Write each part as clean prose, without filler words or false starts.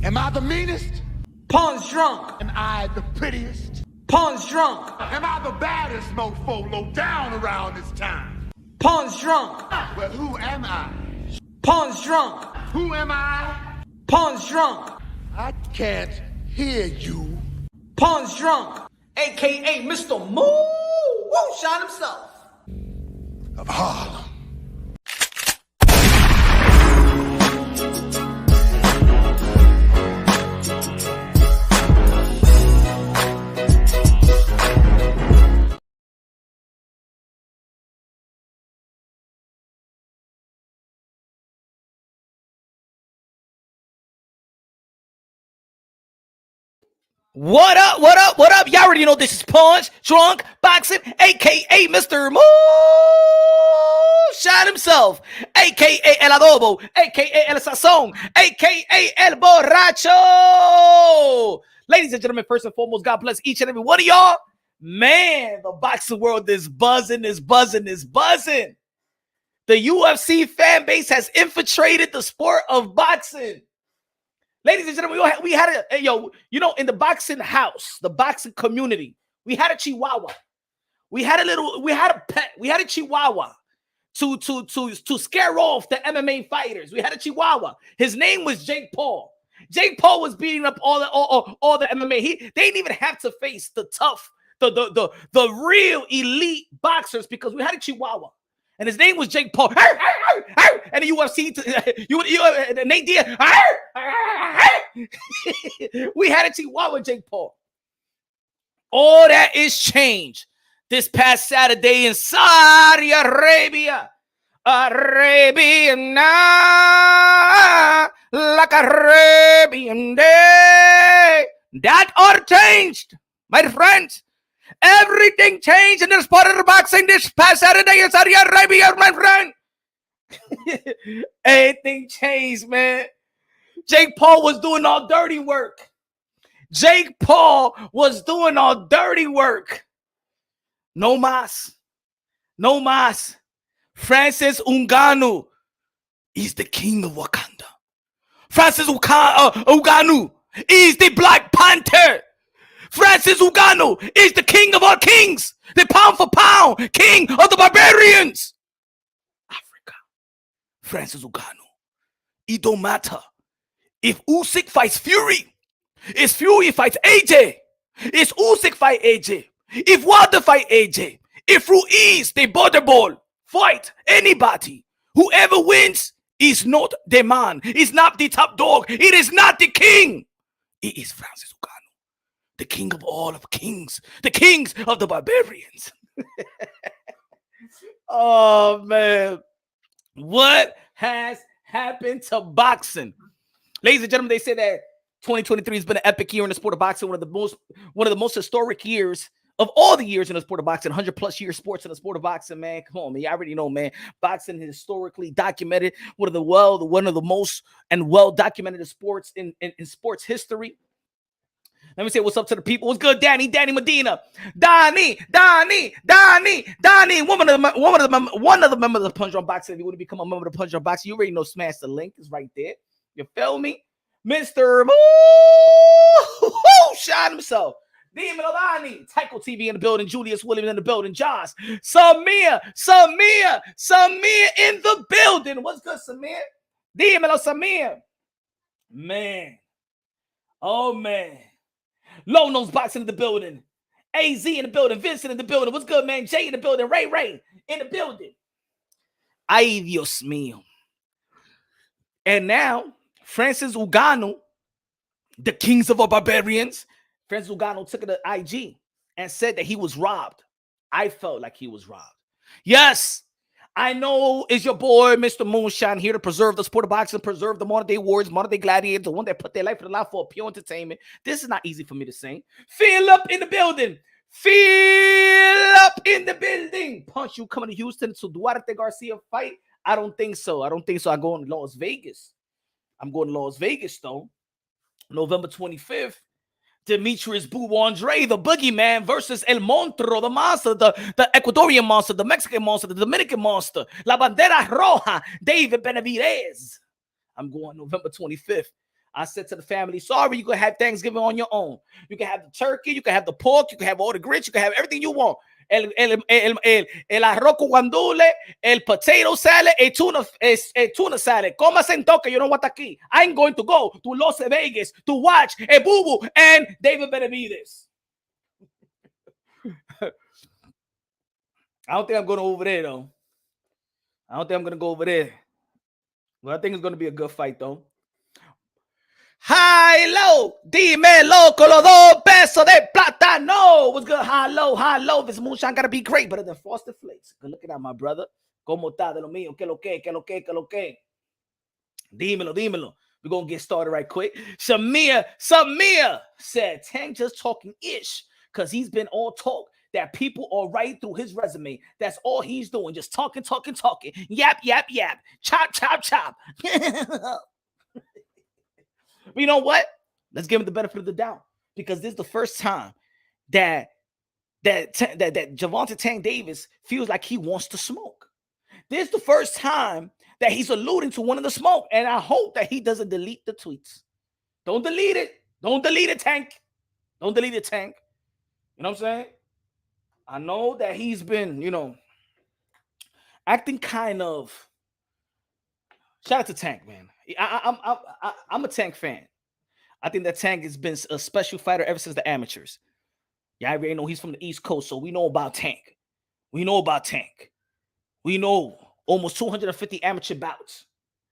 Am I the meanest? Pawn's drunk. Am I the prettiest? Pawn's drunk. Am I the baddest mofo low down around this town? Pawn's drunk. Well, who am I? Pawn's drunk. Who am I? Pawn's drunk. I can't hear you. Pawn's drunk. AKA Mr. Moonshine himself. Of Harlem. What up, what up, what up? Y'all already know this is Punch Drunk Boxing, aka Mr. Moonshine himself, aka El Adobo, aka El Sazón, aka El Borracho. Ladies and gentlemen, first and foremost, God bless each and every one of y'all. Man, the boxing world is buzzing, is buzzing, is buzzing. The UFC fan base has infiltrated the sport of boxing. Ladies and gentlemen, we had in the boxing house, the boxing community, we had a chihuahua. We had a pet. We had a chihuahua to scare off the MMA fighters. We had a chihuahua. His name was Jake Paul. Jake Paul was beating up all the MMA. They didn't even have to face the tough, the real elite boxers because we had a chihuahua. And his name was Jake Paul. And the UFC, Nate Diaz. We had a chihuahua, Jake Paul. All that is changed this past Saturday in Saudi Arabia. Arabian night, like Arabian day. That all changed, my friends. Everything changed in the sport of the boxing this past Saturday in Saudi Arabia, my friend. Everything changed, man. Jake Paul was doing all dirty work. Jake Paul was doing all dirty work. No mas. No mas. Francis Ngannou is the king of Wakanda. Francis Ngannou is the Black Panther. Francis Ngannou is the king of all kings, the pound for pound king of the barbarians. Africa. Francis Ngannou. It don't matter if Usyk fights Fury. It's Fury fights AJ. It's Usyk fight AJ. If Wilder fight AJ. If Ruiz, the border ball, fight anybody. Whoever wins is not the man. Is not the top dog. It is not the king. It is Francis Ngannou. The king of all of kings, the kings of the barbarians. Oh, man. What has happened to boxing? Ladies and gentlemen, they say that 2023 has been an epic year in the sport of boxing, one of the most historic years of all the years in the sport of boxing, 100 plus years sports in the sport of boxing, man. Come on, man. You already know, man. Boxing is historically documented, one of the most and well documented sports in sports history. Let me say what's up to the people. What's good, Danny Medina, Donnie. One of the members of Punch Drunk Boxing. If you want to become a member of Punch Drunk Boxing, you already know. Smash the link. It's right there. You feel me, Mr. Moonshine himself. Demon Alani, Tycho TV in the building. Julius Williams in the building. Josh, Samir in the building. What's good, Samir? Demon Samir. Man. Oh, man. Low Nose Boxing in the building. AZ in the building. Vincent in the building. What's good, man? Jay in the building. Ray in the building. Ay, Dios mío. And now, Francis Ngannou, the kings of our barbarians. Francis Ngannou took it to IG and said that he was robbed. I felt like he was robbed. Yes, I know it's your boy, Mr. Moonshine, here to preserve the sport of boxing, preserve the modern-day warriors, modern-day gladiators, the one that put their life in the line for pure entertainment. This is not easy for me to say. Feel up in the building. Feel up in the building. Punch, you coming to Houston to Duarte Garcia fight? I don't think so. I'm going to Las Vegas. I'm going to Las Vegas, though. November 25th. Demetrius Boo Andrade, the boogeyman, versus El Monstruo, the monster, the Ecuadorian monster, the Mexican monster, the Dominican monster, La Bandera Roja, David Benavidez. I'm going November 25th. I said to the family, sorry, you can have Thanksgiving on your own. You can have the turkey, you can have the pork, you can have all the grits, you can have everything you want. El arroz con guandule, el potato salad, a tuna salad. Cómase en toque, you know what aquí. I'm going to go to Las Vegas to watch a Boo and David Benavidez. I don't think I'm going over there, though. I don't think I'm going to go over there. But I think it's going to be a good fight, though. High low, dímelo con los 2 pesos de plátano. What's good? High low. This moonshine gotta be great, better than Frosted Flakes. Good looking at my brother. ¿Cómo está de lo mío? ¿Qué lo que? Dímelo. We're gonna get started right quick. Samir said Tank just talking ish because he's been all talk that people are right through his resume. That's all he's doing, just talking. Yap. Chop. But you know what? Let's give him the benefit of the doubt, because this is the first time that Gervonta Tank Davis feels like he wants to smoke. This is the first time that he's alluding to one of the smoke, and I hope that he doesn't delete the tweets. Don't delete it. Don't delete it, Tank. Don't delete it, Tank. You know what I'm saying? I know that he's been, acting kind of. Shout out to Tank, man. I'm a Tank fan. I think that Tank has been a special fighter ever since the amateurs. Yeah, I already know he's from the East Coast, so we know about Tank. We know almost 250 amateur bouts.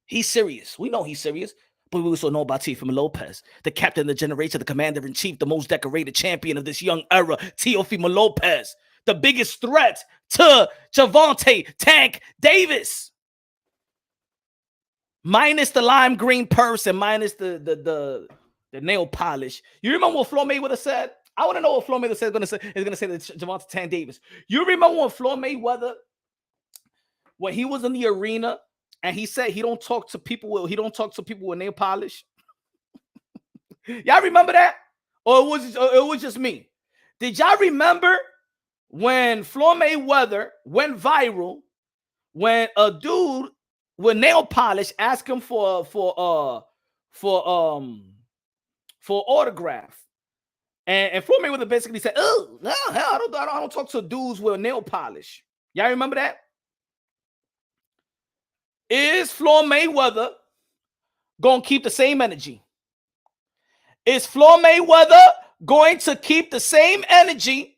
He's serious. We know he's serious. But we also know about Teofimo Lopez, the captain of the generation, the commander-in-chief, the most decorated champion of this young era, Teofimo Lopez, the biggest threat to Gervonta Tank Davis. Minus the lime green purse and minus the nail polish. You remember what Floyd Mayweather said? I want to know what Floyd Mayweather is going to say to Gervonta Tank Davis. You remember when Floyd Mayweather, when he was in the arena and he said he don't talk to people with nail polish? Y'all remember that? Or it was just me? Did y'all remember when Floyd Mayweather went viral when a dude with nail polish asked him for autograph, and Floyd Mayweather basically said, "Oh no, hell, I don't talk to dudes with nail polish." Y'all remember that? Is Floyd Mayweather gonna keep the same energy? Is Floyd Mayweather going to keep the same energy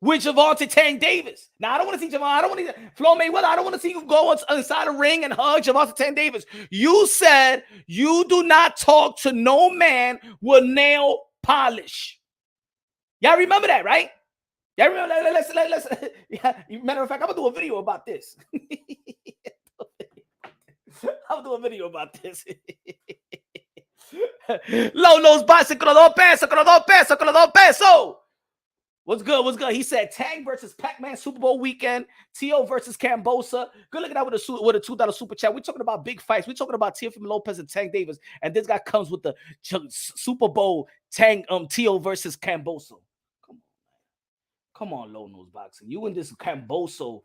with Gervonta Tank Davis? Now, I don't want to see Floyd Mayweather. I don't want to see you go inside a ring and hug Gervonta Tank Davis. You said you do not talk to no man with nail polish. Y'all remember that, right? Y'all remember that? Let's yeah, matter of fact, I'm gonna do a video about this. I'm gonna do a video about this. Low nose boxing con los 2 pesos. What's good? He said Tank versus Pac-Man Super Bowl weekend. Teo versus Kambosos. Good looking out with a $2 super chat. We're talking about big fights. We're talking about Teofimo Lopez and Tank Davis. And this guy comes with the Super Bowl Teo versus Kambosos. Come on, low nose boxing. You and this Kambosos.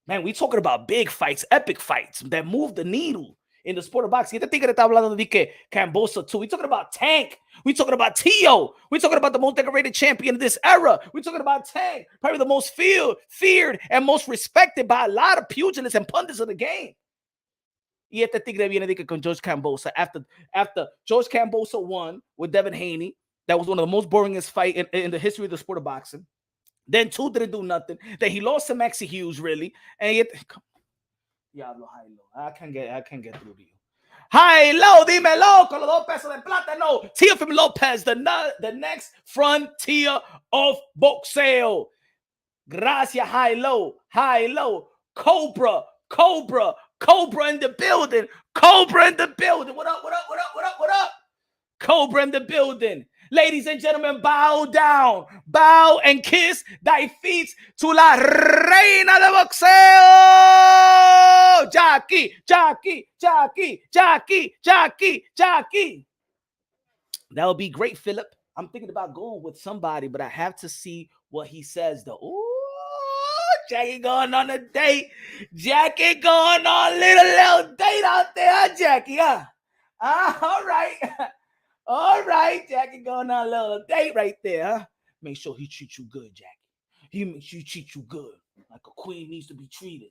Man, we talking about big fights, epic fights that move the needle in the sport of boxing. Este tigre está hablando de que Kambosos too. We're talking about Tank. We're talking about Teo. We're talking about the most decorated champion of this era. We're talking about Tank, probably the most feared and most respected by a lot of pugilists and pundits of the game. Y este tigre viene de que con George Kambosos. After George Kambosos won with Devin Haney, that was one of the most boringest fights in the history of the sport of boxing. Then 2 didn't do nothing. Then he lost to Maxie Hughes, really. And yet, Diablo, high low. I can't get through to you. High low, dímelo con los 2 pesos de plátano. Teofimo Lopez, the next frontier of boxeo. Gracias, high low. Cobra in the building. What up? Cobra in the building. Ladies and gentlemen, bow down. Bow and kiss thy feet to la reina de boxeo. Jackie. That would be great, Philip. I'm thinking about going with somebody, but I have to see what he says, though. Ooh, Jackie going on a date. Jackie going on a little date out there, Jackie, huh? All right. All right, Jackie going on a little date right there, huh? Make sure he treats you good, Jackie. He makes sure he treats you good, like a queen needs to be treated.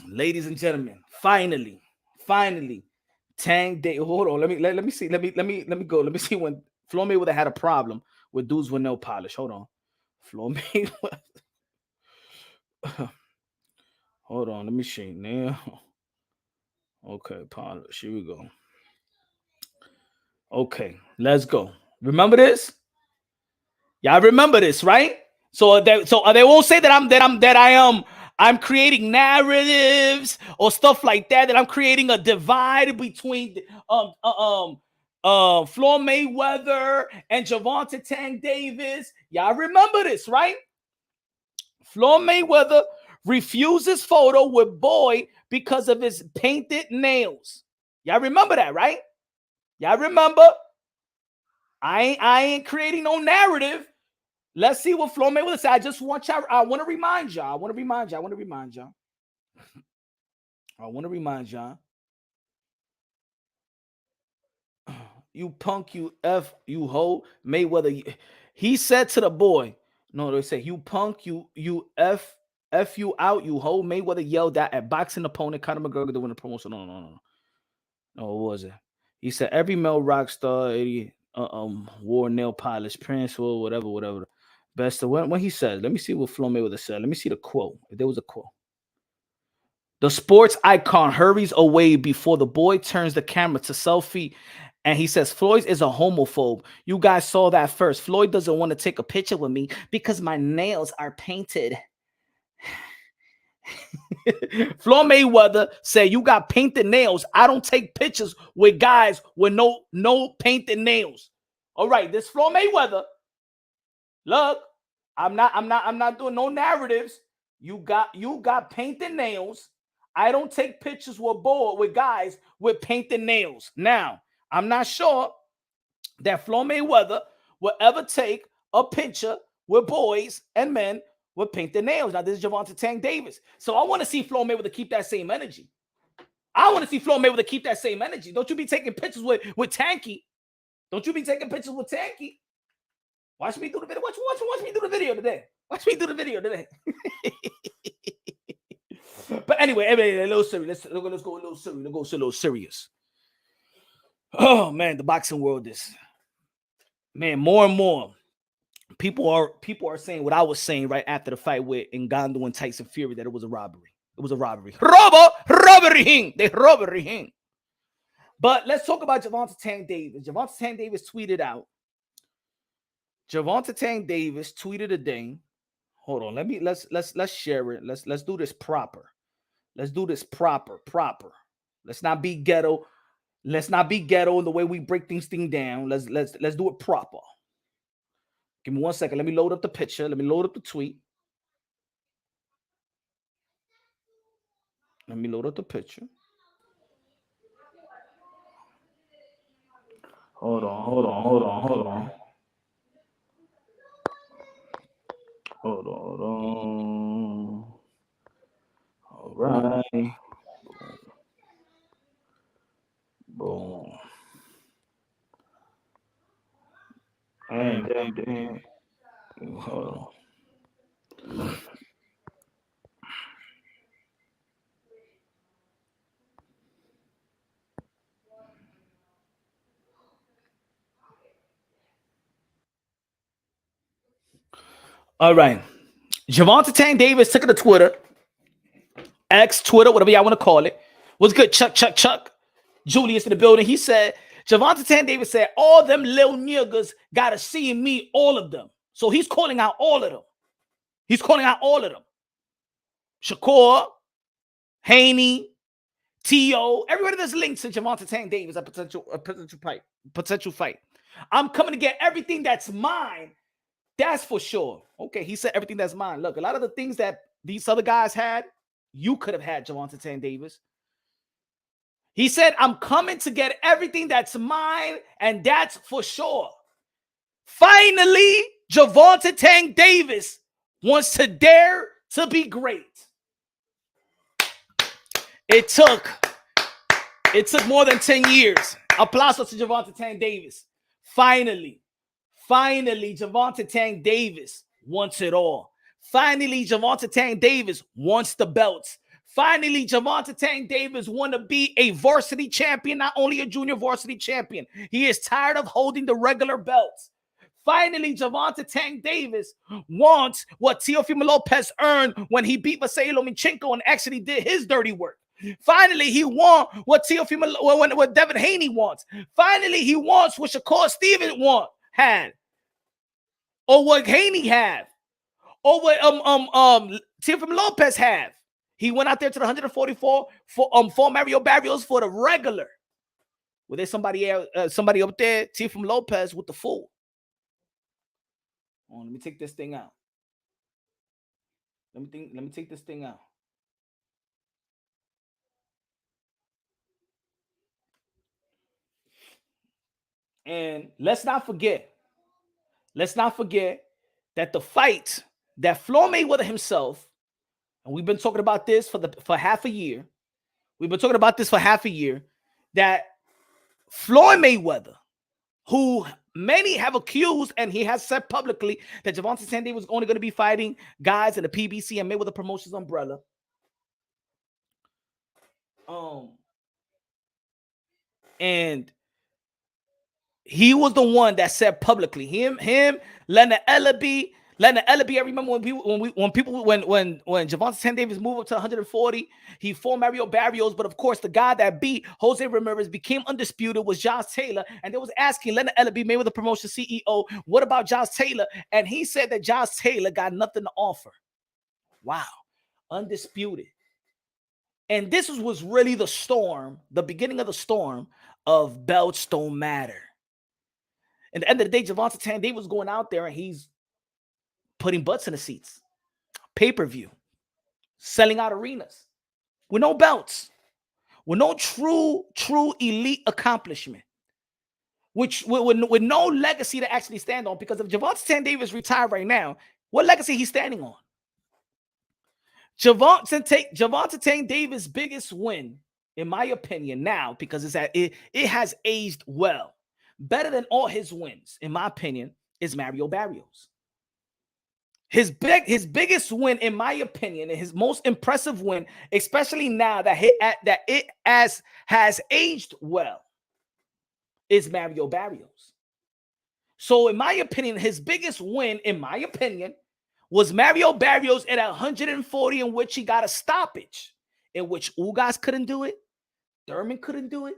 Ladies and gentlemen, finally, Tang Day. Hold on, let me see. Let me go. Let me see when Floyd Mayweather had a problem with dudes with nail polish. Hold on, Floyd Mayweather. Hold on, let me see now. Okay, polish. Here we go. Okay, let's go. Remember this? Y'all remember this, right? So they won't say I'm creating narratives or stuff like that. That I'm creating a divide between Floyd Mayweather and Gervonta Tang Davis. Y'all remember this, right? Floyd Mayweather refuses photo with boy because of his painted nails. Y'all remember that, right? Y'all remember? I ain't creating no narrative. Let's see what Floyd Mayweather said. I want to remind y'all. You punk, you F, you hoe, Mayweather. He said to the boy, no, they say, you punk, you F you out, you hoe. Mayweather yelled that at boxing opponent Conor McGregor to win the promotion. No, what was it? He said every male rock star wore nail polish, Prince or whatever. Best of when he said, let me see what Floyd Mayweather said. Let me see the quote. If there was a quote. The sports icon hurries away before the boy turns the camera to selfie. And he says, Floyd is a homophobe. You guys saw that first. Floyd doesn't want to take a picture with me because my nails are painted. Floyd Mayweather said, you got painted nails. I don't take pictures with guys with no painted nails. All right, this Floyd Mayweather. Look, I'm not doing no narratives. You got painted nails. I don't take pictures with guys with painted nails. Now, I'm not sure that Floyd Mayweather will ever take a picture with boys and men with painted nails. Now, this is Gervonta Tang Davis. So I want to see Floyd Mayweather keep that same energy. Don't you be taking pictures with Tanky. Don't you be taking pictures with Tanky. Watch me do the video. Watch me do the video today. But anyway, a little serious. Let's go a little serious. Let's go a little serious. Oh man, the boxing world is, man, more and more people are saying what I was saying right after the fight with Ngannou and Tyson Fury, that it was a robbery. It was a robbery. They robbery him. But let's talk about Gervonta Tang Davis. Gervonta Tang Davis tweeted out. Gervonta Tang Davis tweeted a thing. Hold on, let's share it. Let's do this proper. Let's do this proper. Let's not be ghetto. Let's not be ghetto in the way we break things down. Let's do it proper. Give me 1 second. Let me load up the picture. Let me load up the tweet. Let me load up the picture. Hold on. All right. Boom. And then. Hold on. All right. Gervonta Tang Davis took it to Twitter. X, Twitter, whatever y'all want to call it. What's good? Chuck. Julius in the building. He said, Gervonta Tang Davis said, all them little niggas got to see me, all of them. So he's calling out all of them. Shakur, Haney, T.O., everybody that's linked to Gervonta Tang Davis, a potential fight. I'm coming to get everything that's mine. That's for sure. Okay, he said everything that's mine. Look, a lot of the things that these other guys had, you could have had, Gervonta Tang Davis. He said, I'm coming to get everything that's mine, and that's for sure. Finally, Gervonta Tang Davis wants to dare to be great. It took more than 10 years. Aplausos to Gervonta Tank Davis. Finally, Gervonta Tank Davis wants it all. Finally, Gervonta Tank Davis wants the belts. Finally, Gervonta Tank Davis want to be a varsity champion, not only a junior varsity champion. He is tired of holding the regular belts. Finally, Gervonta Tank Davis wants what Teofimo Lopez earned when he beat Vasily Lomachenko and actually did his dirty work. Finally, he won what what Devin Haney wants. Finally, he wants what Shakur Stevens had, or what Haney had, or what Teofimo Lopez had. He went out there to the 144 for Mario Barrios for the regular. Well, there's somebody up there, Teofimo Lopez with the full. Oh, let me take this thing out. Let me take this thing out. And let's not forget that the fight that Floyd Mayweather himself, and we've been talking about this for half a year. That Floyd Mayweather, who many have accused, and he has said publicly that Gervonta Tank Davis was only going to be fighting guys in the PBC and Mayweather Promotions umbrella. And he was the one that said publicly, him, Leonard Ellaby. I remember when Gervonta Tank Davis moved up to 140, he fought Mario Barrios, but of course the guy that beat Jose Ramirez, became undisputed, was Josh Taylor, and they was asking Leonard Ellaby, Mayweather Promotion CEO, what about Josh Taylor? And he said that Josh Taylor got nothing to offer. Wow, undisputed. And this was really the beginning of the storm of belts don't matter. At the end of the day, Gervonta Tank Davis was going out there and he's putting butts in the seats, pay-per-view, selling out arenas with no belts, with no true elite accomplishment, with no legacy to actually stand on. Because if Gervonta Tank Davis retired right now, what legacy he's standing on? Gervonta Tank Davis' biggest win, in my opinion, now, because it has aged well, better than all his wins, in my opinion, is Mario Barrios. His biggest win, in my opinion, and his most impressive win, especially now that it has aged well, is Mario Barrios. So, in my opinion, his biggest win, in my opinion, was Mario Barrios at 140, in which he got a stoppage, in which Ugas couldn't do it, Thurman couldn't do it.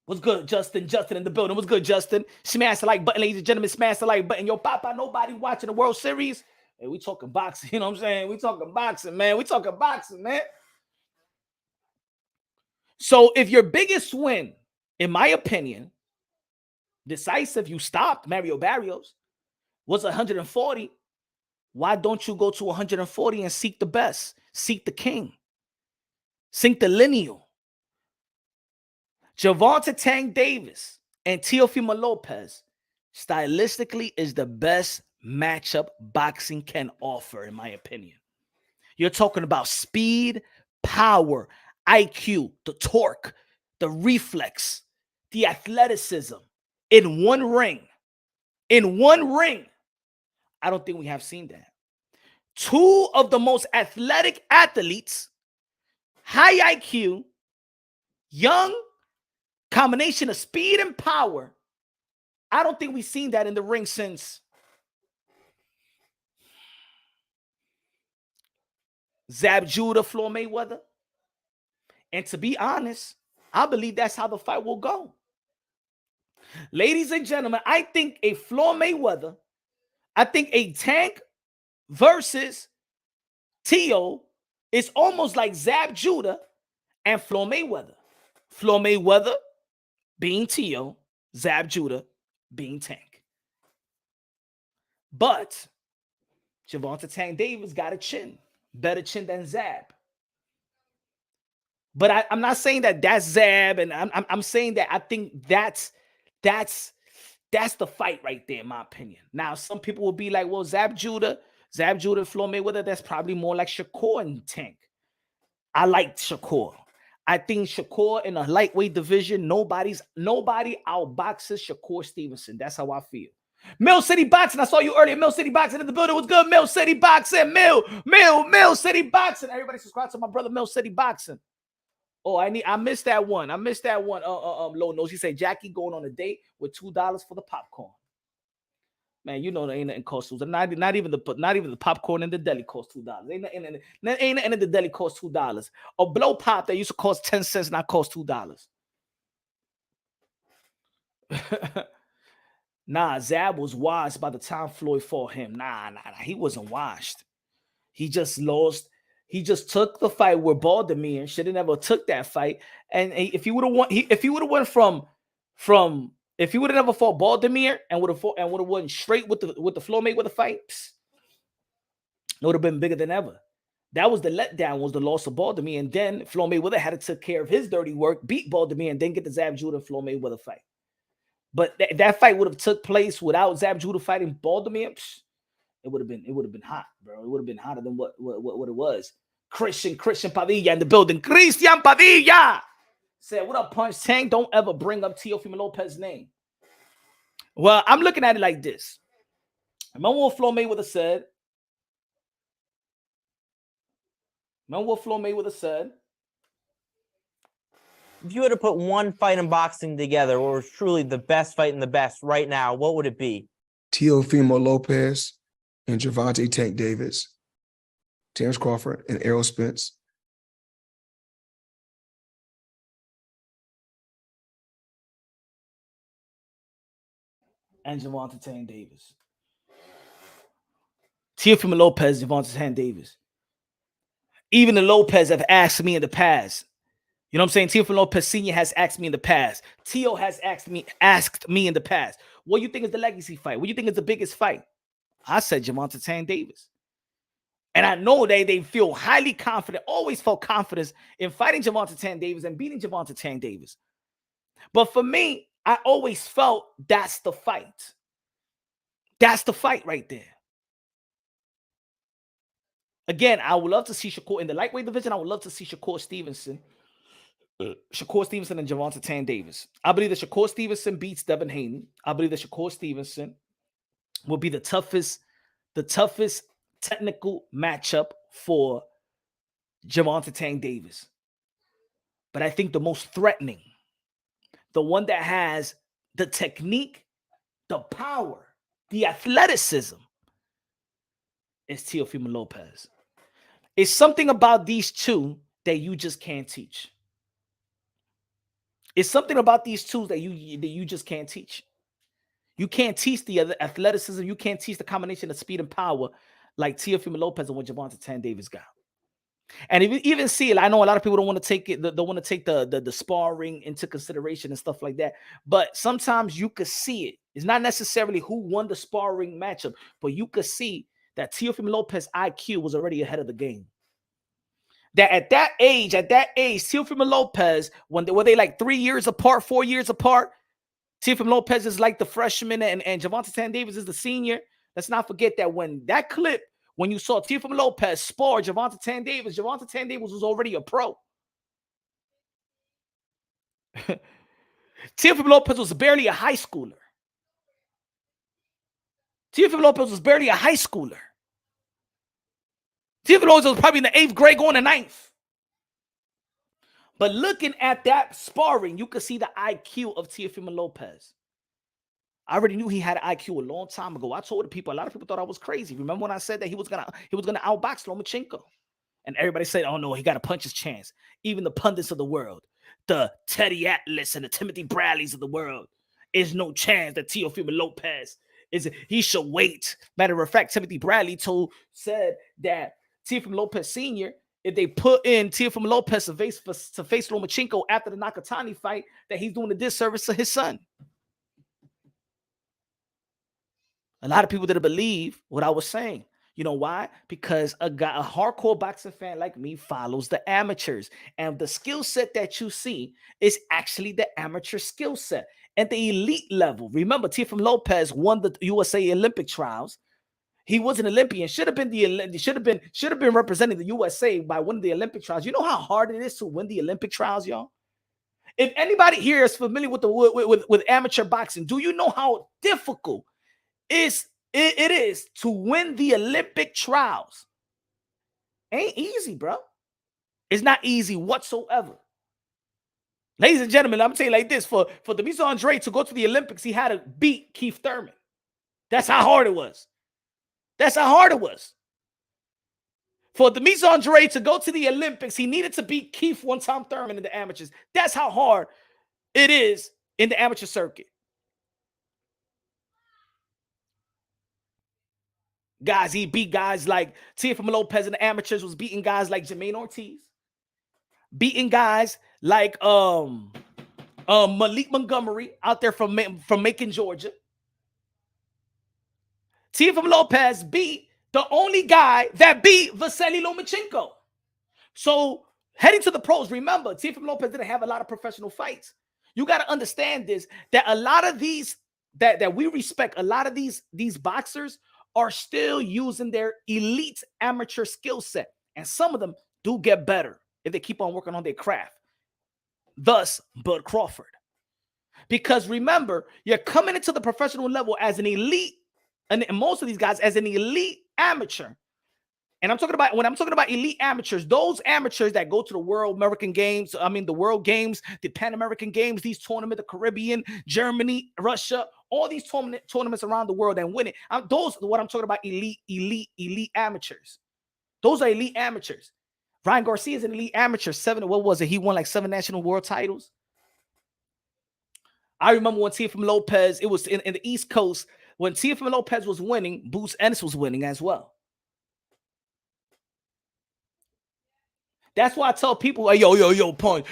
What's good, Justin? Justin in the building. What's good, Justin? Smash the like button, ladies and gentlemen. Smash the like button. Yo, Papa, nobody watching the World Series. Hey, we talking boxing. You know what I'm saying? We talking boxing, man. So if your biggest win, in my opinion, decisive, you stopped Mario Barrios, was 140, why don't you go to 140 and seek the best? Seek the king. Seek the lineal. Gervonta Tank Davis and Teofimo Lopez stylistically is the best matchup boxing can offer, in my opinion. You're talking about speed, power, IQ, the torque, the reflex, the athleticism in one ring. In one ring. I don't think we have seen that. Two of the most athletic athletes, high IQ, young, combination of speed and power. I don't think we've seen that in the ring since Zab Judah, Floyd Mayweather. And to be honest, I believe that's how the fight will go. Ladies and gentlemen, I think a Floyd Mayweather, I think a Tank versus Teo is almost like Zab Judah and Floyd Mayweather. Floyd Mayweather being Teo, Zab Judah being Tank. But Gervonta Tank Davis got a chin, better chin than Zab. But I'm not saying that that's Zab, and I'm saying that I think that's the fight right there, in my opinion. Now, some people will be like, well, Zab Judah, Floyd Mayweather, that's probably more like Shakur and Tank. I like Shakur. I think Shakur in a lightweight division, nobody outboxes Shakur Stevenson. That's how I feel. Mill City Boxing. I saw you earlier. Mill City Boxing in the building. What's good? Mill City Boxing. Mill City Boxing. Everybody subscribe to my brother Mill City Boxing. Oh, I missed that one. Low Nose. He said Jackie going on a date with $2 for the popcorn. Man, you know there ain't nothing cost $2. Not even the popcorn in the deli cost $2. Ain't nothing in the deli cost $2. A blow pop that used to cost 10 cents now cost $2. Nah, Zab was washed by the time Floyd fought him. Nah, he wasn't washed. He just lost. He just took the fight where Baldomir should have never took that fight. And if he would have won, if he would have went if he would have never fought Baldomir and would have went straight with the Floyd Mayweather fight, it would have been bigger than ever. That was the letdown, was the loss of Baldomir, and then Floyd Mayweather had to take care of his dirty work, beat Baldomir, and then get the Zab Judah and Floyd Mayweather fight. But that fight would have took place without Zab Judah fighting Baldomir. It would have been hot, bro. It would have been hotter than what it was. Christian Padilla in the building. Christian Padilla said, "What up, Punch Tank? Don't ever bring up Teofimo Lopez's name." Well, I'm looking at it like this. Remember what Floyd Mayweather said? If you had to put one fight in boxing together, or was truly the best fight in the best right now, what would it be? Teofimo Lopez and Gervonta Tank Davis, Terrence Crawford and Errol Spence. And Gervonta Tank Davis. Teofimo Lopez, Gervonta Tank Davis. Even the Lopez have asked me in the past. You know what I'm saying? Teofimo Lopez Sr. has asked me in the past. Teo has asked me in the past. What do you think is the legacy fight? What do you think is the biggest fight? I said Gervonta Tank Davis. And I know they feel highly confident, always felt confidence in fighting Gervonta Tank Davis and beating Gervonta Tank Davis. But for me, I always felt that's the fight. That's the fight right there. Again, I would love to see Shakur in the lightweight division. I would love to see Shakur Stevenson and Gervonta Tank Davis. I believe that Shakur Stevenson beats Devin Haney. I believe that Shakur Stevenson will be the toughest technical matchup for Gervonta Tank Davis. But I think the most threatening, the one that has the technique, the power, the athleticism, is Teofimo Lopez. It's something about these two that you just can't teach. It's something about these two that you just can't teach. You can't teach the other athleticism. You can't teach the combination of speed and power like Teofimo Lopez and what Gervonta Tank Davis got. And even see it, I know a lot of people don't want to take it, don't want to take the sparring into consideration and stuff like that. But sometimes you could see it. It's not necessarily who won the sparring matchup, but you could see that Teofimo Lopez IQ was already ahead of the game. That at that age, Teofimo Lopez, when they were like 3 years apart, 4 years apart, Teofimo Lopez is like the freshman and Gervonta Tank Davis is the senior. Let's not forget that when you saw Teofimo Lopez spar Gervonta Tank Davis was already a pro. Teofimo Lopez was barely a high schooler. Teofimo Lopez was probably in the 8th grade going to 9th. But looking at that sparring, you could see the IQ of Teofimo Lopez. I already knew he had an IQ a long time ago. I told the people, a lot of people thought I was crazy. Remember when I said that he was gonna outbox Lomachenko? And everybody said, oh no, he got to punch his chance. Even the pundits of the world, the Teddy Atlas and the Timothy Bradleys of the world, is no chance that Teofimo Lopez he should wait. Matter of fact, Timothy Bradley said that Teofimo Lopez Sr., if they put in Teofimo Lopez to face Lomachenko after the Nakatani fight, that he's doing a disservice to his son. A lot of people didn't believe what I was saying. You know why? Because a hardcore boxing fan like me follows the amateurs. And the skill set that you see is actually the amateur skill set. At the elite level, remember, Teofimo Lopez won the USA Olympic trials. He was an Olympian. Should have been representing the USA by winning the Olympic trials. You know how hard it is to win the Olympic trials, y'all? If anybody here is familiar with with amateur boxing, do you know how difficult it is to win the Olympic trials? Ain't easy, bro. It's not easy whatsoever. Ladies and gentlemen, I'm saying like this: for Teofimo Andrade to go to the Olympics, he had to beat Keith Thurman. That's how hard it was. That's how hard it was. For Teofimo Andrade to go to the Olympics, he needed to beat Keith one-time Thurman in the amateurs. That's how hard it is in the amateur circuit. Guys, he beat guys like Teofimo Lopez in the amateurs, was beating guys like Jermaine Ortiz, beating guys like Malik Montgomery out there from Macon, Georgia. Teofimo Lopez beat the only guy that beat Vasily Lomachenko. So heading to the pros, remember, Teofimo Lopez didn't have a lot of professional fights. You got to understand this, that a lot of these that we respect, a lot of these boxers are still using their elite amateur skill set. And some of them do get better if they keep on working on their craft. Thus, Bud Crawford. Because remember, you're coming into the professional level as an elite, and most of these guys as an elite amateur. And when I'm talking about elite amateurs, those amateurs that go to the World American Games, the World Games, the Pan American Games, these tournaments, the Caribbean, Germany, Russia, all these tournaments around the world and win it. Those are what I'm talking about, elite amateurs. Those are elite amateurs. Ryan Garcia is an elite amateur. He won like 7 national world titles. I remember when Teofimo Lopez, it was in the East Coast, when Teofimo Lopez was winning, Boots Ennis was winning as well. That's why I tell people, like, yo, Punch,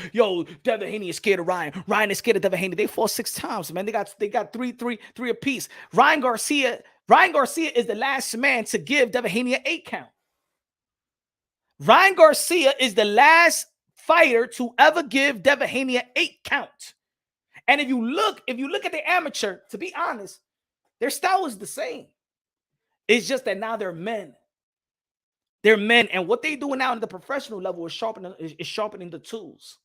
Devin Haney is scared of Ryan. Ryan is scared of Devin Haney. They fought 6 times, man. They got three apiece. Ryan Garcia is the last man to give Devin Haney an 8 count. Ryan Garcia is the last fighter to ever give Devin Haney an 8 count. And if you look at the amateur, to be honest, their style is the same. It's just that now they're men. They're men, and what they doing now in the professional level is sharpening the tools.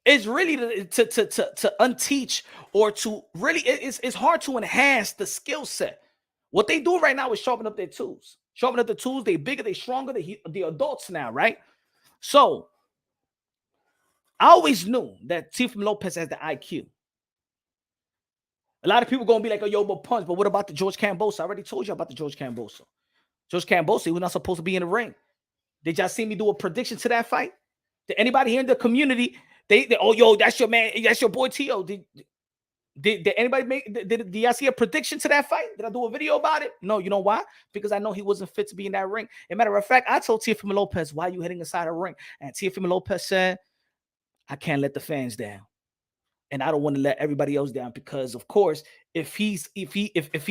It's really to unteach, or to really, it's hard to enhance the skill set. What they do right now is sharpen up their tools. Sharpen up the tools. They bigger, they stronger. The adults now, right? So I always knew that Teofimo Lopez has the IQ. A lot of people gonna be like, but Punch, but what about the George Kambosos? I already told you about the George Kambosos. George Kambosos, he was not supposed to be in the ring. Did y'all see me do a prediction to that fight? Did anybody here in the community, that's your man, that's your boy Tio. Did anybody did y'all see a prediction to that fight? Did I do a video about it? No, you know why? Because I know he wasn't fit to be in that ring. As a matter of fact, I told Teofimo Lopez, why are you heading inside the ring? And Teofimo Lopez said, I can't let the fans down. And I don't want to let everybody else down, because of course, if he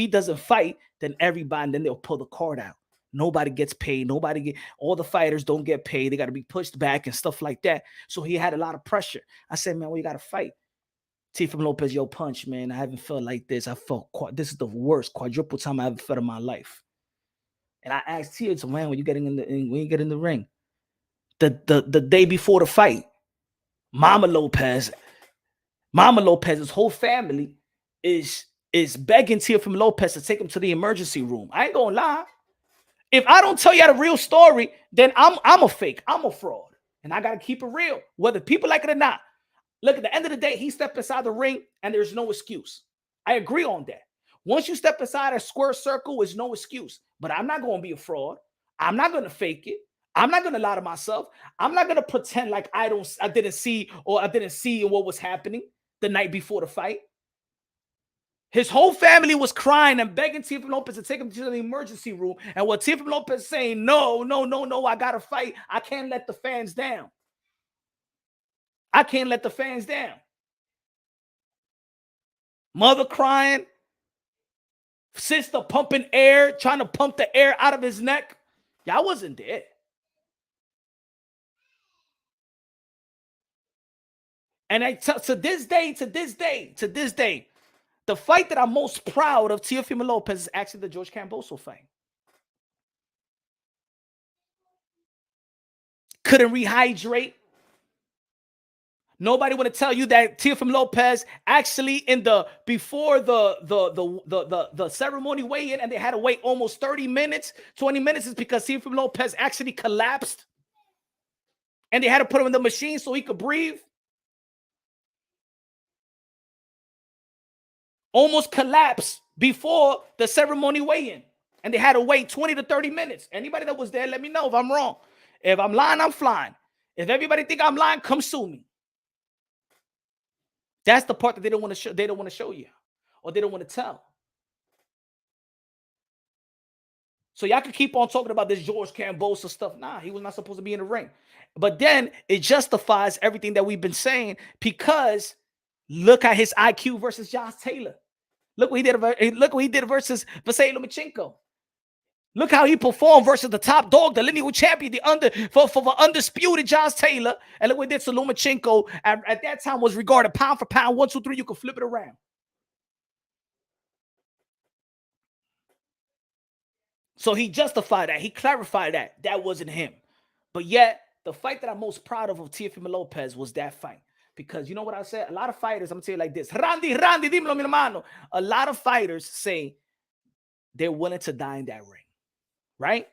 doesn't fight, then they'll pull the card out. Nobody gets paid. All the fighters don't get paid. They got to be pushed back and stuff like that. So he had a lot of pressure. I said, man, well, you got to fight. Teofimo Lopez, Punch, man, I haven't felt like this. This is the worst quadruple time I ever felt in my life. And I asked Tio, man, when you get in the ring, the day before the fight, Mama Lopez's whole family is begging Teofimo Lopez to take him to the emergency room. I ain't gonna lie. If I don't tell you the real story, then I'm a fake. I'm a fraud. And I gotta keep it real, whether people like it or not. Look, at the end of the day, he stepped inside the ring and there's no excuse. I agree on that. Once you step inside a square circle, there's no excuse. But I'm not gonna be a fraud. I'm not gonna fake it. I'm not gonna lie to myself. I'm not gonna pretend like I didn't see what was happening the night before the fight. His whole family was crying and begging Teofimo Lopez to take him to the emergency room. And what Teofimo Lopez is saying, no, I gotta fight. I can't let the fans down. I can't let the fans down. Mother crying, sister pumping air, trying to pump the air out of his neck. Y'all wasn't there. And to this day, The fight that I'm most proud of Teofimo Lopez is actually the George Kambosos fight. Couldn't rehydrate. Nobody want to tell you that Teofimo Lopez actually before the ceremony weigh-in, and they had to wait almost 30 minutes, 20 minutes, is because Teofimo Lopez actually collapsed. And they had to put him in the machine so he could breathe. Almost collapsed before the ceremony weigh-in. And they had to wait 20 to 30 minutes. Anybody that was there, let me know if I'm wrong. If I'm lying, I'm flying. If everybody think I'm lying, come sue me. That's the part that they don't want to show. They don't want to show you, or they don't want to tell. So y'all can keep on talking about this George Kambosos stuff. Nah, he was not supposed to be in the ring. But then it justifies everything that we've been saying, because look at his IQ versus Josh Taylor. Look what he did. Look what he did versus Vasily Lomachenko. Look how he performed versus the top dog, the lineal champion, for undisputed Josh Taylor. And look what he did to Lomachenko. At that time was regarded pound for pound, 1, 2, 3. You could flip it around. So he justified that. He clarified that. That wasn't him. But yet, the fight that I'm most proud of Teofimo Lopez was that fight. Because you know what I said? A lot of fighters, I'm going to tell you like this. Randy, dímelo, mi hermano. A lot of fighters say they're willing to die in that ring. Right?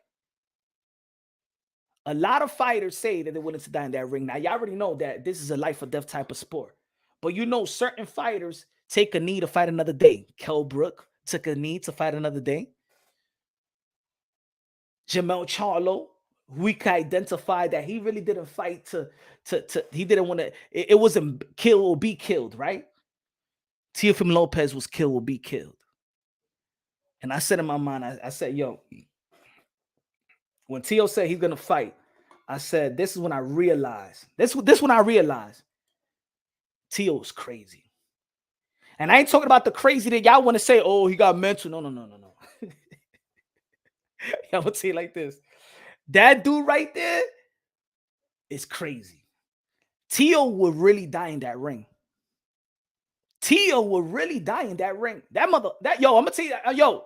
A lot of fighters say that they're willing to die in that ring. Now, y'all already know that this is a life or death type of sport. But you know, certain fighters take a knee to fight another day. Kell Brook took a knee to fight another day. Jamel Charlo, we can identify that he really didn't fight he didn't want to, it wasn't kill or be killed, right? Teofimo Lopez was kill or be killed. And I said in my mind, I said, yo, when Teo said he's gonna fight, I said, this is when I realized, this when I realized Teo's crazy. And I ain't talking about the crazy that y'all want to say, oh, he got mental. No. I'm gonna tell you like this. That dude right there is crazy. Teo would really die in that ring. Teo would really die in that ring. I'm gonna tell you,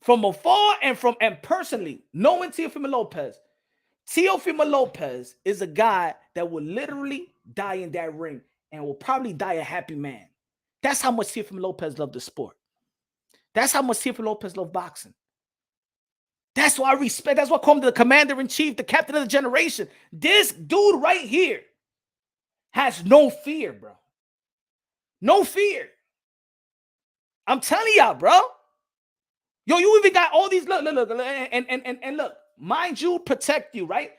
from afar and personally, knowing Teofimo Lopez is a guy that will literally die in that ring and will probably die a happy man. That's how much Teofimo Lopez loved the sport. That's how much Teofimo Lopez loved boxing. That's why I respect. That's why I call him the commander-in-chief, the captain of the generation. This dude right here has no fear, bro. No fear. I'm telling y'all, bro. Yo, you even got all these look, and look, mind you, protect you, right?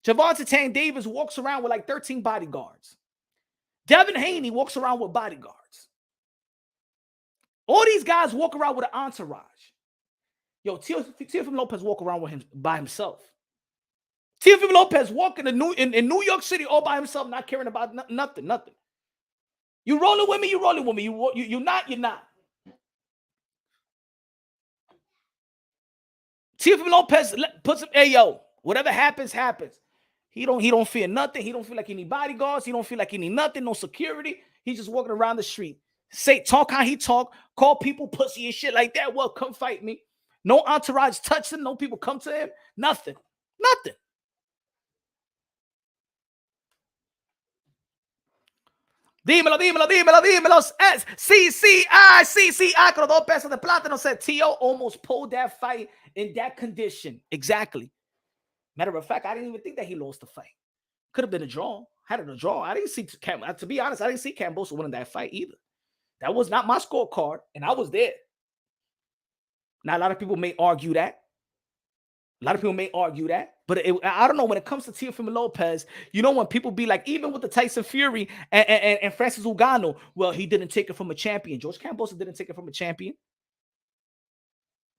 Gervonta Davis walks around with like 13 bodyguards. Devin Haney walks around with bodyguards. All these guys walk around with an entourage. Yo, Teofimo Lopez walk around with him by himself. Teofimo Lopez walk in New York City all by himself, not caring about nothing. You rolling with me? You rolling with me? You not? You're not. Teofimo Lopez puts him, hey, yo, whatever happens, happens. He don't fear nothing. He don't feel like he need bodyguards. He don't feel like he need nothing, no security. He's just walking around the street. Talk how he talk, call people pussy and shit like that. Well, come fight me. No entourage touch him. No people come to him. Nothing. Dímelo. CCI con los 2 pesos de plátano. Said Teo almost pulled that fight in that condition. Exactly. Matter of fact, I didn't even think that he lost the fight. Could have been a draw. Had it a draw. I didn't see, to be honest, I didn't see Kambosos winning that fight either. That was not my scorecard, and I was there. Now, a lot of people may argue that. But I don't know, when it comes to Teofimo Lopez, you know, when people be like, even with the Tyson Fury and Francis Ngannou, well, he didn't take it from a champion. George Kambosos didn't take it from a champion.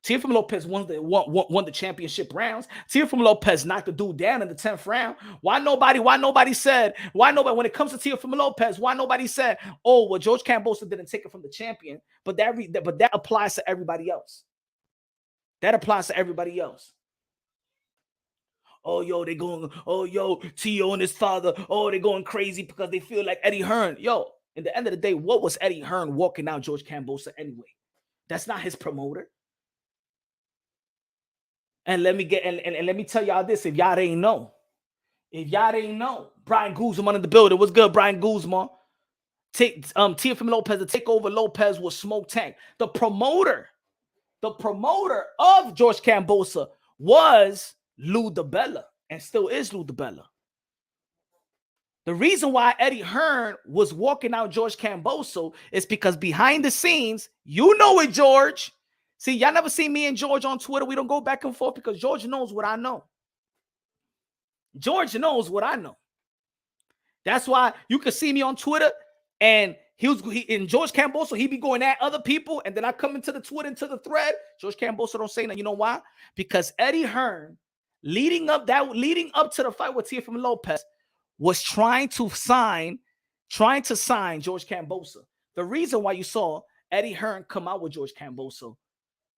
Teofimo Lopez won the championship rounds. Teofimo Lopez knocked the dude down in the 10th round. Why nobody, when it comes to Teofimo Lopez, why nobody said, oh, well, George Kambosos didn't take it from the champion, but that applies to everybody else. Oh, yo, they going, oh, yo, Teo and his father, oh, they're going crazy because they feel like Eddie Hearn. Yo, In the end of the day, what was Eddie Hearn walking out George Kambosos anyway? That's not his promoter. And let me let me tell y'all this, if y'all didn't know. If y'all didn't know, Brian Guzman in the building. What's good, Brian Guzman? Teofimo Lopez, the takeover Lopez was Smoke Tank. The promoter of George Kambosos was Lou DiBella and still is Lou DiBella. The reason why Eddie Hearn was walking out George Kambosos is because behind the scenes, you know it, George. See, y'all never see me and George on Twitter. We don't go back and forth because George knows what I know. George knows what I know. That's why you can see me on Twitter and in George Kambosos, he be going at other people, and then I come into the Twitter, into the thread. George Kambosos don't say nothing. You know why? Because Eddie Hearn, leading up to the fight with Teofimo Lopez, was trying to sign George Kambosos. The reason why you saw Eddie Hearn come out with George Kambosos,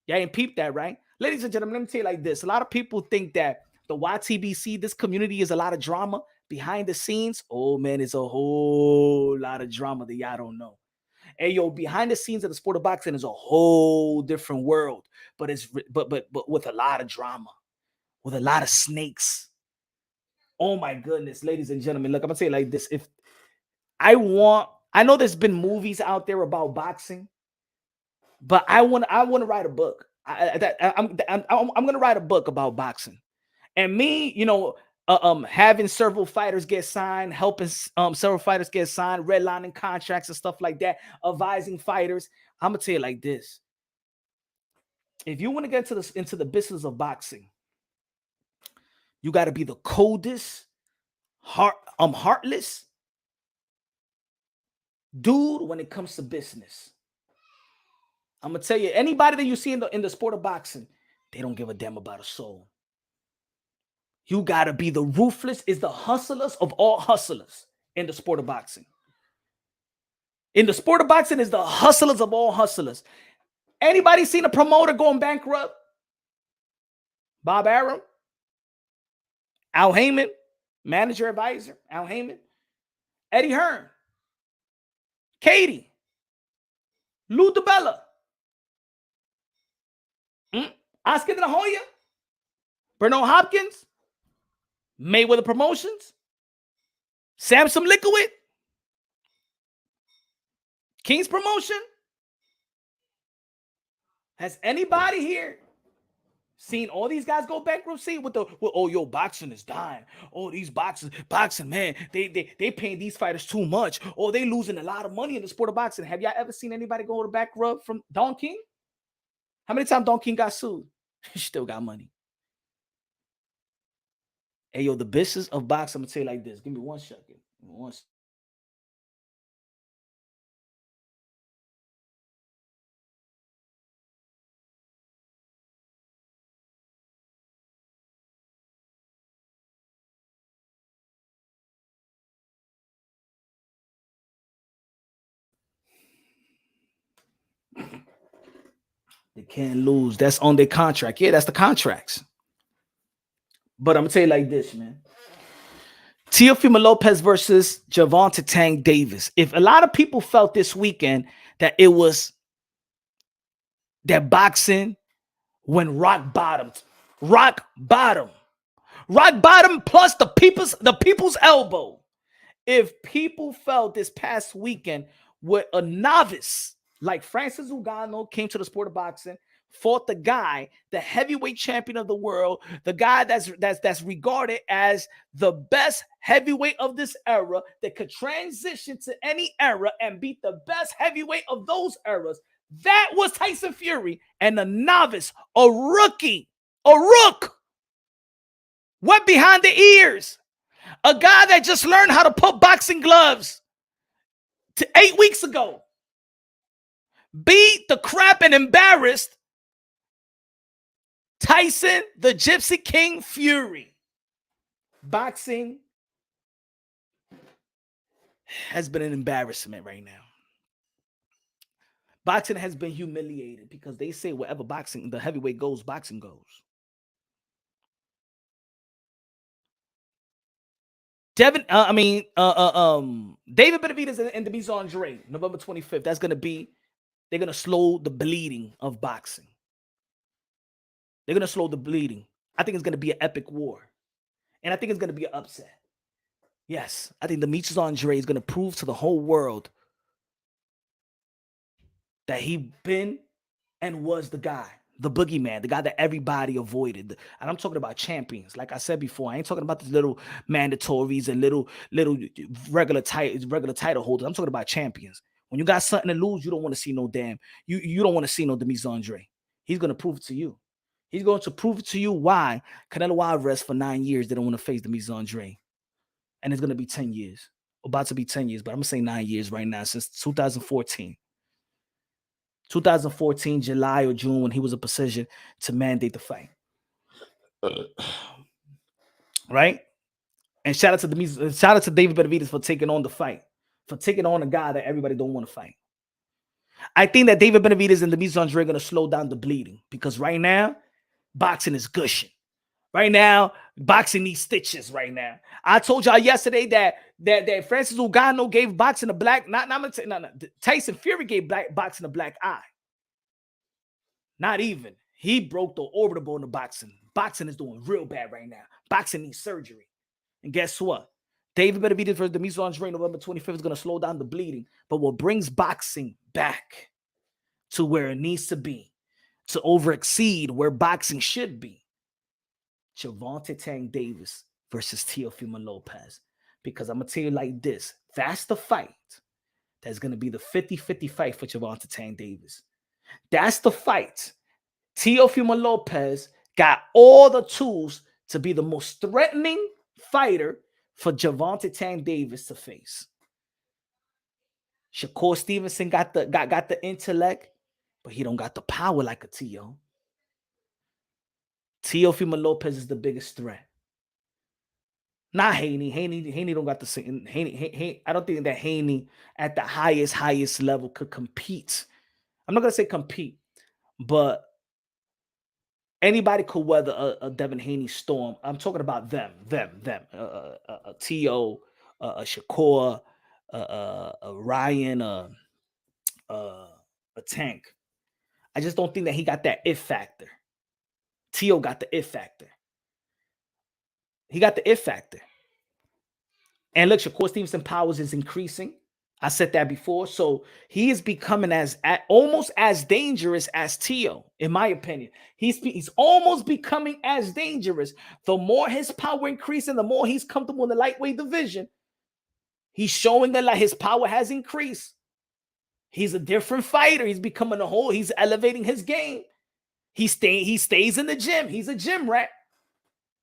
y'all ain't peeped that, right? Ladies and gentlemen, let me tell you like this. A lot of people think that the YTBC, this community, is a lot of drama. Behind the scenes, oh man, it's a whole lot of drama that y'all don't know. Hey, yo, behind the scenes of the sport of boxing is a whole different world, but with a lot of drama, with a lot of snakes. Oh my goodness, ladies and gentlemen, look, I'm gonna say it like this. If I know there's been movies out there about boxing, but I want to write a book. I'm gonna write a book about boxing, and me, you know. Having several fighters get signed, helping several fighters get signed, redlining contracts and stuff like that, advising fighters. I'm gonna tell you like this: if you want to get into the business of boxing, you got to be the coldest, heartless dude when it comes to business. I'm gonna tell you, anybody that you see in the sport of boxing, they don't give a damn about a soul. You got to be the ruthless, is the hustlers of all hustlers in the sport of boxing. In the sport of boxing is the hustlers of all hustlers. Anybody seen a promoter going bankrupt? Bob Arum? Al Heyman? Manager, advisor? Al Heyman? Eddie Hearn? Katie? Lou DiBella? Oscar De La Hoya? Bernard Hopkins? Mayweather Promotions? Samson Liquid? King's Promotion? Has anybody here seen all these guys go bankruptcy with boxing is dying. Oh, these boxing, man, they paying these fighters too much. Oh, they losing a lot of money in the sport of boxing. Have y'all ever seen anybody go to bankrupt from Don King? How many times Don King got sued? He still got money. Hey, yo, the business of boxing, I'm going to tell you like this. Give me 1 second. They can't lose. That's on their contract. Yeah, that's the contracts. But I'm going to tell you like this, man. Teofimo Lopez versus Gervonta Tank Davis. If a lot of people felt this weekend that it was that boxing went rock bottom plus the people's elbow. If people felt this past weekend with a novice like Francis Ngannou came to the sport of boxing, fought the heavyweight champion of the world, the guy that's regarded as the best heavyweight of this era that could transition to any era and beat the best heavyweight of those eras. That was Tyson Fury, and a novice, a rook, went behind the ears. A guy that just learned how to put boxing gloves 8 weeks ago. Beat the crap and embarrassed Tyson, the Gypsy King Fury. Boxing has been an embarrassment right now. Boxing has been humiliated because they say wherever the heavyweight goes, boxing goes. David Benavidez and Demis Andrade, November 25th. That's gonna be. They're gonna slow the bleeding of boxing. They're gonna slow the bleeding. I think it's gonna be an epic war, and I think it's gonna be an upset. Yes, I think Demetrius Andrade is gonna prove to the whole world that he been and was the guy, the boogeyman, the guy that everybody avoided. And I'm talking about champions. Like I said before, I ain't talking about the little mandatories and little regular title holders. I'm talking about champions. When you got something to lose, you don't want to see no damn. You don't want to see no Demetrius Andrade. He's gonna prove it to you. He's going to prove it to you why Canelo Alvarez for 9 years didn't want to face Demetrius Andrade. And it's going to be 10 years. About to be 10 years, but I'm going to say 9 years right now, since 2014. 2014, July or June, when he was in position to mandate the fight. Right? And shout out to David Benavidez for taking on the fight. For taking on a guy that everybody don't want to fight. I think that David Benavidez and Demetrius Andrade are going to slow down the bleeding. Because right now, boxing is gushing. Right now, boxing needs stitches right now. I told y'all yesterday that Francis Ngannou gave boxing a black, Tyson Fury gave boxing a black eye. Not even. He broke the orbital bone of boxing. Boxing is doing real bad right now. Boxing needs surgery. And guess what? David Benavidez versus Demetrius Andrade November 25th is going to slow down the bleeding. But what brings boxing back to where it needs to be, to overexceed where boxing should be, Gervonta Davis versus Teofimo Lopez. Because I'm going to tell you like this. That's the fight that's going to be the 50-50 fight for Gervonta Davis. That's the fight. Teofimo Lopez got all the tools to be the most threatening fighter for Gervonta Davis to face. Shakur Stevenson got the intellect, but he don't got the power like a Teo. Teofimo Lopez is the biggest threat. Not Haney. Haney don't got the same. Haney, I don't think that Haney at the highest level could compete. I'm not gonna say compete, but anybody could weather a Devin Haney storm. I'm talking about them. Teo, Shakur, Ryan, a Tank. I just don't think that he got that it factor. Teo got the it factor. He got the it factor. And look, Shakur Stevenson powers is increasing. I said that before. So he is becoming almost as dangerous as Teo, in my opinion. He's almost becoming as dangerous. The more his power increasing, the more he's comfortable in the lightweight division. He's showing that like his power has increased. He's a different fighter. He's becoming he's elevating his game. He stays in the gym. He's a gym rat.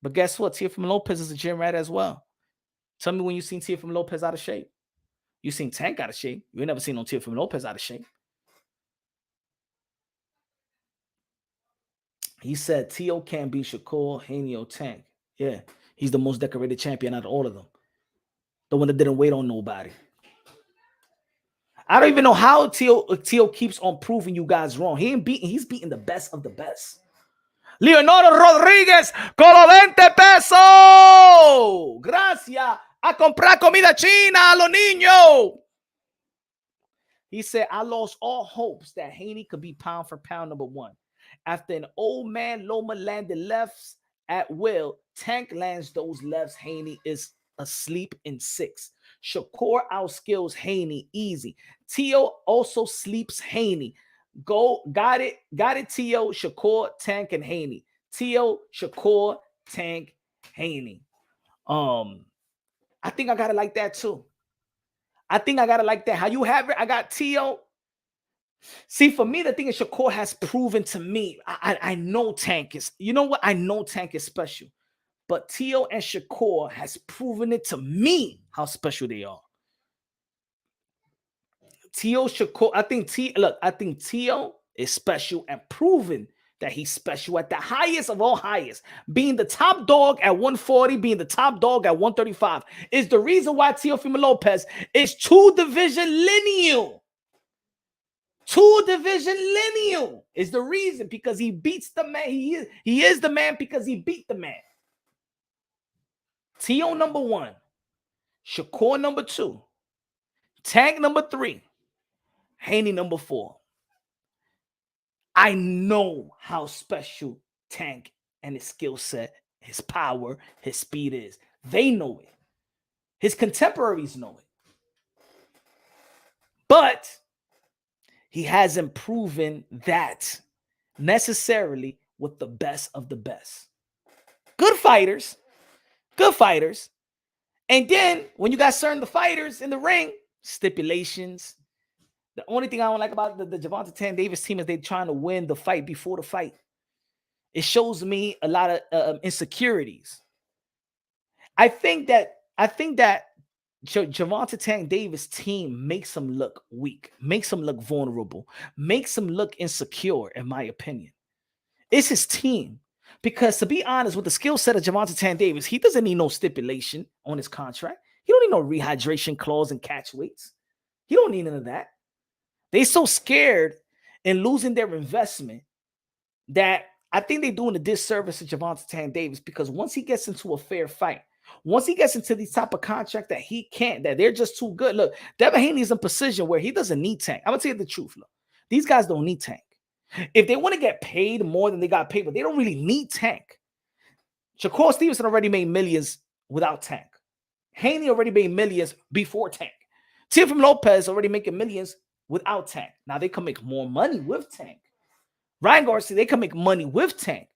But guess what? Teofimo Lopez is a gym rat as well. Tell me when you seen Teofimo Lopez out of shape. You seen Tank out of shape. You ain't never seen no Teofimo Lopez out of shape. He said Teo can't be Shakur, Haney, or Tank. Yeah, he's the most decorated champion out of all of them. The one that didn't wait on nobody. I don't even know how Teo keeps on proving you guys wrong. He's beating the best of the best. Leonardo Rodriguez con los 20 pesos. Gracias. A comprar comida china a los niños. He said, I lost all hopes that Haney could be pound for pound number one. After an old man Loma landed lefts at will, Tank lands those lefts. Haney is asleep in 6. Shakur outskills Haney easy. Teo also sleeps Haney. Got it, Teo, Shakur, Tank, and Haney. Teo, Shakur, Tank, Haney. I think I got it like that too. I think I got it like that. How you have it? I got Teo. See, for me, the thing is Shakur has proven to me. I know Tank is, you know what? I know Tank is special. But Teo and Shakur has proven it to me how special they are. Teo, Shakur, I think Teo is special and proven that he's special at the highest of all highest. Being the top dog at 140, being the top dog at 135 is the reason why Teofimo Lopez is 2-division lineal. 2-division lineal is the reason, because he beats the man. He is the man because he beat the man. Teo number 1. Shakur number 2, Tank number 3, Haney number 4. I know how special Tank and his skill set, his power, his speed is. They know it. His contemporaries know it. But he hasn't proven that necessarily with the best of the best. Good fighters. And then when you got certain the fighters in the ring, stipulations. The only thing I don't like about the Gervonta Davis team is they're trying to win the fight before the fight. It shows me a lot of insecurities. I think that Gervonta Davis team makes him look weak, makes him look vulnerable, makes him look insecure, in my opinion. It's his team. Because to be honest, with the skill set of Gervonta Davis, he doesn't need no stipulation on his contract. He don't need no rehydration clause and catch weights. He don't need none of that. They so scared in losing their investment that I think they're doing a disservice to Gervonta Davis, because once he gets into a fair fight, once he gets into these type of contract that he can't, that they're just too good. Look, Devin Haney's in a position where he doesn't need Tank. I'm going to tell you the truth. Look, these guys don't need Tank. If they want to get paid more than they got paid, but they don't really need Tank. Shakur Stevenson already made millions without Tank. Haney already made millions before Tank. Teofimo Lopez already making millions without Tank. Now they can make more money with Tank. Ryan Garcia, they can make money with Tank.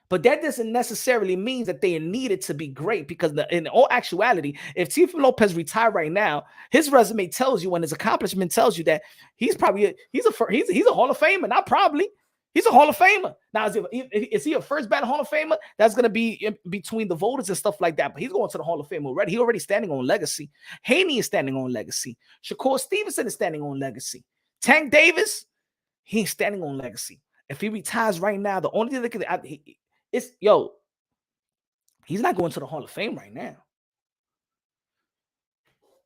But that doesn't necessarily mean that they need it to be great, because in all actuality, if Teofimo Lopez retired right now, his resume tells you and his accomplishment tells you that he's probably he's a Hall of Famer. Not probably. He's a Hall of Famer. Now, is he a first ballot Hall of Famer? That's going to be in between the voters and stuff like that. But he's going to the Hall of Fame already. He's already standing on legacy. Haney is standing on legacy. Shakur Stevenson is standing on legacy. Tank Davis, he's standing on legacy. If he retires right now, the only thing that can he's not going to the Hall of Fame right now.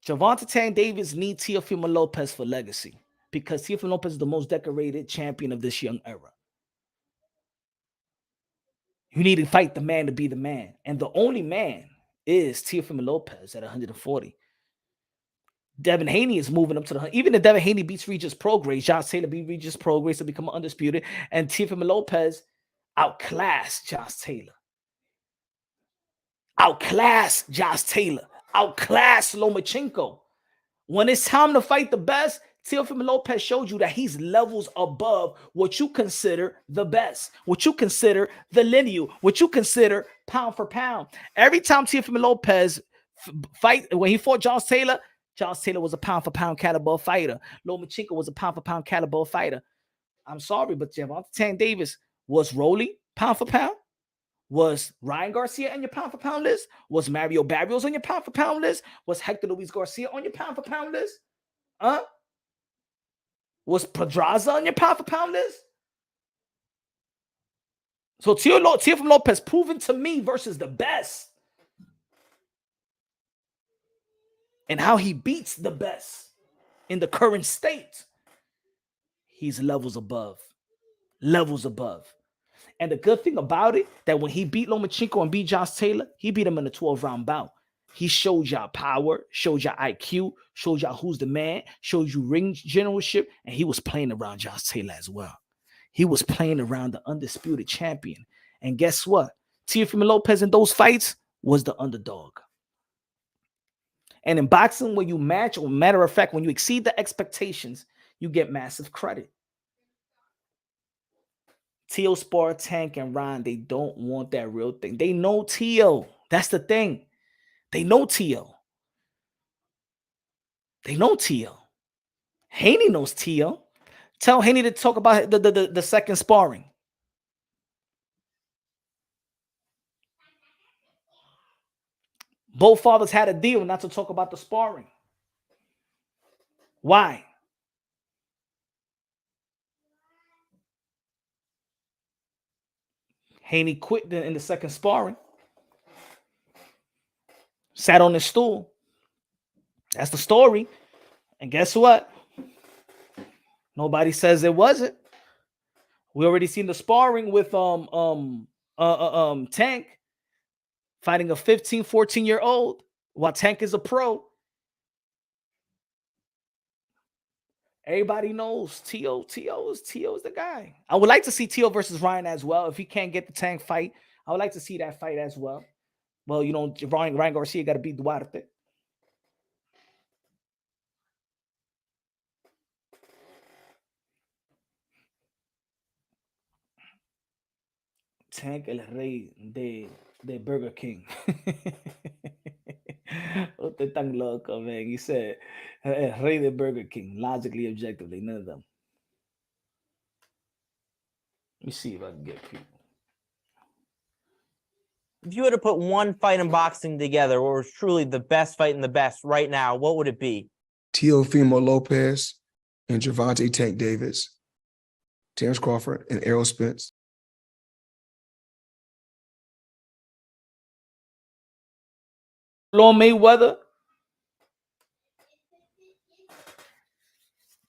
Gervonta Davis needs Teofimo Lopez for legacy, because Teofimo Lopez is the most decorated champion of this young era. You need to fight the man to be the man. And the only man is Teofimo Lopez at 140. Devin Haney is moving up to the... Even if Devin Haney beats Regis Prograis, Josh Taylor beats Regis Prograis to become undisputed, and Teofimo Lopez outclassed Josh Taylor. Outclassed Lomachenko. When it's time to fight the best, Teofimo Lopez showed you that he's levels above what you consider the best, what you consider the lineal, what you consider pound for pound. Every time Teofimo Lopez when he fought Josh Taylor was a pound for pound caliber fighter. Lomachenko was a pound for pound caliber fighter. I'm sorry, but Gervonta Davis was Rolly pound for pound. Was Ryan Garcia on your pound for pound list? Was Mario Barrios on your pound for pound list? Was Hector Luis Garcia on your pound for pound list? Was Pedraza on your pound for pound list? So Teofimo Lopez proven to me versus the best, and how he beats the best in the current state. He's levels above. And the good thing about it, that when he beat Lomachenko and beat Josh Taylor, he beat him in a 12-round bout. He showed y'all power, showed y'all IQ, showed y'all who's the man, showed you ring generalship, and he was playing around Josh Taylor as well. He was playing around the undisputed champion. And guess what? Teofimo Lopez in those fights was the underdog. And in boxing, when you match, or matter of fact, when you exceed the expectations, you get massive credit. Teo Spar, Tank, and Ron, they don't want that real thing. They know Teo. That's the thing. They know Teo. Haney knows Teo. Tell Haney to talk about the second sparring. Both fathers had a deal not to talk about the sparring. Why? Haney quit in the second sparring. Sat on his stool. That's the story. And guess what? Nobody says it wasn't. We already seen the sparring with Tank fighting a 15, 14-year-old while Tank is a pro. Everybody knows Teo is the guy. I would like to see Teo versus Ryan as well. If he can't get the Tank fight, I would like to see that fight as well. Well, you know, Ryan Garcia got to beat Duarte. Tank el rey de Burger King. Usted tan loco, man. He said el rey de Burger King. Logically, objectively, none of them. Let me see if I can get people. If you had to put one fight in boxing together, or was truly the best fight in the best right now, what would it be? Teofimo Lopez and Gervonta Tank Davis, Terrence Crawford and Errol Spence. Floyd Mayweather.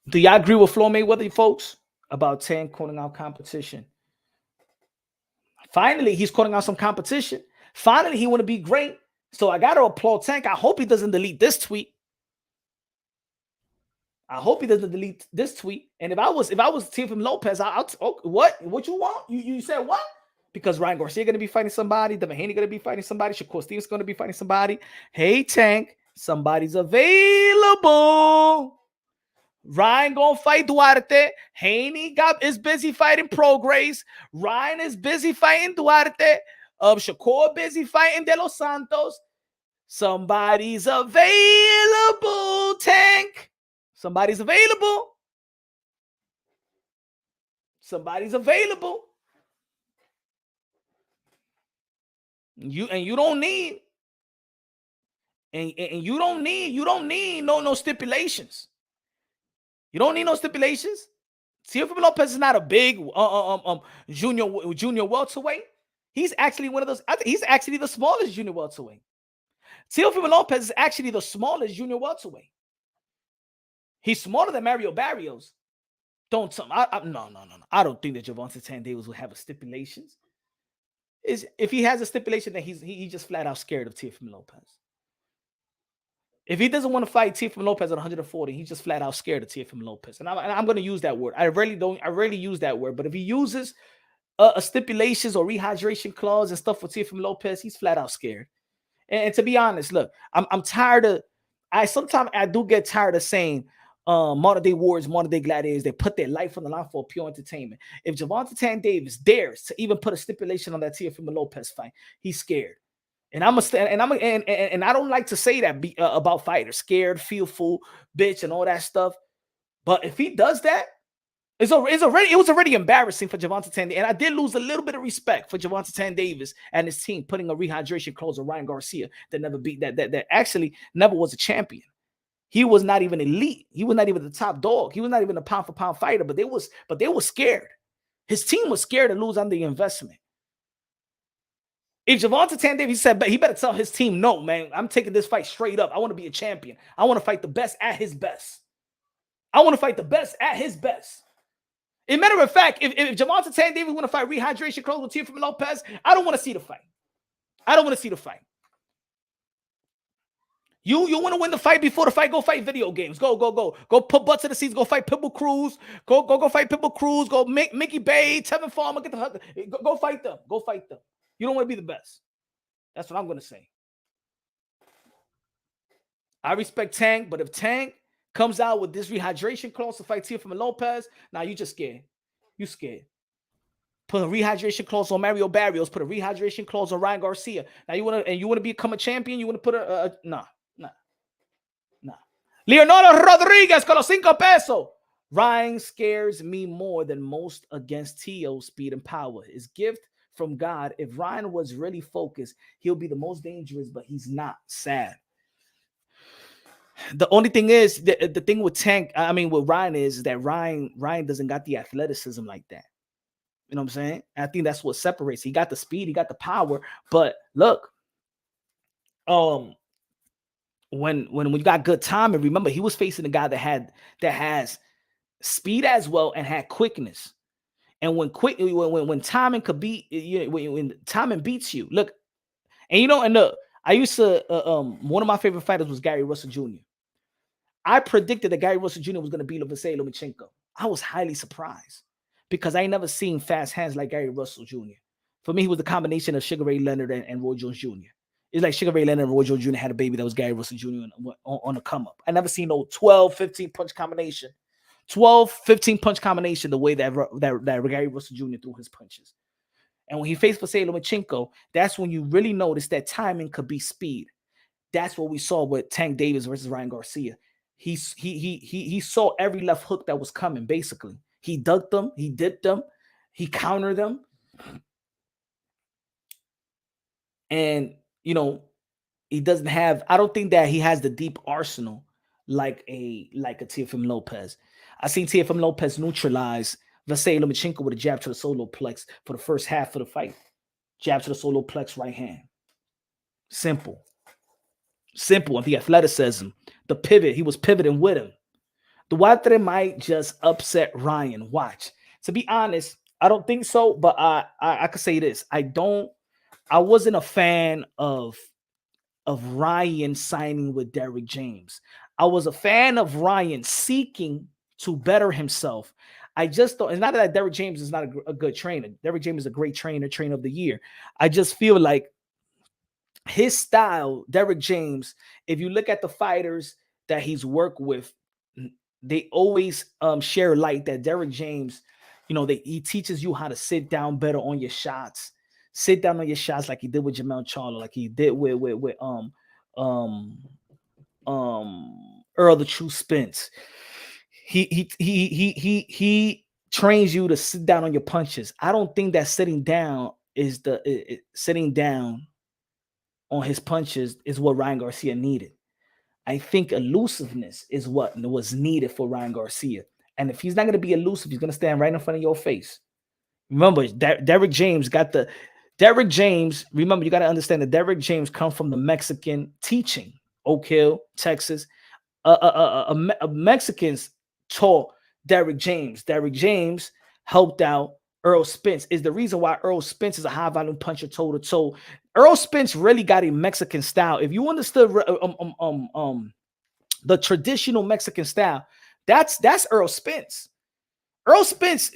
Do y'all agree with Floyd Mayweather, folks, about Tank calling out competition? Finally, he's calling out some competition. Finally, he want to be great. So I got to applaud Tank. I hope he doesn't delete this tweet. I hope he doesn't delete this tweet. And if I was Teofimo Lopez, what you want? You said what? Because Ryan Garcia going to be fighting somebody, Devin Haney going to be fighting somebody, Shakur Stevens going to be fighting somebody. Hey Tank, somebody's available. Ryan gonna fight Duarte. Haney is busy fighting Prograis. Ryan is busy fighting Duarte. Shakur busy fighting De Los Santos. Somebody's available, Tank. Somebody's available. Somebody's available. You don't need no stipulations. You don't need no stipulations. Teofimo Lopez is not a big junior welterweight. He's actually one of those. I think he's actually the smallest junior welterweight. Teofimo Lopez is actually the smallest junior welterweight. He's smaller than Mario Barrios. No. I don't think that Gervonta Davis will have a stipulations. If he has a stipulation, then he's just flat out scared of Teofimo Lopez. If he doesn't want to fight Teofimo Lopez at 140, he's just flat out scared of Teofimo Lopez. And I'm going to use that word. I rarely use that word. But if he uses a stipulations or rehydration clause and stuff for Teofimo Lopez, he's flat out scared. And to be honest, look, I'm tired of. Sometimes I do get tired of saying modern day warriors, modern day gladiators. They put their life on the line for pure entertainment. If Gervonta Davis dares to even put a stipulation on that Teofimo Lopez fight, he's scared. And I don't like to say that about fighters, scared, fearful, bitch, and all that stuff. But if he does that, it was already embarrassing for Gervonta Davis. And I did lose a little bit of respect for Gervonta Davis and his team putting a rehydration clause on Ryan Garcia that never beat that actually never was a champion. He was not even elite. He was not even the top dog. He was not even a pound for pound fighter. But they were scared. His team was scared to lose on the investment. If Gervonta Davis said, but he better tell his team, no, man, I'm taking this fight straight up. I want to be a champion. I want to fight the best at his best. I want to fight the best at his best. As a matter of fact, if Gervonta Davis want to fight rehydration clause with Teofimo Lopez, I don't want to see the fight. I don't want to see the fight. You want to win the fight before the fight? Go fight video games. Go put butts in the seats. Go fight Pitbull Cruz. Go fight Pitbull Cruz. Go Mickey Bay, Tevin Farmer. Go fight them. Go fight them. You don't want to be the best. That's what I'm going to say. I respect Tank, but if Tank comes out with this rehydration clause to fight Teofimo Lopez, now you just scared. You scared. Put a rehydration clause on Mario Barrios. Put a rehydration clause on Ryan Garcia. Now you want to become a champion. You want to put nah. Leonardo Rodriguez con los 5 pesos. Ryan scares me more than most against Teo, speed and power. His gift from God. If Ryan was really focused, he'll be the most dangerous, but he's not. Sad. The only thing is, the thing with with Ryan is that Ryan doesn't got the athleticism like that. You know what I'm saying? I think that's what separates. He got the speed, he got the power, but look, when you got good timing, remember he was facing a guy that has speed as well and had quickness. And when timing could beat when timing beats you, look, and look, I used to one of my favorite fighters was Gary Russell Jr. I predicted that Gary Russell Jr. was going to beat Vasily Lomachenko. I was highly surprised because I ain't never seen fast hands like Gary Russell Jr. For me, he was the combination of Sugar Ray Leonard and Roy Jones Jr. It's like Sugar Ray Leonard and Roy Jones Jr. had a baby that was Gary Russell Jr. on a come up. I never seen no 12, 15 punch combination. 12, 15 punch combination the way that Gary Russell Jr. threw his punches. And when he faced Vasily Lomachenko, that's when you really notice that timing could be speed. That's what we saw with Tank Davis versus Ryan Garcia. He saw every left hook that was coming, basically. He ducked them, he dipped them, he countered them. And, you know, he doesn't have, I don't think that he has the deep arsenal like a Teofimo Lopez. I seen Teofimo Lopez neutralize Vasily Lomachenko with a jab to the solar plex for the first half of the fight. Jab to the solar plex right hand. Simple. And the athleticism, the pivot, he was pivoting with him. Duarte might just upset Ryan. Watch. To be honest, I don't think so, but I could say this. I wasn't a fan of Ryan signing with Derrick James. I was a fan of Ryan seeking to better himself. I just thought, it's not that Derrick James is not a good trainer. Derrick James is a great trainer of the year. I just feel like his style, Derrick James, if you look at the fighters that he's worked with, they always share light that Derrick James, you know, he teaches you how to sit down better on your shots. Sit down on your shots like he did with Jermell Charlo, like he did with Earl the True Spence. He trains you to sit down on your punches. I don't think that sitting down is sitting down on his punches is what Ryan Garcia needed. I think elusiveness is what was needed for Ryan Garcia. And if he's not going to be elusive, he's going to stand right in front of your face. Remember, Derrick James remember, you got to understand that Derrick James comes from the Mexican teaching. Oak Hill, Texas. Mexicans taught Derrick James. Derrick James helped out Earl Spence. Is the reason why Earl Spence is a high volume puncher toe to toe. Earl Spence really got a Mexican style. If you understood the traditional Mexican style, that's Earl Spence. Earl Spence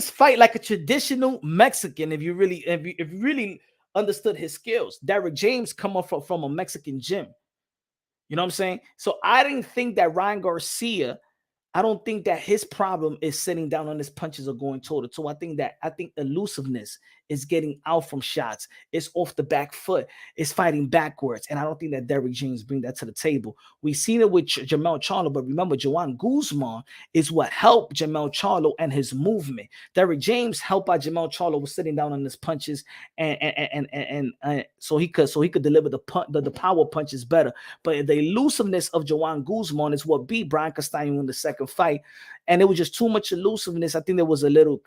fight like a traditional Mexican. If you really understood his skills, Derrick James come up from a Mexican gym. You know what I'm saying? So I didn't think that Ryan Garcia, I don't think that his problem is sitting down on his punches or going toe to toe. I think elusiveness is getting out from shots. It's off the back foot. It's fighting backwards. And I don't think that Derrick James bring that to the table. We've seen it with Jermell Charlo, but remember, Joanne Guzman is what helped Jermell Charlo and his movement. Derrick James helped by Jermell Charlo with sitting down on his punches and so he could deliver the power punches better. But the elusiveness of Joanne Guzman is what beat Brian Castaño in the second fight, and it was just too much elusiveness. I think there was a little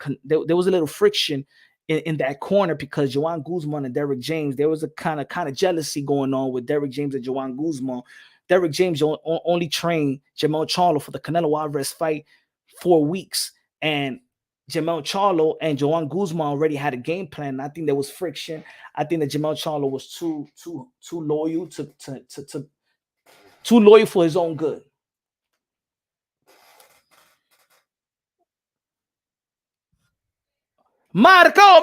friction in that corner because Joanne Guzman and Derrick James, there was a kind of jealousy going on with Derrick James and Joanne Guzman. Derrick James only trained Jermell Charlo for the Canelo Alvarez fight 4 weeks, and Jermell Charlo and Joanne Guzman already had a game plan. And I think there was friction. I think that Jermell Charlo was too loyal too loyal for his own good. Marco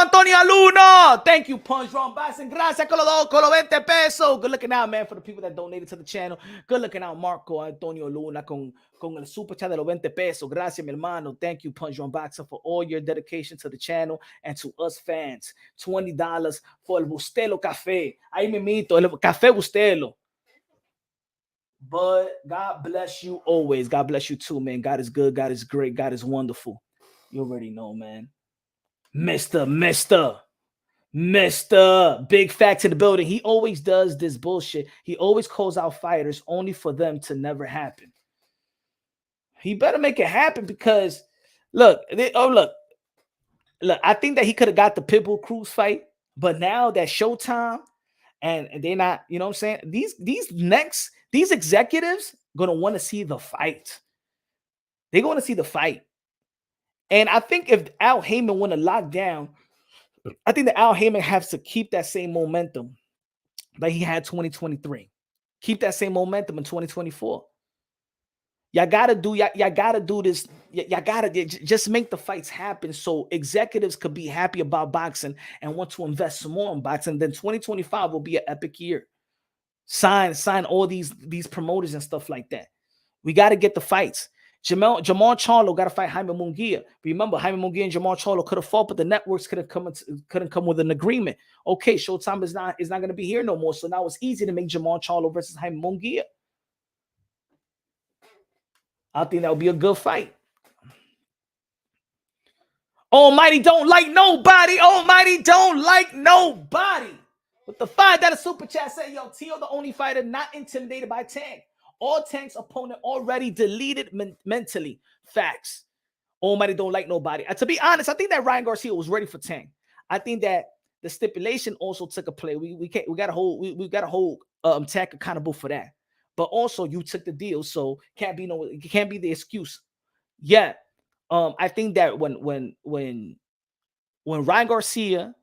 Antonio Luno. Thank you, Punch Ron Bassin. Gracias con los 20 pesos. Good looking out, man, for the people that donated to the channel. Good looking out, Marco Antonio Luna con el super chat de los 20 pesos. Gracias, mi hermano. Thank you, Punch Ron Boxer, for all your dedication to the channel and to us fans. $20 for el Bustelo Café. Ahí me mito, el Café Bustelo. But God bless you always. God bless you too, man. God is good. God is great. God is wonderful. You already know, man. Mr. Big Facts in the building. He always does this bullshit. He always calls out fighters only for them to never happen. He better make it happen because, look, I think that he could have got the Pitbull Cruz fight, but now that Showtime and they're not, you know what I'm saying? These executives going to want to see the fight. They're going to see the fight. And I think if Al Heyman want to lock down, I think that Al Heyman has to keep that same momentum that he had 2023. Keep that same momentum in 2024. Y'all gotta do this. Y'all gotta just make the fights happen so executives could be happy about boxing and want to invest some more in boxing. Then 2025 will be an epic year. Sign all these promoters and stuff like that. We got to get the fights. Jamal Charlo got to fight Jaime Munguia. Remember, Jaime Munguia and Jamal Charlo could have fought, but the networks couldn't come with an agreement. Okay, Showtime is not going to be here no more. So now it's easy to make Jamal Charlo versus Jaime Munguia. I think that would be a good fight. Almighty don't like nobody. Almighty don't like nobody. With the $5 super chat say, yo, Tio the only fighter not intimidated by Tank. All Tank's opponent already deleted mentally. Facts. Almighty don't like nobody. To be honest, I think that Ryan Garcia was ready for Tank. I think that the stipulation also took a play. We got to hold Tank accountable for that. But also you took the deal, so can't be the excuse. Yeah. I think that when Ryan Garcia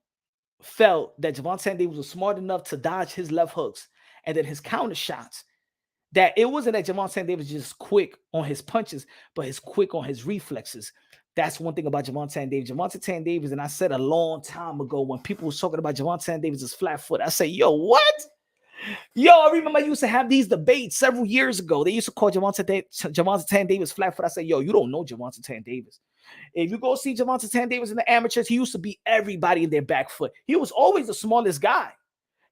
felt that Gervonta Davis was smart enough to dodge his left hooks and then his counter shots, that it wasn't that Gervonta Davis just quick on his punches, but he's quick on his reflexes. That's one thing about Gervonta Davis. Gervonta Davis, and I said a long time ago when people were talking about Gervonta Davis' flat foot, I say, yo, what? Yo, I remember I used to have these debates several years ago. They used to call Gervonta Davis flat foot. I say, yo, you don't know Gervonta Davis. If you go see Gervonta Davis in the amateurs, he used to beat everybody in their back foot. He was always the smallest guy.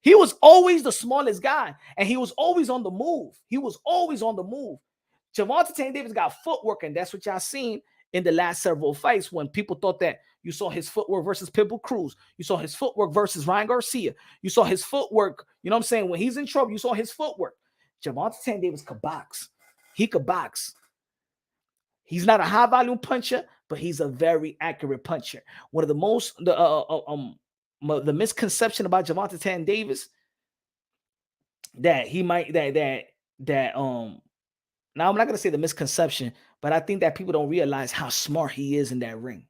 He was always the smallest guy, and he was always on the move. Gervonta Davis got footwork, and that's what y'all seen in the last several fights when people thought that you saw his footwork versus Pitbull Cruz. You saw his footwork versus Ryan Garcia. You saw his footwork, you know what I'm saying? When he's in trouble, you saw his footwork. Gervonta Davis could box. He could box. He's not a high-volume puncher, but he's a very accurate puncher. One of the most, the misconception about Gervonta Davis that he might, now I'm not going to say the misconception, but I think that people don't realize how smart he is in that ring.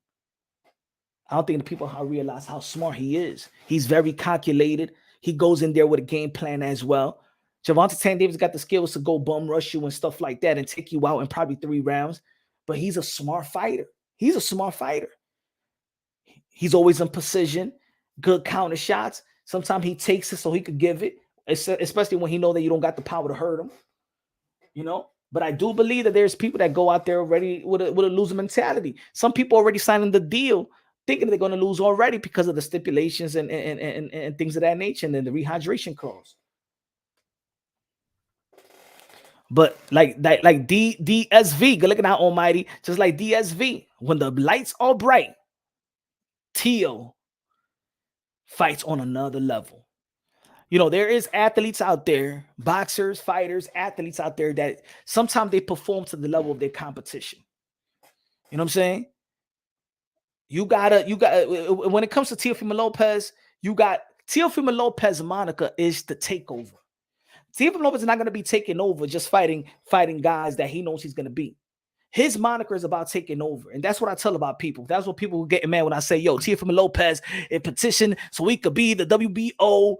I don't think the people realize how smart he is. He's very calculated. He goes in there with a game plan as well. Gervonta Davis got the skills to go bum rush you and stuff like that and take you out in probably 3 rounds. But he's a smart fighter. He's always in precision, good counter shots. Sometimes he takes it so he could give it, especially when he know that you don't got the power to hurt him. You know? But I do believe that there's people that go out there already with a loser mentality. Some people already signing the deal thinking they're going to lose already because of the stipulations and things of that nature and then the rehydration clause. But like DSV, good looking out, Almighty, just like DSV, when the lights are bright, Tio fights on another level. You know, there is athletes out there, boxers, fighters, athletes out there that sometimes they perform to the level of their competition. You know what I'm saying? You gotta, when it comes to Teofimo Lopez, you got Teofimo Lopez moniker is the takeover. Teofimo Lopez is not going to be taking over just fighting guys that he knows he's going to beat. His moniker is about taking over. And that's what I tell about people. That's what people get mad when I say, yo, Teofimo Lopez, a petition so we could be the WBO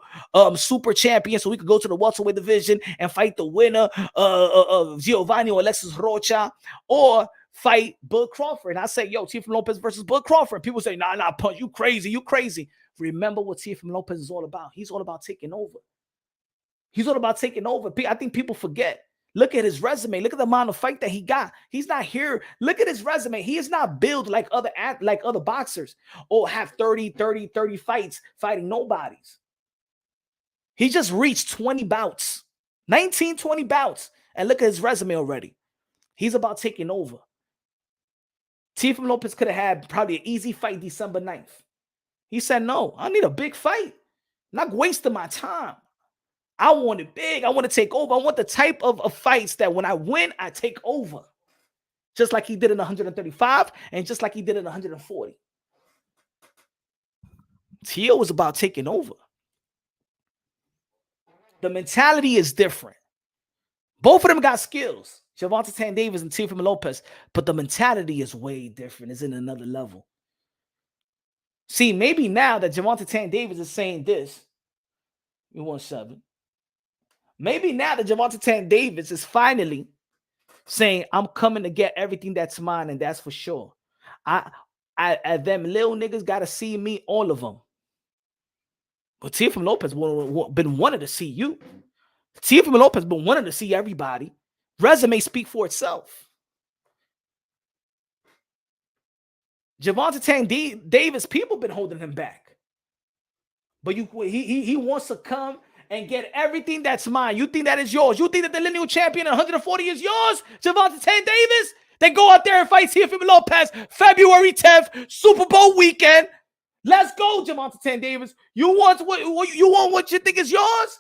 super champion, so we could go to the welterweight division and fight the winner of Giovanni or Alexis Rocha, or fight Bud Crawford. And I say, yo, Teofimo Lopez versus Bud Crawford. People say, nah, punch, you crazy. Remember what Teofimo Lopez is all about. He's all about taking over. I think people forget. Look at his resume. Look at the amount of fight that he got. He's not here. Look at his resume. He is not built like other boxers or have 30 fights fighting nobodies. He just reached 20 bouts, 20 bouts. And look at his resume already. He's about taking over. Teofimo Lopez could have had probably an easy fight December 9th. He said, no, I need a big fight. I'm not wasting my time. I want it big. I want to take over. I want the type of fights that when I win, I take over. Just like he did in 135 and just like he did in 140. Tio was about taking over. The mentality is different. Both of them got skills. Gervonta Davis and Teofimo Lopez. But the mentality is way different. It's in another level. See, maybe now that Gervonta Davis is saying this, 1-7. Maybe now that Gervonta Tank Davis is finally saying, I'm coming to get everything that's mine, and that's for sure. Them little niggas got to see me, all of them. But Teofimo Lopez been wanting to see you. Teofimo Lopez been wanting to see everybody. Resume speak for itself. Gervonta Tank Davis, people been holding him back. But he wants to come and get everything that's mine. You think that is yours? You think that the lineal champion at 140 is yours, Gervonta Tank Davis? Then go out there and fight Teofimo Lopez February 10th, Super Bowl weekend. Let's go, Gervonta Tank Davis. You want what you think is yours?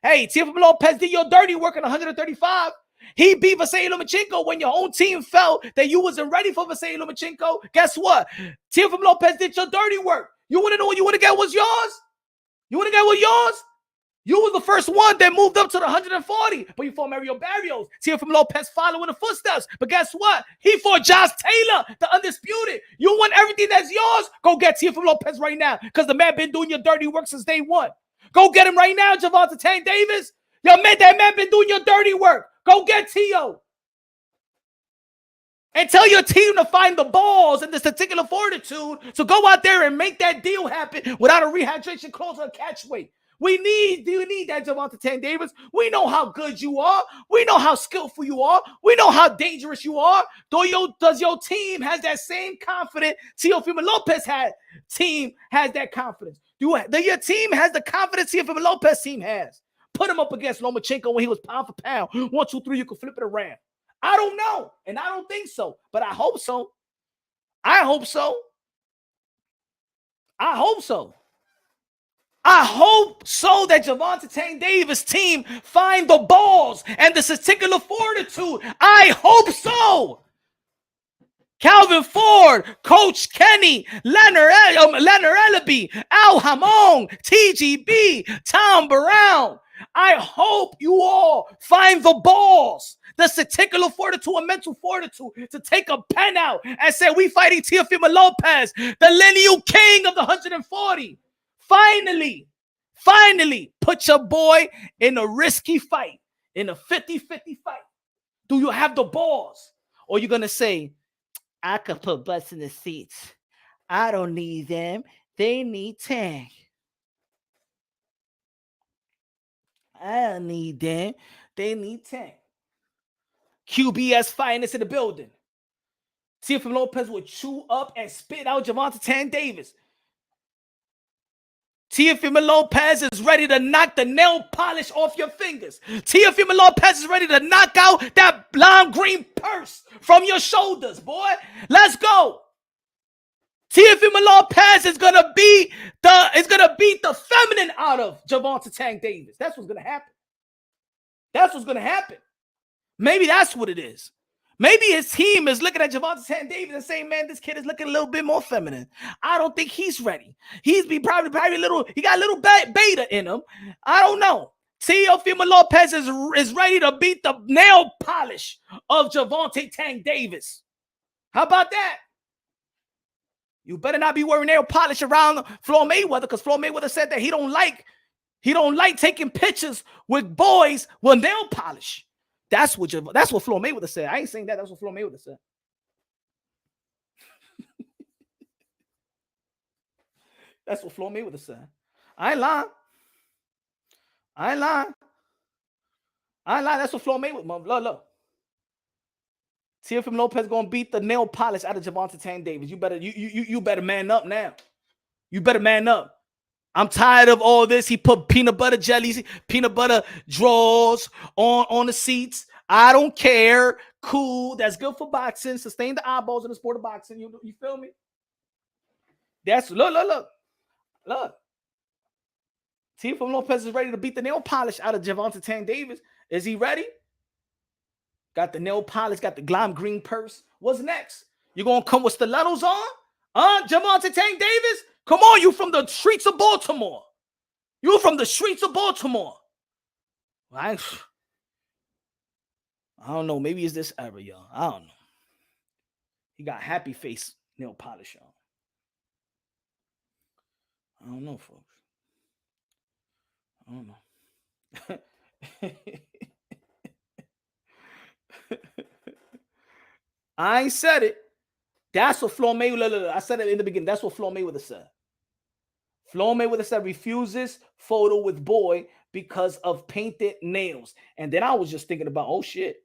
Hey, Teofimo Lopez did your dirty work at 135. He beat Vasily Lomachenko when your own team felt that you wasn't ready for Vasily Lomachenko. Guess what? Teofimo Lopez did your dirty work. You want to know what you want to get was yours? You want to get what yours? You was the first one that moved up to the 140, but you fought Mario Barrios. Teofimo Lopez following the footsteps. But guess what? He fought Josh Taylor, the undisputed. You want everything that's yours? Go get Teofimo Lopez right now, because the man been doing your dirty work since day one. Go get him right now, Gervonta Tank Davis. That man been doing your dirty work. Go get Teo. And tell your team to find the balls and the particular fortitude to go out there and make that deal happen without a rehydration clause or a catch weight. Do you need that, Gervonta Tank Davis? We know how good you are. We know how skillful you are. We know how dangerous you are. Does your team has that same confidence Teofimo Lopez team has that confidence? Your team has the confidence Teofimo Lopez team has. Put him up against Lomachenko when he was pound for pound. 1, 2, 3, you can flip it around. I don't know, and I don't think so, but I hope so. I hope so. I hope so. I hope so that Gervonta Tank Davis team find the balls and the testicular fortitude. I hope so. Calvin Ford, Coach Kenny, Leonard Ellaby, Al Hamon, TGB, Tom Brown. I hope you all find the balls, the testicular fortitude and mental fortitude to take a pen out and say, we fighting Teofimo Lopez, the lineal king of the 140. Finally, put your boy in a risky fight, in a 50-50 fight. Do you have the balls? Or are you going to say, I could put butts in the seats. I don't need them. They need Tank. I don't need them. They need Tank. QBS finest in the building. Teofimo Lopez would chew up and spit out Gervonta Tank Davis. Teofimo Lopez is ready to knock the nail polish off your fingers. Teofimo Lopez is ready to knock out that lime green purse from your shoulders, boy. Let's go. Teofimo Lopez is gonna beat the feminine out of Gervonta Tank Davis. That's what's gonna happen. That's what's gonna happen. Maybe that's what it is. Maybe his team is looking at Gervonta Tank Davis and saying, man, this kid is looking a little bit more feminine. I don't think he's ready. He got a little beta in him. I don't know. Teofimo Lopez is ready to beat the nail polish of Gervonta Tank Davis. How about that? You better not be wearing nail polish around Floyd Mayweather, because Floyd Mayweather said that he don't like taking pictures with boys with nail polish. That's what Floyd Mayweather said. I ain't saying that. That's what Floyd Mayweather said. That's what Floyd Mayweather said. I ain't lying. That's what Floyd Mayweather. Look. Teofimo Lopez gonna beat the nail polish out of Gervonta Tank Davis. You better man up now. You better man up. I'm tired of all this. He put peanut butter jellies, peanut butter draws on the seats. I don't care. Cool. That's good for boxing. Sustain the eyeballs in the sport of boxing. You feel me? That's look. Teofimo Lopez is ready to beat the nail polish out of Gervonta Tank Davis. Is he ready? Got the nail polish, got the lime green purse. What's next? You gonna come with stilettos on? Gervonta Tank Davis? Come on, you from the streets of Baltimore. You from the streets of Baltimore. I don't know. Maybe it's this era, y'all. I don't know. He got happy face nail polish on. I don't know, folks. I don't know. I ain't said it. That's what Floyd Mayweather. I said it in the beginning. That's what Floyd Mayweather said. Floyd Mayweather said refuses photo with boy because of painted nails. And then I was just thinking about, oh shit.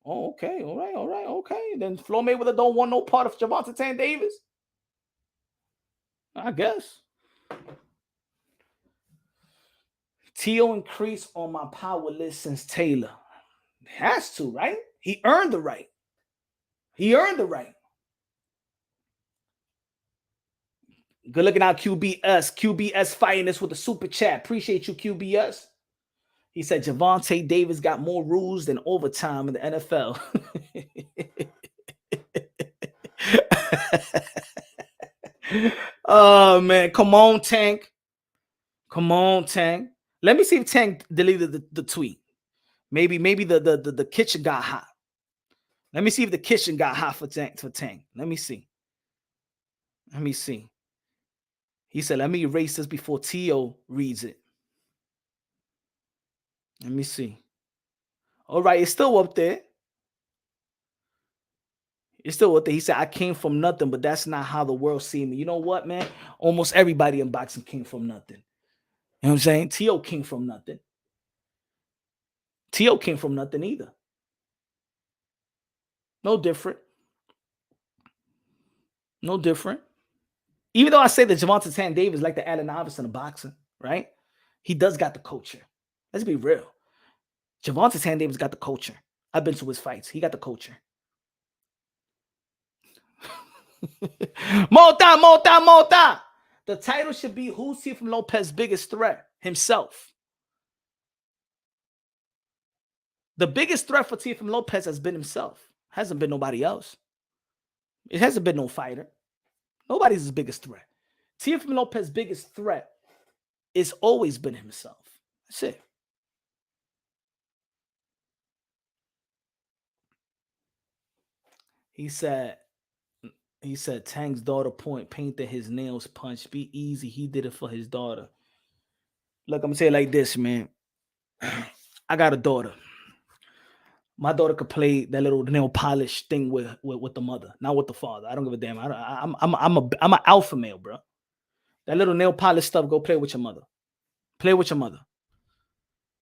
Oh, okay, all right, okay. Then Floyd Mayweather don't want no part of Gervonta Davis. I guess. Tio increased on my power list since Taylor. Has to, right? He earned the right. He earned the right. Good looking out, QBS. QBS fighting this with a super chat. Appreciate you, QBS. He said Gervonta Davis got more rules than overtime in the NFL. Oh, man. Come on, Tank. Come on, Tank. Let me see if Tank deleted the tweet. Maybe the kitchen got hot. Let me see if the kitchen got hot for Tank. Let me see. He said, let me erase this before Tio reads it. Let me see. All right, it's still up there. It's still up there. He said, I came from nothing, but that's not how the world see me. You know what, man? Almost everybody in boxing came from nothing. You know what I'm saying? Tio came from nothing. Tio came from nothing either. No different. No different. Even though I say that Gervonta Davis is like the Allen Iverson of boxing, right? He does got the culture. Let's be real. Gervonta Davis got the culture. I've been to his fights. He got the culture. Mota. The title should be who's Teofimo Lopez's biggest threat? Himself. The biggest threat for Teofimo Lopez has been himself. Hasn't been nobody else. It hasn't been no fighter. Nobody's his biggest threat. Teofimo Lopez's biggest threat is always been himself. That's it. He said Tank's daughter painted his nails punch. Be easy. He did it for his daughter. Look, I'm gonna say it like this, man. I got a daughter. My daughter could play that little nail polish thing with the mother, not with the father. I don't give a damn. I'm an alpha male, bro. That little nail polish stuff, go play with your mother. Play with your mother.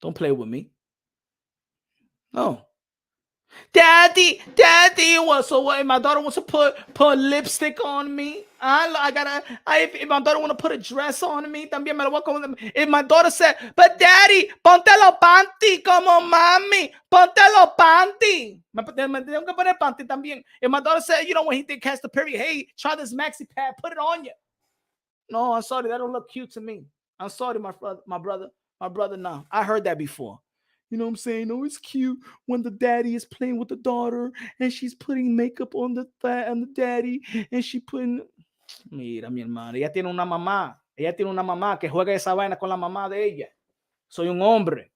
Don't play with me. No. Daddy, what? So what? If my daughter wants to put lipstick on me, if my daughter want to put a dress on me, también me lo voy a comer. If my daughter said, but daddy, ponte los panty como mami, ponte los panty. Me tengo que poner panty también. If my daughter said, when he did catch the period, hey, try this maxi pad, put it on you. No, I'm sorry, that don't look cute to me. I'm sorry, my brother. No, I heard that before. You know what I'm saying? Oh, it's cute when the daddy is playing with the daughter and she's putting makeup on the daddy and she putting. Mira, mi hermano, ella tiene una mamá. Ella tiene una mamá que juega esa vaina con la mamá de ella. Soy un hombre.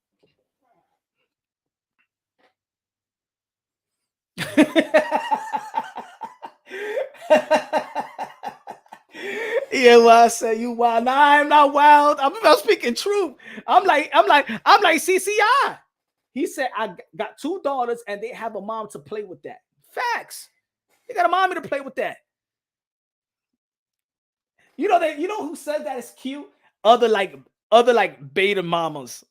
Yeah, well, I say you wild. Nah, I'm not wild. I'm speaking truth. I'm like CCI. He said, I got two daughters and they have a mom to play with that. Facts. They got a mommy to play with that. You know who said that is cute? Other beta mamas.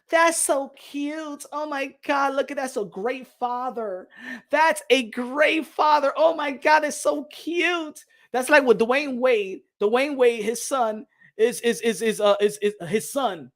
That's so cute. Oh my God, look at that. That's a great father. That's a great father. Oh my God, it's so cute. That's like with Dwayne Wade. Dwayne Wade, his son is his son.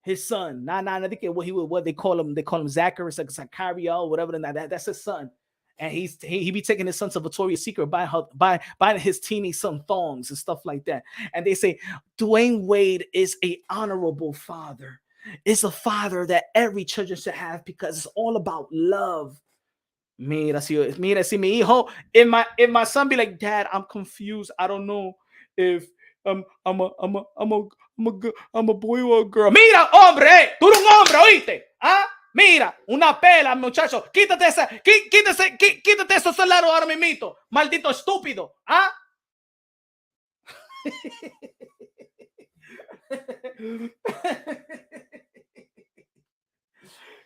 His son. I think what they call him. They call him Zachary, Zachariah, or whatever. That's his son. And he be taking his son to Victoria's Secret, buying his teeny son thongs and stuff like that. And they say Dwayne Wade is a honorable father. It's a father that every children should have because it's all about love. Mira, si mi hijo, if my son be like, Dad, I'm confused. I don't know if I'm a boy or a girl. Mira, hombre, tú eres un hombre, ¿oíste? ¿Ah? Mira, una pela, muchacho. Quítate esos celulares ahora mismito. Maldito estúpido. ¿Ah?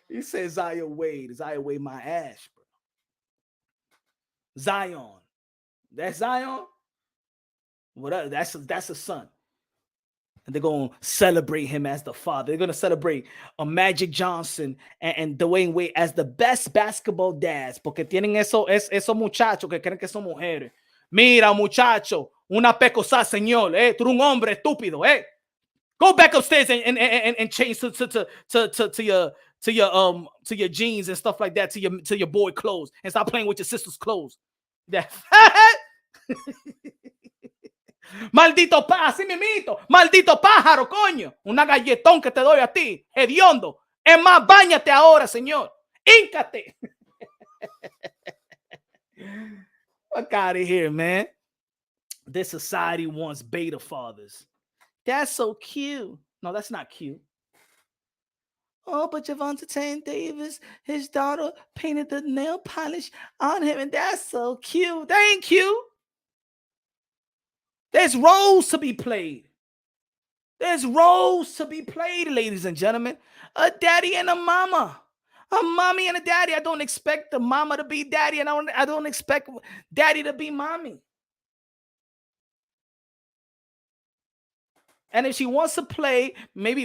He said Zion Wade. Zion Wade my ass, bro. Zion. That's Zion? Whatever. That's a son. And they're going to celebrate him as the father. They're going to celebrate a Magic Johnson and Dwayne Wade as the best basketball dads. Porque tienen esos muchachos que creen que son mujeres. Mira, muchacho, una pecosa, señor. Tú eres un hombre estúpido. Go back upstairs and change to your jeans and stuff like that, to your boy clothes, and stop playing with your sister's clothes. That maldito así mimito, maldito pájaro, coño. Una galletón que te doy a ti, hediondo. Es más, báñate ahora, señor. Híncate. Fuck out of here, man. This society wants beta fathers. That's so cute. No, that's not cute. Oh, but Gervonta Davis, his daughter painted the nail polish on him, and that's so cute. That ain't cute. There's roles to be played. There's roles to be played, ladies and gentlemen. A daddy and a mama. A mommy and a daddy. I don't expect the mama to be daddy, and I don't expect daddy to be mommy. And if she wants to play, maybe,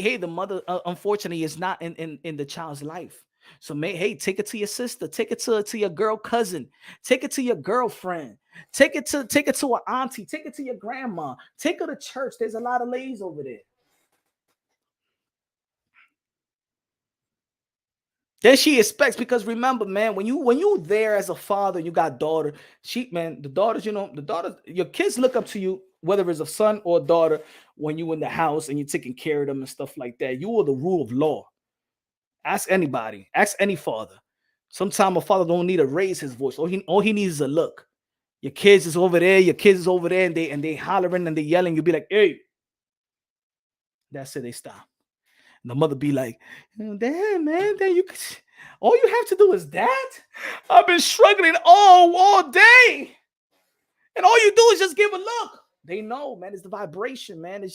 hey, the mother, unfortunately, is not in the child's life. So, hey, take it to your sister, take it to your girl cousin, take it to your girlfriend, take it to an auntie, take it to your grandma, take her to church. There's a lot of ladies over there. Then she expects, because remember, man, when you there as a father, you got daughter, the daughters, your kids look up to you, whether it's a son or a daughter, when you in the house and you're taking care of them and stuff like that. You are the rule of law. Ask anybody, ask any father. Sometimes a father don't need to raise his voice. All he needs is a look. Your kids is over there, and they hollering and they yelling. You'll be like, hey. That's it, they stop. And the mother be like, damn, man, all you have to do is that? I've been struggling all day. And all you do is just give a look. They know, man. It's the vibration, man.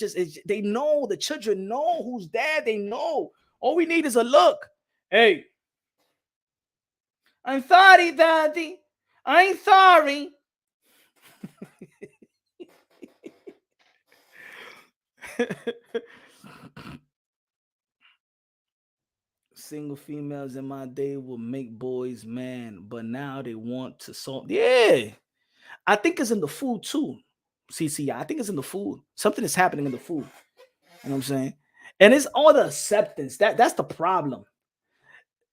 They know. The children know who's dad. They know. All we need is a look. Hey, I'm sorry, daddy. I'm sorry. Single females in my day will make boys man, but now they want to yeah. I think it's in the food too. CC, I think it's in the food. Something is happening in the food. You know what I'm saying? And it's all the acceptance. That's the problem.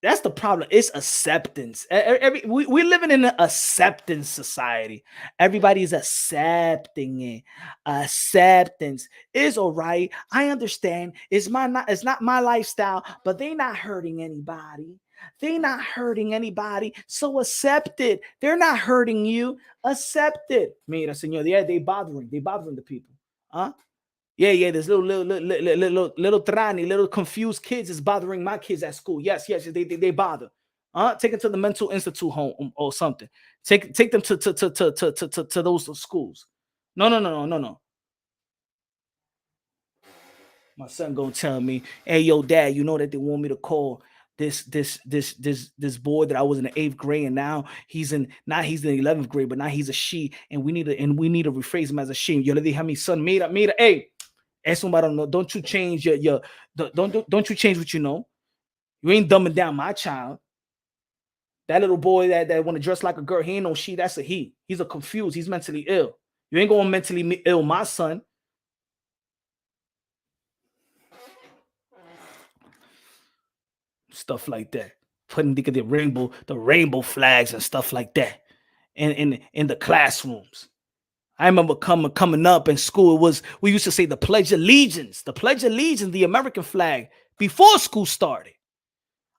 That's the problem. It's acceptance. We're living in an acceptance society. Everybody's accepting it. Acceptance is all right. I understand. It's not my lifestyle, but they're not hurting anybody. They're not hurting anybody. So accept it. They're not hurting you. Accept it. Mira, señor. Yeah, they bothering the people. Huh? Yeah, there's little trani, little confused kids is bothering my kids at school. Yes, they bother. Take them to the mental institute home or something. Take them to those schools. No. My son gonna tell me, hey, yo, dad, you know that they want me to call this boy that I was in the 8th grade, and now he's in the 11th grade, but now he's a she, and we need to rephrase him as a she. Yo le dije a mi son, mira, hey. Don't you change don't you change what you know. You ain't dumbing down my child. That little boy that want to dress like a girl, he ain't no she, that's a he. He's a confused, he's mentally ill. You ain't going mentally ill my son. Stuff like that. Putting the rainbow flags and stuff like that in the classrooms. I remember coming up in school, we used to say the Pledge of Allegiance, the American flag, before school started.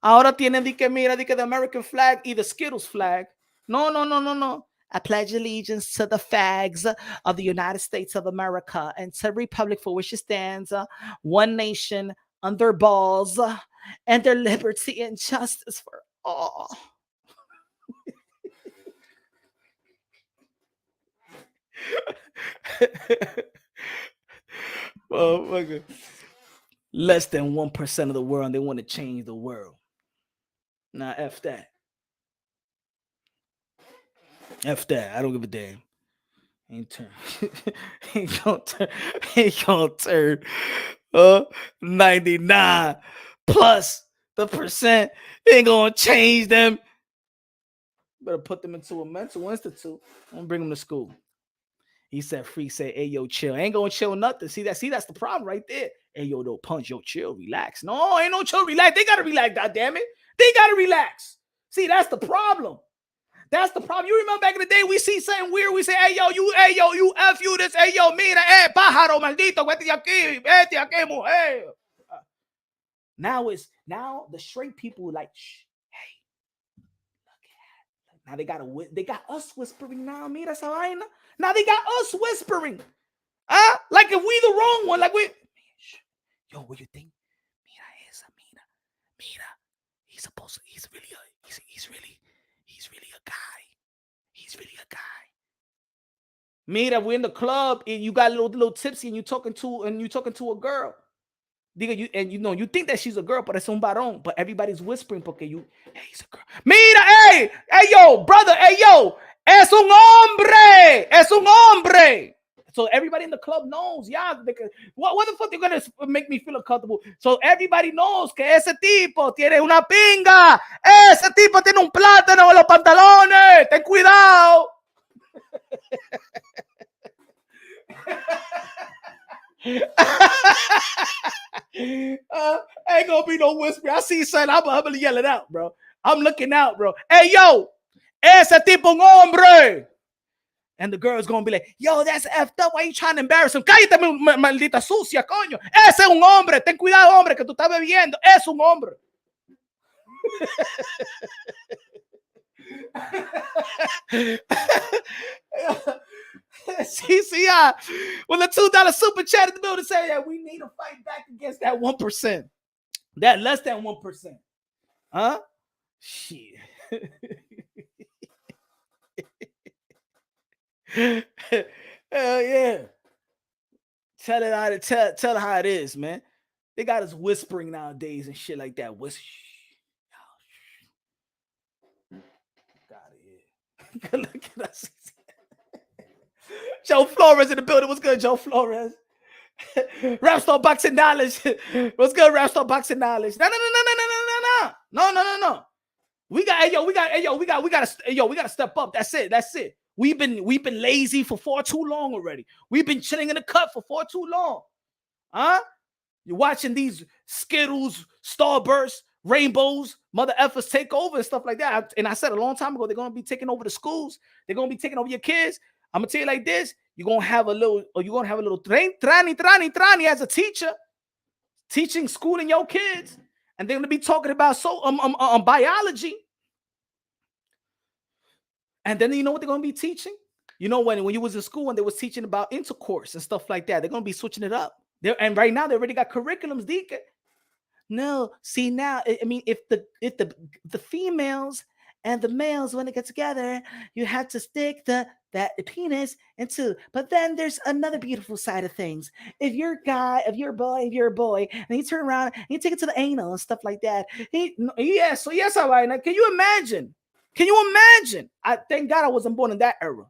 Ahora tienen the American flag, either Skittles flag. No. I pledge allegiance to the flags of the United States of America and to the republic for which it stands, one nation, under balls, and their liberty and justice for all. Oh my God. Less than 1% of the world, and they want to change the world. Nah, F that. F that. I don't give a damn. Ain't turn. Ain't gonna turn. Ain't gonna turn. 99 plus the percent. Ain't gonna change them. Better put them into a mental institute. I'm gonna bring them to school. He said, Free said, hey, yo, chill. Ain't gonna chill nothing. See, that's the problem right there. Hey, yo, don't punch. Yo, chill, relax. No, ain't no chill, relax. They gotta relax, goddammit. They gotta relax. See, that's the problem. That's the problem. You remember back in the day, we see something weird. We say, hey, yo, you, F you this. Hey, yo, mira, pájaro, maldito, vete aquí, mujer. Now the straight people like, shh, hey, look at that. Now they got us whispering now, mira esa vaina. Now they got us whispering. Like if we the wrong one, like we, yo, what you think? Mira esa, mira. He's really a guy. He's really a guy. Mira, we're in the club and you got a little tipsy and you talking to a girl. You think that she's a girl, but it's un varón. But everybody's whispering porque hey, he's a girl. Mira, hey, yo, brother, hey, yo, es un hombre. So everybody in the club knows, yeah. What the fuck you gonna make me feel uncomfortable? So everybody knows que ese tipo tiene una pinga. Ese tipo tiene un plátano en los pantalones. Ten cuidado. Ain't gonna be no whisper. I see something. I'm gonna yell it out, bro. I'm looking out, bro. Hey, yo, ese tipo un hombre. And the girl's gonna be like, yo, that's effed up. Why are you trying to embarrass him? Cállate, maldita sucia, coño. Ese es un hombre. Ten cuidado, hombre, que tú estás bebiendo. Es un hombre. See, when the $2 super chat in the building say, yeah, we need to fight back against that 1%. That less than 1%. Huh? Shit. Hell yeah. Tell it how it is, man. They got us whispering nowadays and shit like that. Whisper. Got it here. Look at us. Joe Flores in the building. What's good, Joe Flores? Rap Star Boxing Knowledge. What's good, Rap Star Boxing Knowledge? No. We gotta step up. That's it. We've been lazy for far too long already. We've been chilling in the cut for far too long. You're watching these Skittles, Starbursts, Rainbows, mother effers take over and stuff like that. And I said a long time ago, they're gonna be taking over the schools. They're gonna be taking over your kids. I'm gonna tell you like this: you're gonna have a little trani as a teacher, teaching, schooling your kids, and they're gonna be talking about biology. And then you know what they're gonna be teaching? You know when you was in school and they was teaching about intercourse and stuff like that, they're gonna be switching it up. And right now they already got curriculums, Deacon. No, see now, I mean, if the females and the males, when they get together, you have to stick that penis into. But then there's another beautiful side of things. If you're a guy, if you're a boy, and you turn around and you take it to the anal and stuff like that. Yes, all right. Now, can you imagine? I thank God I wasn't born in that era.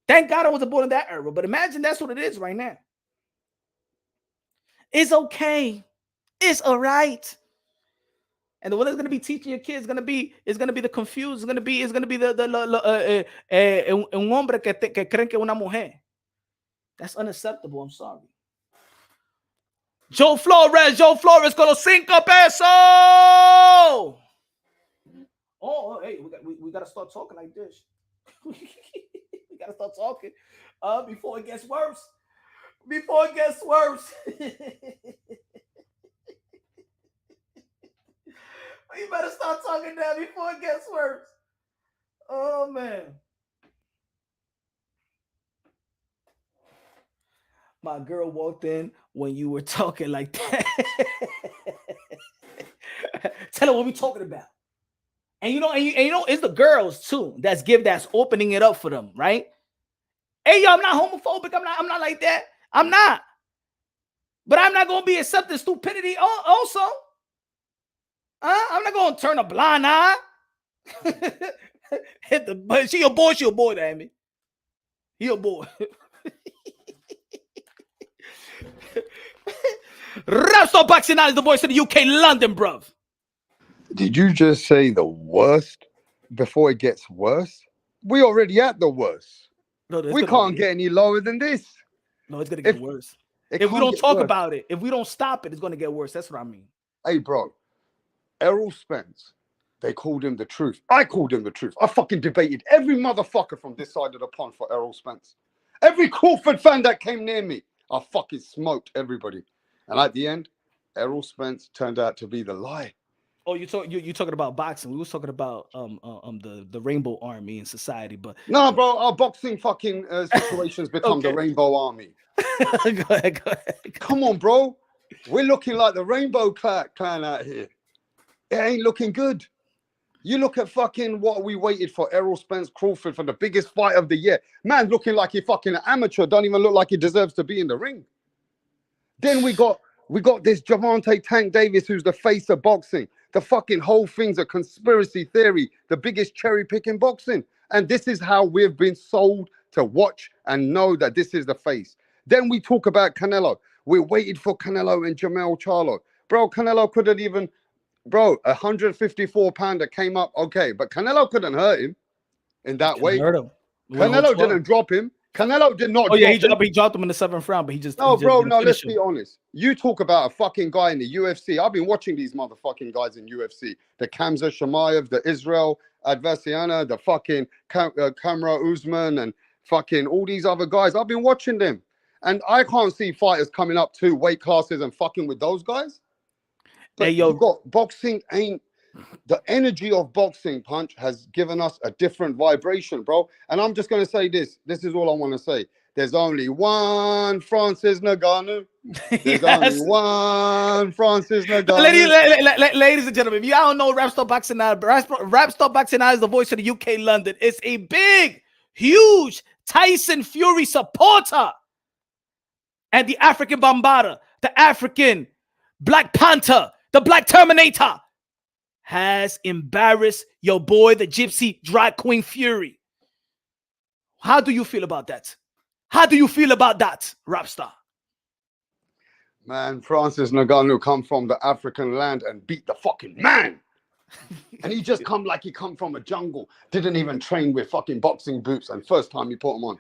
But imagine that's what it is right now. It's okay. It's all right. And the one that's going to be teaching your kids is going to be the confused. It's going to be un hombre que creen que una mujer. That's unacceptable. I'm sorry. Joe Flores con los 5 pesos. Oh, hey, we got to start talking like this. We got to start talking before it gets worse. You better start talking now before it gets worse. Oh, man. My girl walked in when you were talking like that. Tell her what we talking about. And you know, it's the girls too that's opening it up for them, right? Hey, yo, I'm not homophobic. I'm not like that. I'm not. But I'm not gonna be accepting stupidity also. I'm not gonna turn a blind eye. But she a boy, damn it. He a boy. Rapstar Boxing Out is the voice of the UK, London, bruv. Did you just say the worst before it gets worse? We already at the worst. No, we can't get any lower than this. No, it's gonna get worse. If we don't talk about it, if we don't stop it, it's gonna get worse. That's what I mean. Hey, bro, Errol Spence, they called him the truth. I called him the truth. I fucking debated every motherfucker from this side of the pond for Errol Spence. Every Crawford fan that came near me, I fucking smoked everybody. And at the end, Errol Spence turned out to be the lie. Oh, you talking about boxing? We was talking about the Rainbow Army in society, but no, bro, our boxing fucking situations become the Rainbow Army. Go ahead. Come on, bro. We're looking like the Rainbow Clan out here. It ain't looking good. You look at fucking what we waited for, Errol Spence Crawford for the biggest fight of the year. Man looking like he fucking an amateur, don't even look like he deserves to be in the ring. Then we got this Gervonta Tank Davis, who's the face of boxing. The fucking whole thing's a conspiracy theory, the biggest cherry pick in boxing. And this is how we've been sold to watch and know that this is the face. Then we talk about Canelo. We waited for Canelo and Jamel Charlo. Bro, Canelo couldn't even, 154 pounder came up, okay, but Canelo couldn't hurt him in that way. Canelo didn't drop him. Canelo did not. Oh yeah, he dropped him in the 7th round, but he just let's be honest. You talk about a fucking guy in the UFC. I've been watching these motherfucking guys in UFC. The Khamzat Chimaev, the Israel Adesanya, the fucking Kamaru Usman, and fucking all these other guys. I've been watching them, and I can't see fighters coming up to weight classes and fucking with those guys. But you got boxing ain't. The energy of boxing, Punch, has given us a different vibration, bro. And I'm just going to say this. This is all I want to say. There's only one Francis Ngannou. There's only one Francis Ngannou. Ladies and gentlemen, if you don't know Rapstar Boxing Out, Rapstar Boxing Out is the voice of the UK, London. It's a big, huge Tyson Fury supporter. And the African Bambata, the African Black Panther, the Black Terminator, has embarrassed your boy, the Gypsy Drag Queen Fury. How do you feel about that? How do you feel about that, Rapstar? Man, Francis Ngannou come from the African land and beat the fucking man. And he just come like he come from a jungle. Didn't even train with fucking boxing boots. And first time he put them on.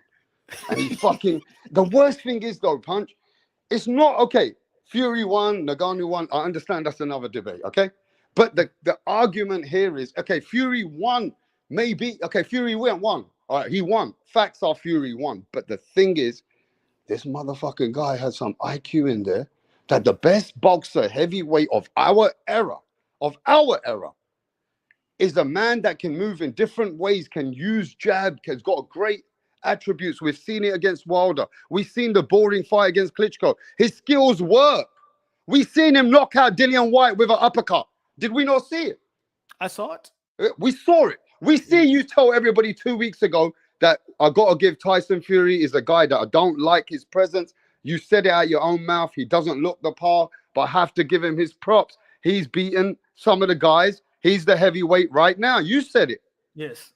And he fucking... The worst thing is though, Punch, it's not... Okay, Fury won, Ngannou won. I understand that's another debate, okay? But the argument here is, okay, Fury won, maybe. Okay, Fury won. All right, he won. Facts are Fury won. But the thing is, this motherfucking guy has some IQ in there that the best boxer heavyweight of our era, is a man that can move in different ways, can use jab, has got great attributes. We've seen it against Wilder. We've seen the boring fight against Klitschko. His skills work. We've seen him knock out Dillian White with an uppercut. Did we not see it? I saw it. We saw it. We see you tell everybody 2 weeks ago that I got to give Tyson Fury is a guy that I don't like his presence. You said it out your own mouth. He doesn't look the part, but I have to give him his props. He's beaten some of the guys. He's the heavyweight right now. You said it. Yes.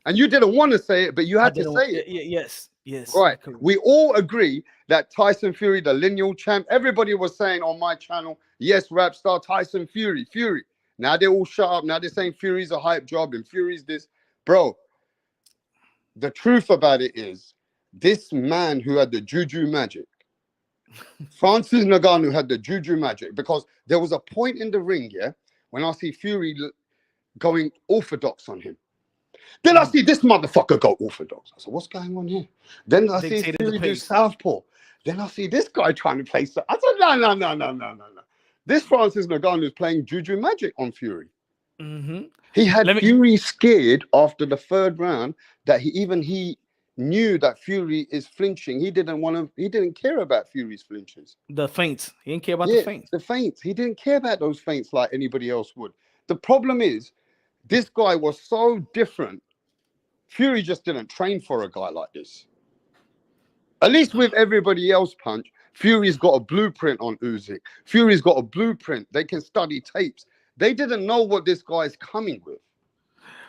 And you didn't want to say it, but you had to say it. Yes. Right. We all agree that Tyson Fury, the lineal champ, everybody was saying on my channel, yes, Rapstar, Tyson Fury. Now they're all shut up. Now they're saying Fury's a hype job and Fury's this. Bro, the truth about it is this man who had the juju magic, Francis Ngannou had the juju magic, because there was a point in the ring, when I see Fury going orthodox on him. Then I see this motherfucker go orthodox. I said, what's going on here? Then I see Fury do southpaw. Then I see this guy trying to play. I said, no. This Francis Ngannou is playing juju magic on Fury. Mm-hmm. He had Fury scared after the 3rd round that he knew that Fury is flinching. He didn't care about Fury's flinches. The feints. He didn't care about the feints. The feints. He didn't care about those feints like anybody else would. The problem is, this guy was so different. Fury just didn't train for a guy like this. At least with everybody else, Punch, Fury's got a blueprint on Usyk. Fury's got a blueprint. They can study tapes. They didn't know what this guy is coming with.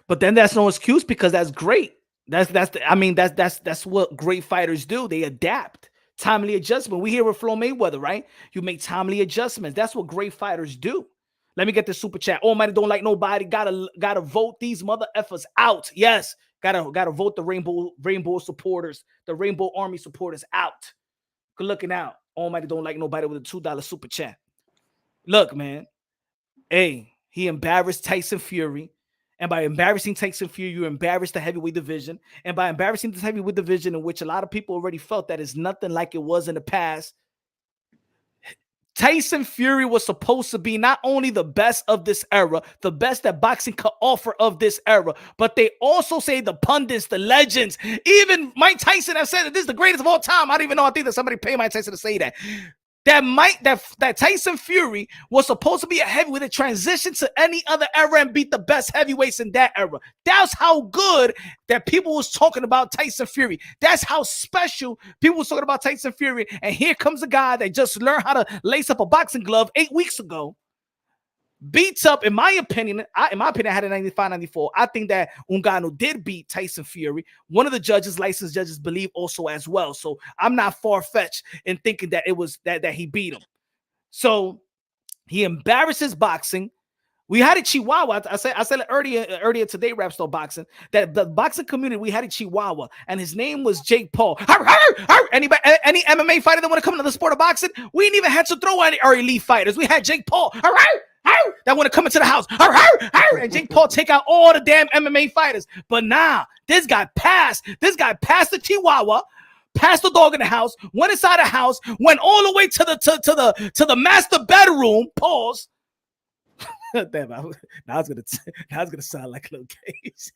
But then that's no excuse because that's great. That's what great fighters do. They adapt. Timely adjustment. We here with Flo Mayweather, right? You make timely adjustments. That's what great fighters do. Let me get the super chat. Almighty don't like nobody. Gotta vote these mother effers out. Yes, gotta vote the rainbow supporters, the Rainbow Army supporters out. Good looking out. Almighty don't like nobody with a $2 super chat. Look, man. Hey, he embarrassed Tyson Fury. And by embarrassing Tyson Fury, you embarrassed the heavyweight division. And by embarrassing this heavyweight division, in which a lot of people already felt that is nothing like it was in the past, Tyson Fury was supposed to be not only the best of this era, the best that boxing could offer of this era, but they also say the pundits, the legends, even Mike Tyson have said that this is the greatest of all time. I don't even know. I think that somebody paid Mike Tyson to say that. That Tyson Fury was supposed to be a heavyweight that transitioned to any other era and beat the best heavyweights in that era. That's how good that people was talking about Tyson Fury. That's how special people was talking about Tyson Fury. And here comes a guy that just learned how to lace up a boxing glove 8 weeks ago. Beats up, in my opinion, I had a 95-94. I think that Ngannou did beat Tyson Fury. One of the licensed judges, believe also as well. So I'm not far-fetched in thinking that it was that he beat him. So he embarrasses boxing. We had a Chihuahua. I said it earlier today, Rap Star Boxing, that the boxing community, we had a Chihuahua, and his name was Jake Paul. Any MMA fighter that want to come into the sport of boxing, we didn't even have to throw our elite fighters. We had Jake Paul. That want to come into the house. And Jake Paul take out all the damn MMA fighters. But nah, this guy passed the Chihuahua, passed the dog in the house, went inside the house, went all the way to the master bedroom. Pause. Damn, now I was gonna sound like a little cage.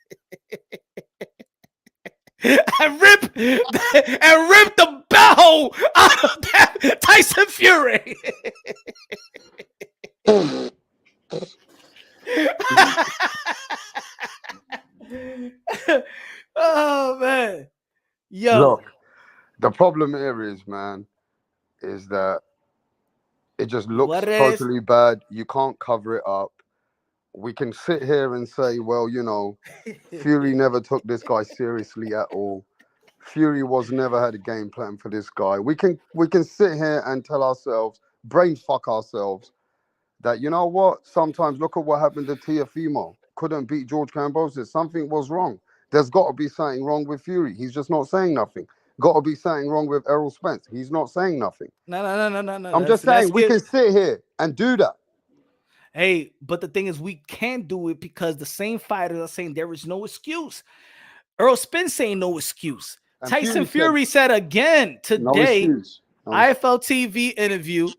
and rip the bell out of that Tyson Fury. Oh man, yo. Look, the problem here is, man, is that it just looks totally bad. You can't cover it up. We can sit here and say, well, you know, Fury never took this guy seriously at all. Fury never had a game plan for this guy. We can sit here and tell ourselves, brain fuck ourselves, that, you know what? Sometimes look at what happened to Teofimo. Couldn't beat George Kambosos. Something was wrong. There's got to be something wrong with Fury. He's just not saying nothing. Got to be something wrong with Errol Spence. He's not saying nothing. No. I'm just saying we can sit here and do that. Hey, but the thing is, we can't do it because the same fighters are saying there is no excuse. Errol Spence saying no excuse. And Tyson Fury said again today, no IFL TV interview,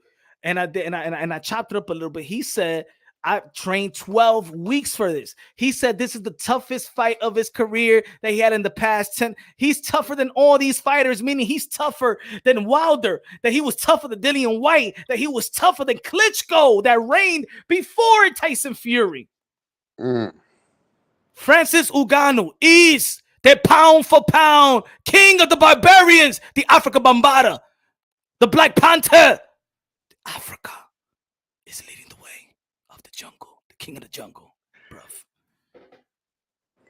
and I chopped it up a little bit. He said, I trained 12 weeks for this. He said this is the toughest fight of his career that he had in the past 10. He's tougher than all these fighters, meaning he's tougher than Wilder, that he was tougher than Dillian White, that he was tougher than Klitschko that reigned before Tyson Fury. Francis Ngannou is the pound for pound king of the barbarians, the Africa Bambata, the Black Panther. Africa is leading the way of the jungle, the king of the jungle, bruv.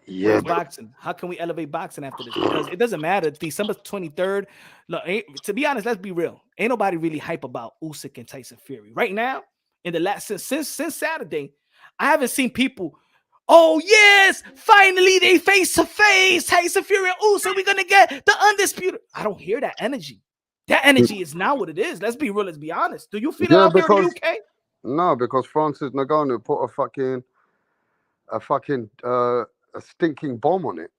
Yeah, boxing. How can we elevate boxing after this? Because it doesn't matter. December 23rd. Look, to be honest, let's be real. Ain't nobody really hype about Usyk and Tyson Fury right now. In the last since Saturday, I haven't seen people. Oh yes, finally they face to face. Tyson Fury and Usyk. We're gonna get the undisputed. I don't hear that energy. That energy is not what it is. Let's be real. Let's be honest. Do you feel it out there in the UK? No, because Francis Ngannou put a stinking bomb on it.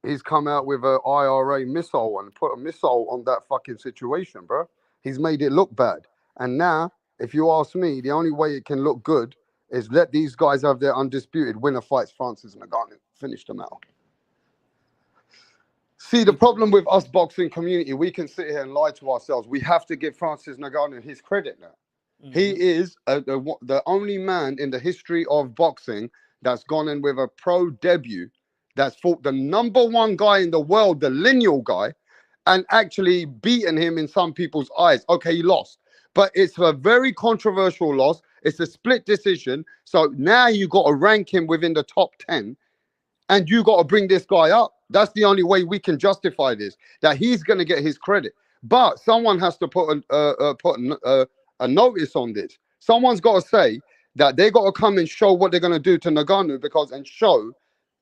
He's come out with an IRA missile and put a missile on that fucking situation, bro. He's made it look bad. And now, if you ask me, the only way it can look good is let these guys have their undisputed winner fights Francis Ngannou. Finish them out. See, the problem with us boxing community, we can sit here and lie to ourselves. We have to give Francis Ngannou his credit now. Mm-hmm. He is the only man in the history of boxing that's gone in with a pro debut, that's fought the #1 guy in the world, the lineal guy, and actually beaten him in some people's eyes. Okay, he lost, but it's a very controversial loss. It's a split decision. So now you got to rank him within the top 10, and you got to bring this guy up. That's the only way we can justify this, that he's going to get his credit. But someone has to put a notice on this. Someone's got to say that they got to come and show what they're going to do to Ngannou, and show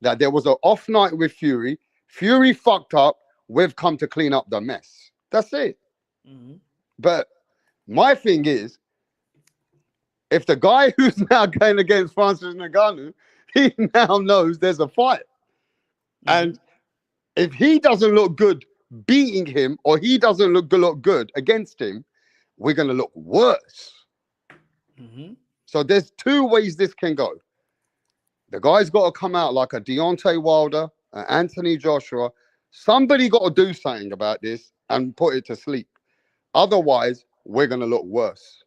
that there was an off night with Fury. Fury fucked up. We've come to clean up the mess. That's it. Mm-hmm. But my thing is, if the guy who's now going against Francis Ngannou, he now knows there's a fight. Mm-hmm. And if he doesn't look good beating him, or he doesn't look good against him, we're going to look worse. Mm-hmm. So there's two ways this can go. The guy's got to come out like a Deontay Wilder, an Anthony Joshua. Somebody got to do something about this and put it to sleep. Otherwise, we're going to look worse.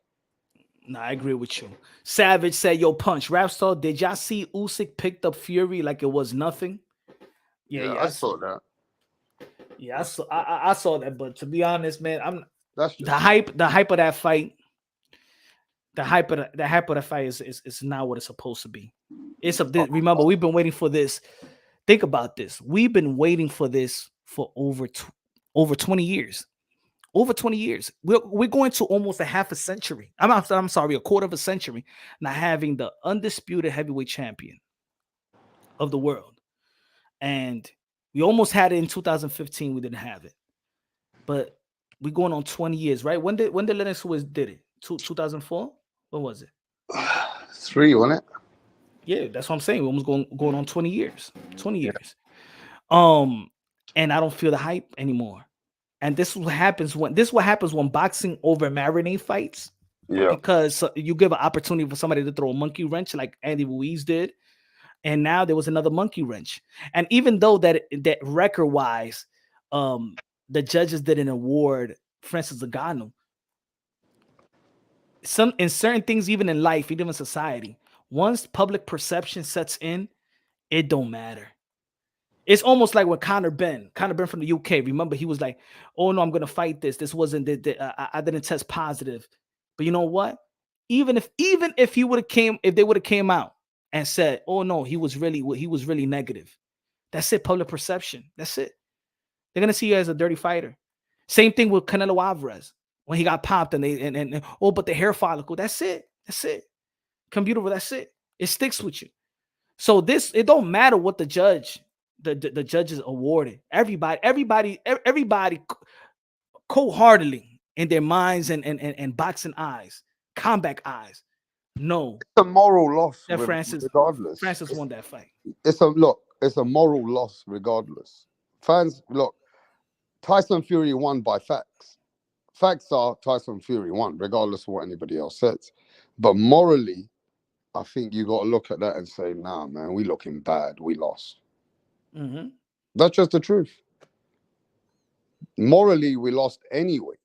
No, I agree with you. Savage said, yo, Punch, Rapstar, did y'all see Usyk picked up Fury like it was nothing? Yeah, I saw that. Yeah, I saw that. But to be honest, man, that's the hype of that fight. The hype of that fight is not what it's supposed to be. Remember, we've been waiting for this. Think about this. We've been waiting for this for over 20 years. Over 20 years. We're going to almost a half a century. I'm sorry, a quarter of a century, not having the undisputed heavyweight champion of the world. And we almost had it in 2015. We didn't have it. But we're going on 20 years, right? When did Lennox Lewis did it? 2004? When was it? 3, wasn't it? Yeah, that's what I'm saying. We're almost going on 20 years. 20 years. And I don't feel the hype anymore. And this is what happens when boxing over marinate fights. Yeah. Because you give an opportunity for somebody to throw a monkey wrench like Andy Ruiz did. And now there was another monkey wrench. And even though that record-wise, the judges didn't award Francis Ngannou, in certain things, even in life, even in society, once public perception sets in, it don't matter. It's almost like when Conor Benn from the UK, remember, he was like, oh no, I'm going to fight this. This wasn't, I didn't test positive. But you know what? Even if they would have came out and said, oh no, he was really negative. That's it, public perception. That's it. They're going to see you as a dirty fighter. Same thing with Canelo Alvarez. When he got popped and but the hair follicle, that's it. Computer, that's it. It sticks with you. So it don't matter what the judges awarded. Everybody cold-heartedly in their minds and boxing eyes, combat eyes. No. It's a moral loss. That Francis won that fight. It's a moral loss regardless. Fans, look, Tyson Fury won by facts. Facts are Tyson Fury won, regardless of what anybody else says. But morally, I think you got to look at that and say, nah, man, we looking bad. We lost. Mm-hmm. That's just the truth. Morally, we lost anyway.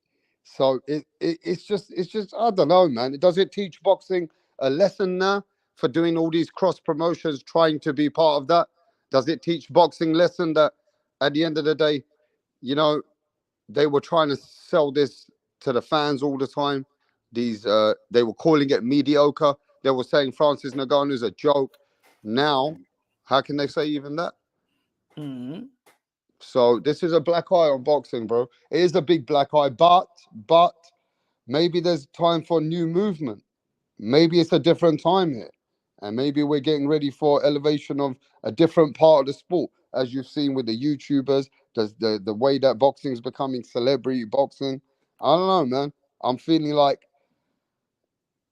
So it's just I don't know, man. Does it teach boxing a lesson now for doing all these cross promotions, trying to be part of that? Does it teach boxing lesson that at the end of the day, you know, they were trying to sell this to the fans all the time. They were calling it mediocre. They were saying Francis Ngannou is a joke. Now, how can they say even that? Mm-hmm. So this is a black eye on boxing, bro. It is a big black eye, but maybe there's time for new movement. Maybe it's a different time here. And maybe we're getting ready for elevation of a different part of the sport, as you've seen with the YouTubers, the way that boxing is becoming celebrity boxing. I don't know, man. I'm feeling like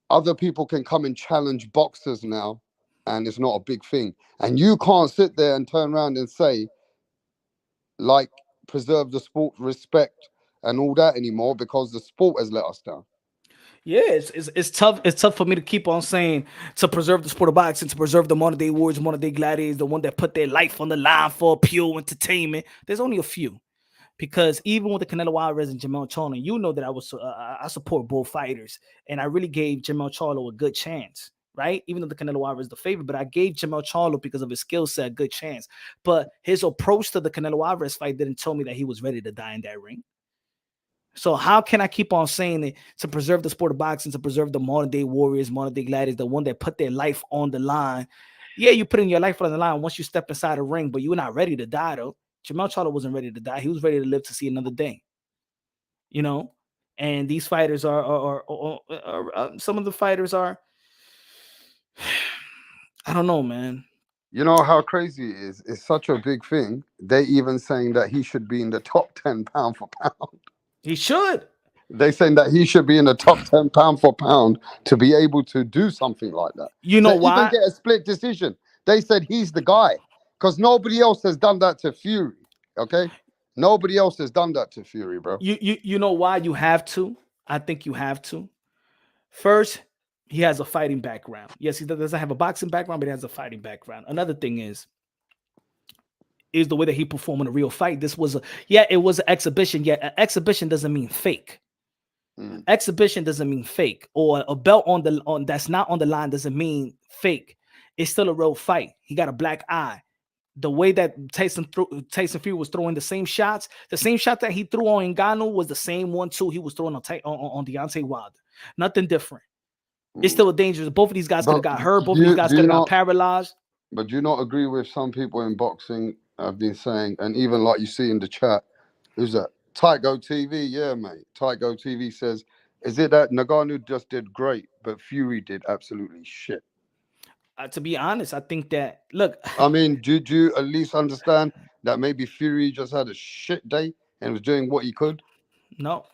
other people can come and challenge boxers now, and it's not a big thing. And you can't sit there and turn around and say, like, preserve the sport, respect, and all that anymore, because the sport has let us down. Yeah, it's tough. It's tough for me to keep on saying to preserve the sport of boxing, to preserve the modern day warriors, modern day gladiators, the one that put their life on the line for pure entertainment. There's only a few, because even with the Canelo Alvarez and Jermell Charlo, you know that I support both fighters, and I really gave Jermell Charlo a good chance, right? Even though the Canelo Alvarez is the favorite, but I gave Jermell Charlo, because of his skill set, a good chance. But his approach to the Canelo Alvarez fight didn't tell me that he was ready to die in that ring. So how can I keep on saying it to preserve the sport of boxing, to preserve the modern day warriors, modern day gladiators, the one that put their life on the line? Yeah, you put in your life on the line once you step inside the ring, but you're not ready to die though. Jamel Charlo wasn't ready to die. He was ready to live to see another day. You know, and these fighters are some of the fighters are. I don't know, man. You know how crazy it is? It's such a big thing. They even saying that he should be in the top 10 pound for pound. He should. They saying that he should be in the top 10 pound for pound to be able to do something like that. You know to why? even get a split decision. They said he's the guy because nobody else has done that to Fury. Okay, nobody else has done that to Fury, bro. You know why you have to? I think you have to. First, he has a fighting background. Yes, he doesn't have a boxing background, but he has a fighting background. Another thing is the way that he performed in a real fight. This was it was an exhibition. Yet an exhibition doesn't mean fake. Exhibition doesn't mean fake, or a belt on that's not on the line doesn't mean fake. It's still a real fight. He got a black eye. The way that Tyson Fury was throwing the same shot that he threw on Ngannou was the same one too. He was throwing on Deontay Wilder. Nothing different. It's still a dangerous. Both of these guys could have got hurt. Both of these guys could have got paralyzed. But do you not agree with some people in boxing have been saying, and even like you see in the chat, who's that? Tygo TV, yeah, mate. Tygo TV says, is it that Ngannou just did great, but Fury did absolutely shit? To be honest, I think that, look. I mean, do you at least understand that maybe Fury just had a shit day and was doing what he could? No.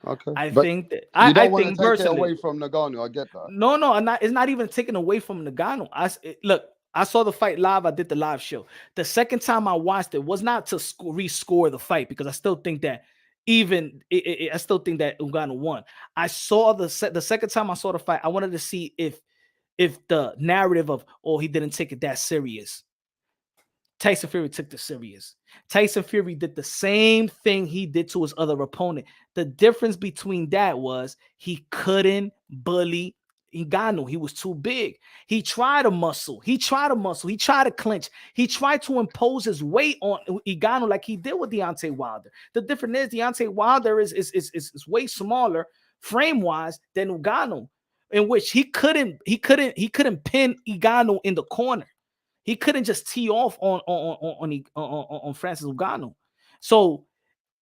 Okay. I but think that you don't I want think to take personally, it away from Ngannou. I get that. No, it's not even taken away from Ngannou. Look, I saw the fight live. I did the live show. The second time I watched it was not to rescore the fight because I still think that I still think that Ngannou won. I saw the second time I saw the fight. I wanted to see if the narrative of he didn't take it that serious. Tyson Fury took this serious. Tyson Fury did the same thing he did to his other opponent. The difference between that was he couldn't bully Ngannou. He was too big. He tried to muscle. He tried to clinch. He tried to impose his weight on Ngannou like he did with Deontay Wilder. The difference is Deontay Wilder is way smaller frame-wise than Ngannou, in which he couldn't pin Ngannou in the corner. He couldn't just tee off on Francis Ngannou. So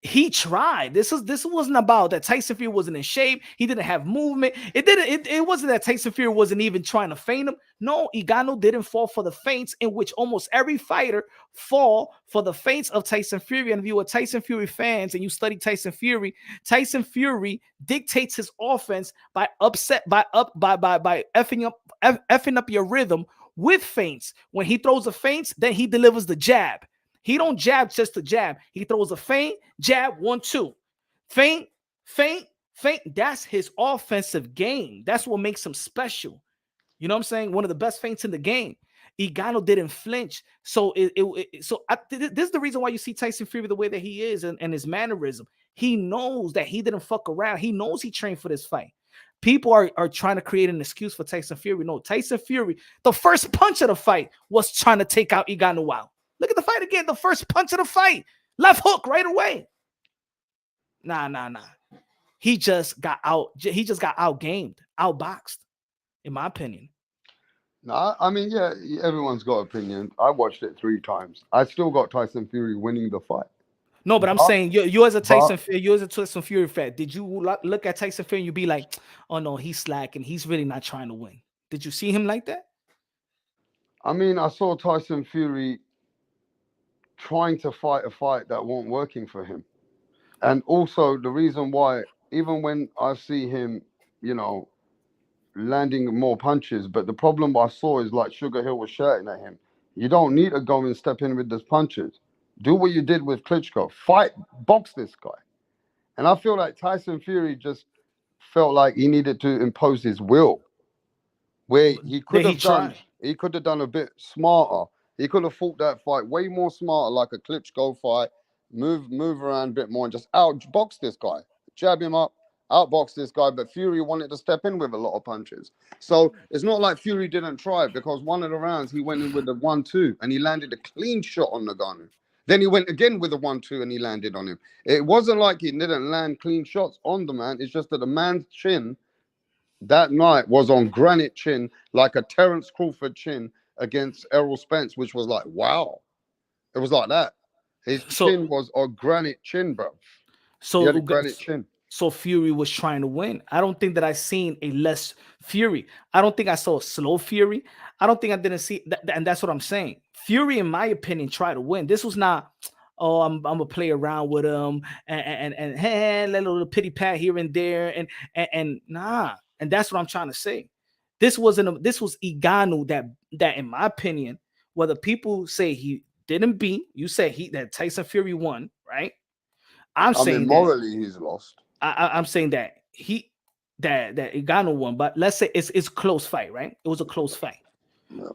he tried. This wasn't about that Tyson Fury wasn't in shape. He didn't have movement. It wasn't that Tyson Fury wasn't even trying to feint him. No, Ngannou didn't fall for the feints, in which almost every fighter fall for the feints of Tyson Fury. And if you are Tyson Fury fans and you study Tyson Fury dictates his offense by effing up your rhythm with feints. When he throws a feint, then he delivers the jab. He don't jab just to jab. He throws a feint, jab, 1-2. Feint. That's his offensive game. That's what makes him special. You know what I'm saying? One of the best feints in the game. Ngannou didn't flinch. So this is the reason why you see Tyson Fury the way that he is and his mannerism. He knows that he didn't fuck around. He knows he trained for this fight. People are trying to create an excuse for Tyson Fury. No, Tyson Fury, the first punch of the fight was trying to take out Ngannou out. Look at the fight again. The first punch of the fight. Left hook right away. Nah. He just got outgamed, outboxed, in my opinion. No, I mean, yeah, everyone's got opinions. I watched it 3 times. I still got Tyson Fury winning the fight. No, but I'm saying you as a Tyson Fury fan, did you look at Tyson Fury and you be like, oh no, he's slacking. He's really not trying to win. Did you see him like that? I mean, I saw Tyson Fury trying to fight a fight that wasn't working for him. And also the reason why, even when I see him, landing more punches, but the problem I saw is like Sugar Hill was shouting at him. You don't need to go and step in with those punches. Do what you did with Klitschko. Box this guy. And I feel like Tyson Fury just felt like he needed to impose his will, where he could have done a bit smarter. He could have fought that fight way more smarter, like a Klitschko fight. Move around a bit more and just outbox this guy, jab him up, outbox this guy. But Fury wanted to step in with a lot of punches. So it's not like Fury didn't try, because one of the rounds he went in with the 1-2 and he landed a clean shot on Ngannou. Then he went again with a 1-2 and he landed on him. It wasn't like he didn't land clean shots on the man. It's just that the man's chin that night was on granite chin, like a Terence Crawford chin against Errol Spence, which was like, wow. It was like that. His chin was a granite chin, bro. He had a granite chin. So Fury was trying to win. I don't think that I seen a less Fury. I don't think I saw a slow Fury. I don't think I didn't see that, and that's what I'm saying. Fury, in my opinion, tried to win. This was not, oh, I'm gonna play around with him and hey, let a little pity pat here and there and nah. And that's what I'm trying to say. This was Ngannou that in my opinion, whether people say he didn't beat, you say that Tyson Fury won, right? I mean, morally he's lost. I'm saying that that Ngannou won, but let's say it's a close fight, right? It was a close fight. Yeah.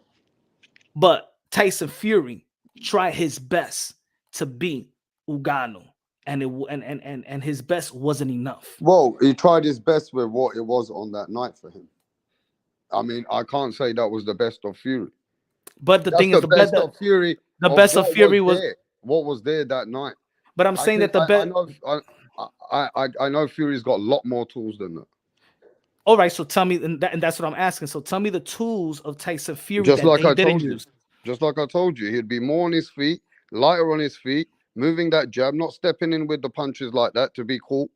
But Tyson Fury tried his best to beat Ngannou, and his best wasn't enough. Well, he tried his best with what it was on that night for him. I mean, I can't say that was the best of Fury. But the thing is, the best of Fury. The best of Fury was what was there that night. But I'm saying that the best. I know Fury's got a lot more tools than that. All right, so tell me, and that's what I'm asking. So tell me the tools of Tyson Fury just that like I didn't told use. Just like I told you, he'd be more on his feet, lighter on his feet, moving that jab, not stepping in with the punches like that to be caught,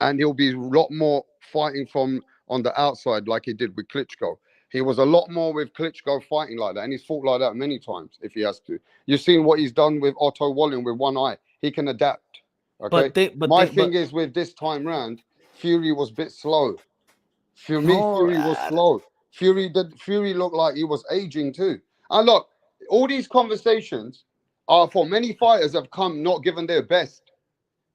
and he'll be a lot more fighting from on the outside like he did with Klitschko. He was a lot more with Klitschko fighting like that, and he's fought like that many times if he has to. You've seen what he's done with Otto Walling with one eye. He can adapt. Okay. My thing is with this time round, Fury was a bit slow. For me, Fury was slow. Fury looked like he was aging too. And look, all these conversations are for many fighters have come not given their best,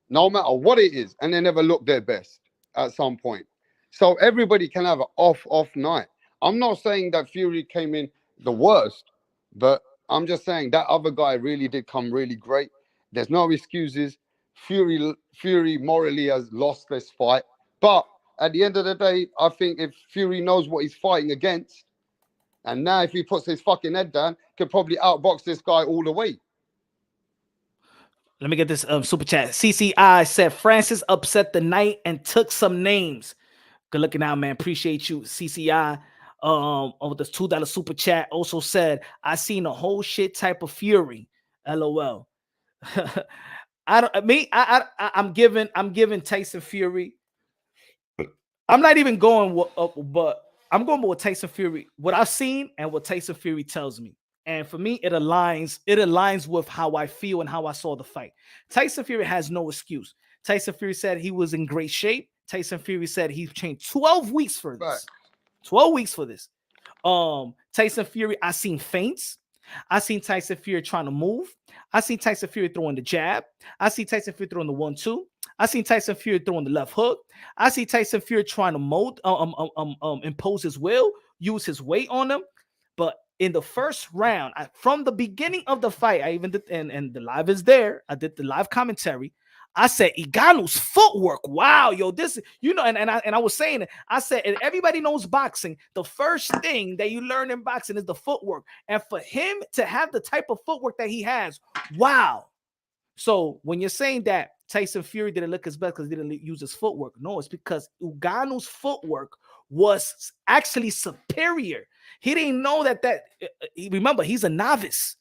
no matter what it is, and they never look their best at some point. So everybody can have an off night. I'm not saying that Fury came in the worst, but I'm just saying that other guy really did come really great. There's no excuses. Fury morally has lost this fight. But at the end of the day, I think if Fury knows what he's fighting against, and now if he puts his fucking head down, could probably outbox this guy all the way. Let me get this super chat. CCI said Francis upset the night and took some names. Good looking out, man. Appreciate you, CCI. With this $2 super chat also said, I seen a whole shit type of Fury. LOL. I'm giving Tyson Fury. I'm not even going but I'm going with Tyson Fury. What I've seen and what Tyson Fury tells me. And for me, it aligns with how I feel and how I saw the fight. Tyson Fury has no excuse. Tyson Fury said he was in great shape. Tyson Fury said he trained 12 weeks for this. Right. 12 weeks for this. Tyson Fury, I seen feints. I seen Tyson Fury trying to move. I seen Tyson Fury throwing the jab. I see Tyson Fury throwing the 1-2. I seen Tyson Fury throwing the left hook. I see Tyson Fury trying to impose his will, use his weight on him. But in the first round, from the beginning of the fight, I even did, and the live is there. I did the live commentary. I said Ngannou's footwork. Wow, yo, this, and I was saying it. I said, and everybody knows boxing. The first thing that you learn in boxing is the footwork. And for him to have the type of footwork that he has, wow. So when you're saying that Tyson Fury didn't look his best because he didn't use his footwork, no, it's because Ngannou's footwork was actually superior. He didn't know that. Remember, he's a novice,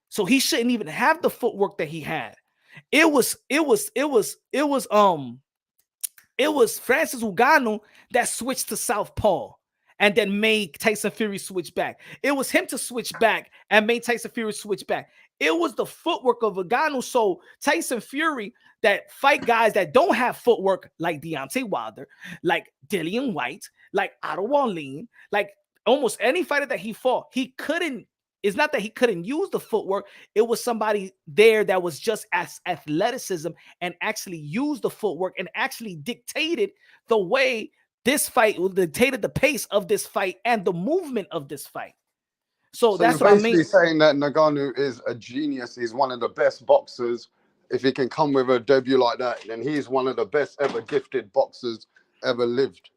so he shouldn't even have the footwork that he had. It was Francis Ngannou that switched to southpaw and then made Tyson Fury switch back. It was him to switch back and made Tyson Fury switch back. It was the footwork of Ngannou. So Tyson Fury that fight guys that don't have footwork, like Deontay Wilder, like Dillian White, like Otto Wallin, like almost any fighter that he fought, he couldn't. It's not that he couldn't use the footwork. It was somebody there that was just as athleticism and actually used the footwork and actually dictated the way this fight, dictated the pace of this fight and the movement of this fight. So that's what I mean. Saying that Ngannou is a genius. He's one of the best boxers. If he can come with a debut like that, then he's one of the best ever gifted boxers ever lived.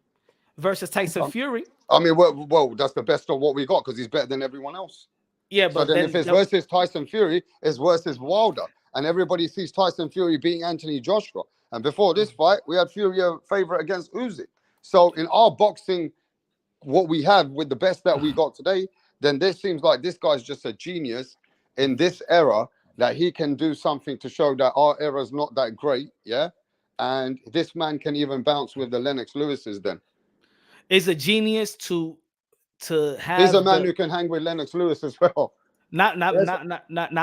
Versus Tyson Fury. I mean, well, that's the best of what we got because he's better than everyone else. Yeah, but so then if it's versus Tyson Fury, it's versus Wilder. and everybody sees Tyson Fury beating Anthony Joshua. And before this fight, we had Fury a favorite against Usyk. So in our boxing, what we have with the best that we got today, then this seems like this guy's just a genius in this era, that he can do something to show that our era is not that great, yeah? And this man can even bounce with the Lennox Lewis's then. Is a genius to have. He's a man who can hang with Lennox Lewis as well. Not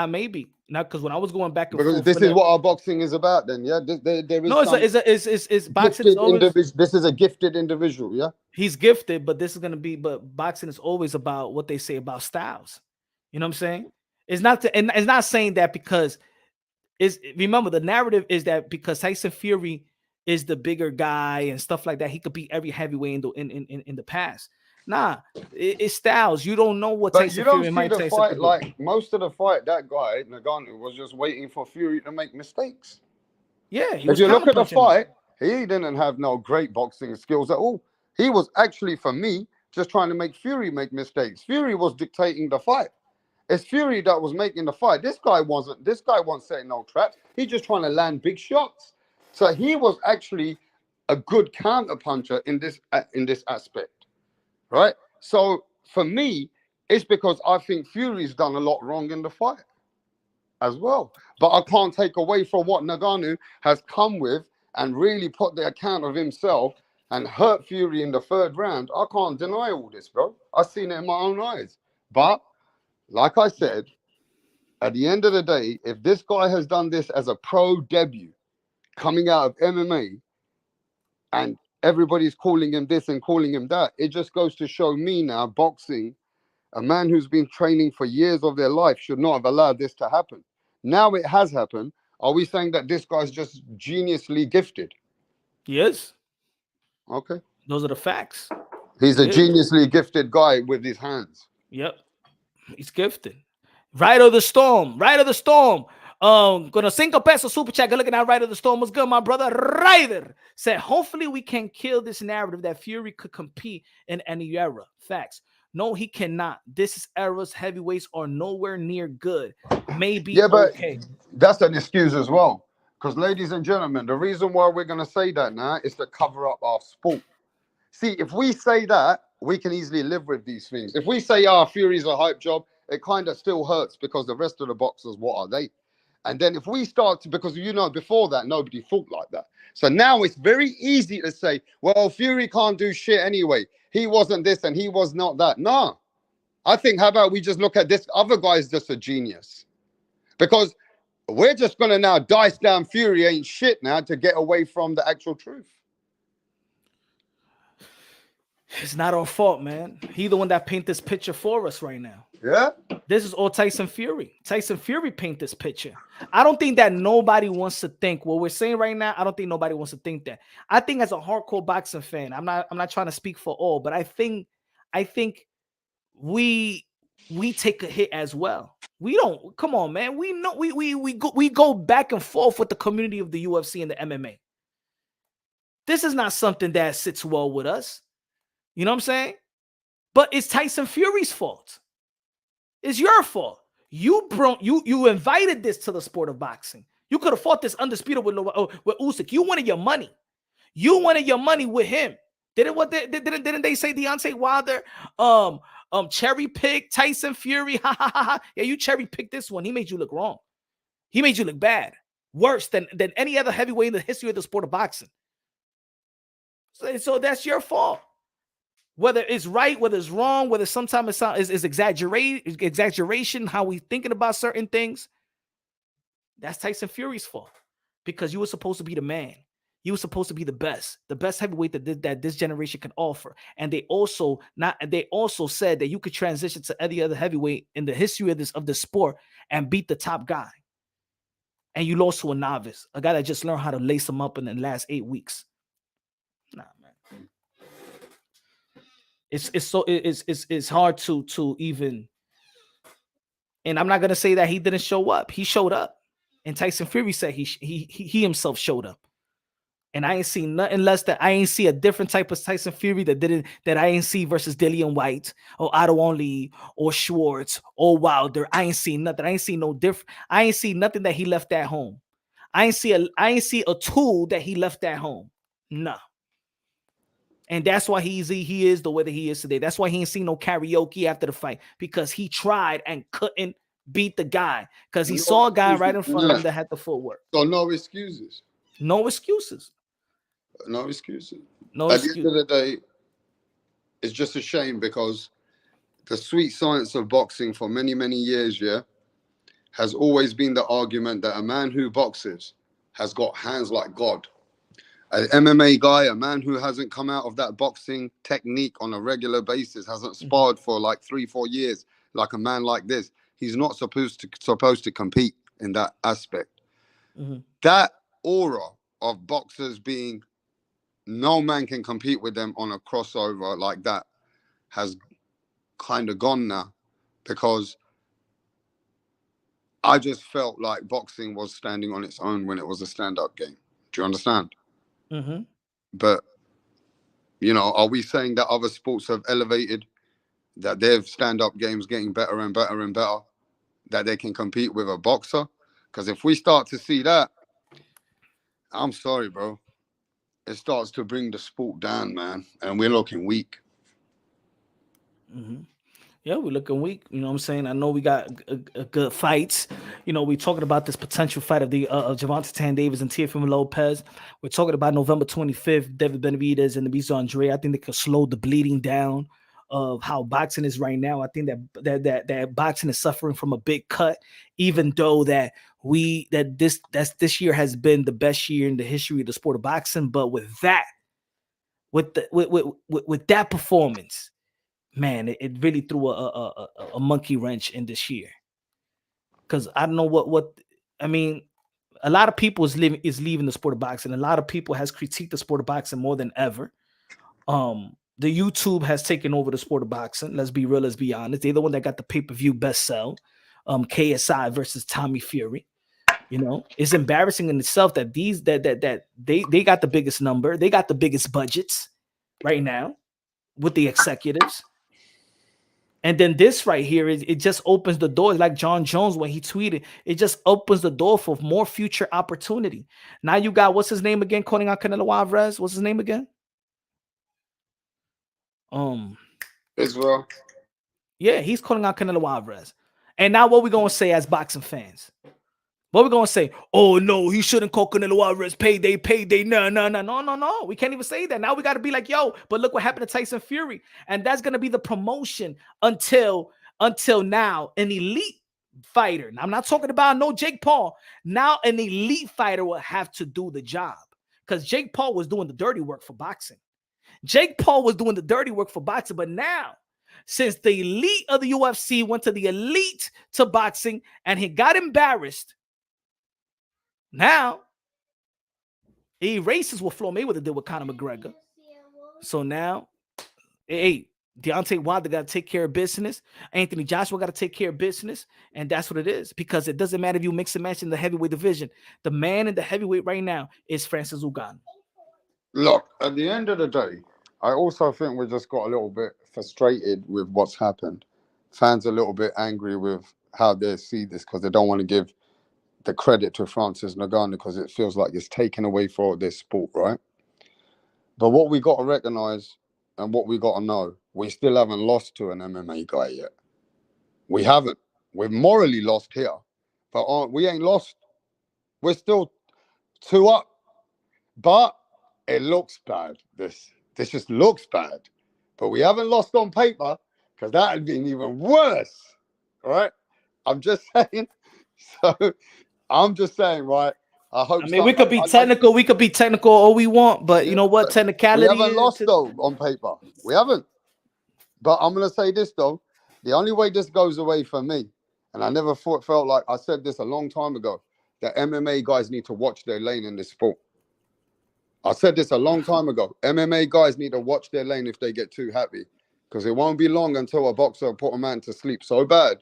maybe. Not because when I was going back and Because forth, this is what our boxing is about then, yeah? There is no, it's boxing is always, this is a gifted individual, yeah? He's gifted, but this is gonna be, but boxing is always about what they say about styles. You know what I'm saying? It's not and it's not saying that because remember the narrative is that because Tyson Fury is the bigger guy and stuff like that, he could beat every heavyweight in the past. Nah, it's styles. You don't know what Tyson Fury might take. Like most of the fight, that guy Ngannou was just waiting for Fury to make mistakes. Yeah, if you look at the fight, he didn't have no great boxing skills at all. He was actually, for me, just trying to make Fury make mistakes. Fury was dictating the fight. It's Fury that was making the fight. This guy wasn't setting no traps. He's just trying to land big shots. So he was actually a good counter puncher in this aspect. Right? So for me, it's because I think Fury's done a lot wrong in the fight as well. But I can't take away from what Ngannou has come with and really put the account of himself and hurt Fury in the third round. I can't deny all this, bro. I've seen it in my own eyes. But like I said, at the end of the day, if this guy has done this as a pro debut coming out of MMA and everybody's calling him this and calling him that, it just goes to show me now, boxing, a man who's been training for years of their life should not have allowed this to happen. Now it has happened. Are we saying that this guy's just geniusly gifted? Yes. Okay. Those are the facts. He's a geniusly gifted guy with his hands. Yep. He's gifted. Right of the storm. Right of the storm. Gonna $5 pesos super chat. Good looking at Right of the Storm. What's good, my brother? Ryder said, hopefully we can kill this narrative that Fury could compete in any era. Facts. No, he cannot. This era's heavyweights are nowhere near good. Maybe but okay. That's an excuse as well. Because, ladies and gentlemen, the reason why we're going to say that now is to cover up our sport. See, if we say that, we can easily live with these things. If we say, Fury's a hype job, it kind of still hurts because the rest of the boxers, what are they? And then if we start to, because before that, nobody thought like that. So now it's very easy to say, well, Fury can't do shit anyway. He wasn't this and he was not that. No. I think, how about we just look at this other guy's just a genius? Because we're just going to now dice down Fury ain't shit now to get away from the actual truth. It's not our fault, man. He's the one that paint this picture for us right now. Yeah. This is all Tyson Fury. Tyson Fury paint this picture. I don't think that nobody wants to think what we're saying right now. I don't think nobody wants to think that. I think as a hardcore boxing fan, I'm not trying to speak for all, but I think we take a hit as well. We don't, come on, man. We know we go back and forth with the community of the UFC and the MMA. This is not something that sits well with us. You know what I'm saying? But it's Tyson Fury's fault. It's your fault. You invited this to the sport of boxing. You could have fought this undisputed with Usyk. You wanted your money. You wanted your money with him. Didn't they say Deontay Wilder cherry pick Tyson Fury? Yeah, you cherry picked this one. He made you look wrong. He made you look bad. Worse than any other heavyweight in the history of the sport of boxing. So that's your fault. Whether it's right, whether it's wrong, whether sometimes it's exaggeration, how we thinking about certain things, that's Tyson Fury's fault. Because you were supposed to be the man. You were supposed to be the best heavyweight that this generation can offer. And they also said that you could transition to any other heavyweight in the history of this sport and beat the top guy. And you lost to a novice, a guy that just learned how to lace him up in the last 8 weeks. Nah, man. It's hard to even, and I'm not gonna say that he didn't show up. He showed up, and Tyson Fury said he himself showed up. And I ain't seen nothing less that I ain't see a different type of Tyson Fury that I ain't see versus Dillian White or Otto Only or Schwartz or Wilder. I ain't seen nothing. I ain't seen no different. I ain't see nothing that he left at home. I ain't see a tool that he left at home. Nah. And that's why he is the way that he is today. That's why he ain't seen no karaoke after the fight, because he tried and couldn't beat the guy because he saw a guy right in front of him that had the footwork. So no excuses. No excuses. No excuses. No At the excuse. end of the day, it's just a shame because the sweet science of boxing for many, many years, has always been the argument that a man who boxes has got hands like God. An MMA guy, a man who hasn't come out of that boxing technique on a regular basis, hasn't sparred for like 3-4 years, like a man like this, he's not supposed to compete in that aspect. That aura of boxers being no man can compete with them on a crossover like that has kind of gone now, because I just felt like boxing was standing on its own when it was a stand-up game. Do you understand? But, you know, are we saying that other sports have elevated, that their stand-up games getting better and better and better, that they can compete with a boxer? Because if we start to see that, I'm sorry, bro, it starts to bring the sport down, man, and we're looking weak. Yeah, we're looking weak. You know what I'm saying? I know we got a good fights. You know, we're talking about this potential fight of the Gervonta Davis and Teofimo Lopez. We're talking about November 25th, David Benavidez and the Beast Andrade. I think they could slow the bleeding down of how boxing is right now. I think that boxing is suffering from a big cut, even though this year has been the best year in the history of the sport of boxing. But with that performance, man, it really threw a monkey wrench in this year. Because I don't know what I mean. A lot of people is leaving the sport of boxing. A lot of people has critiqued the sport of boxing more than ever. The YouTube has taken over the sport of boxing. Let's be real. Let's be honest. They're the one that got the pay-per-view best sell. KSI versus Tommy Fury. You know, it's embarrassing in itself that they got the biggest number. They got the biggest budgets right now with the executives. And then this right here, it just opens the door, like John Jones when he tweeted, it just opens the door for more future opportunity. Now you got, what's his name again, calling out Canelo Alvarez? What's his name again? Israel. Yeah, he's calling out Canelo Alvarez. And now what we going to say as boxing fans? What we going to say? Oh, no, he shouldn't call Canelo Alvarez payday. No. We can't even say that. Now we got to be like, yo, but look what happened to Tyson Fury. And that's going to be the promotion until now, an elite fighter. Now, I'm not talking about no Jake Paul. Now an elite fighter will have to do the job, because Jake Paul was doing the dirty work for boxing. But now, since the elite of the UFC went to the elite to boxing and he got embarrassed, now he erases what Floyd Mayweather did with Conor McGregor. So now, hey, Deontay Wilder got to take care of business. Anthony Joshua got to take care of business. And that's what it is. Because it doesn't matter if you mix and match in the heavyweight division. The man in the heavyweight right now is Francis Ngannou. Look, at the end of the day, I also think we just got a little bit frustrated with what's happened. Fans are a little bit angry with how they see this, because they don't want to give the credit to Francis Ngannou, because it feels like it's taken away for this sport, right? But what we got to recognize and what we got to know, we still haven't lost to an MMA guy yet. We haven't. We've morally lost here, but we ain't lost. We're still 2 up, but it looks bad. This just looks bad, but we haven't lost on paper, because that would been even worse, right? I'm just saying. So I'm just saying, right? I hope. I mean, we could be technical. We could be technical all we want, but you know what? Technicality. We haven't lost though on paper. We haven't. But I'm gonna say this though: the only way this goes away for me, and I never felt like I said this a long time ago, that MMA guys need to watch their lane in this sport. I said this a long time ago. MMA guys need to watch their lane if they get too happy, because it won't be long until a boxer put a man to sleep so bad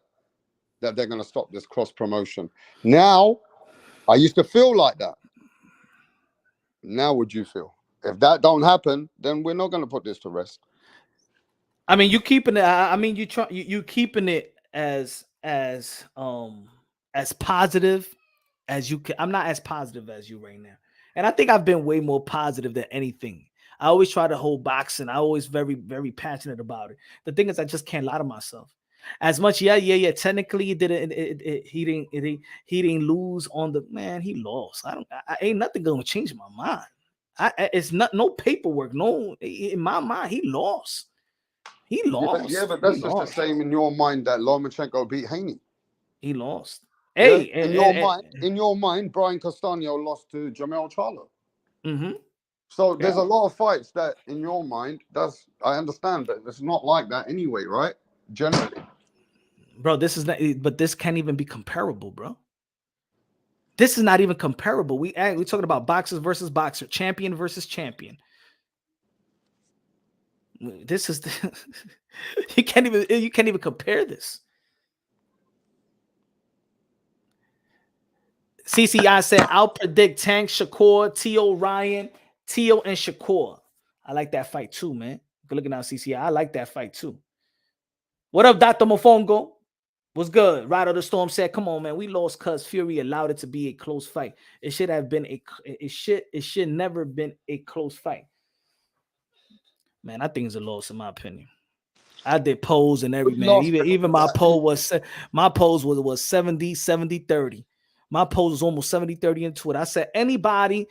that they're going to stop this cross promotion. Now, I used to feel like that. Now, would you feel if that don't happen, then we're not going to put this to rest. I mean, you keeping it. I mean, you keeping it as positive as you can. I'm not as positive as you right now, and I think I've been way more positive than anything. I always try to hold boxing. I always very, very passionate about it. The thing is, I just can't lie to myself. As much, yeah. Technically, he didn't. He didn't lose on the man. He lost. I ain't nothing gonna change my mind. It's not no paperwork. No, in my mind, he lost. He lost. Yeah, but that's just the same in your mind that Lomachenko beat Haney. He lost. Hey, yeah? In your mind, Brian Castano lost to Jamel Charlo. Mm-hmm. So there's a lot of fights that, in your mind, I understand, but it's not like that anyway, right? Generally, bro, this is not. But this can't even be comparable, bro. This is not even comparable. We're talking about boxers versus boxer, champion versus champion. This is you can't even compare this. CCI said, I'll predict Tank, Shakur, Teo, Ryan, Teo, and Shakur. I like that fight too, man. Good looking out, CCI. I like that fight too. What up, Dr. Mofongo? What's good? Ride of the Storm said, come on, man. We lost because Fury allowed it to be a close fight. It should have been it should never been a close fight. Man, I think it's a loss in my opinion. I did polls and everything. Even my poll was 70, 70, 30. My poll was almost 70, 30 into it. I said, anybody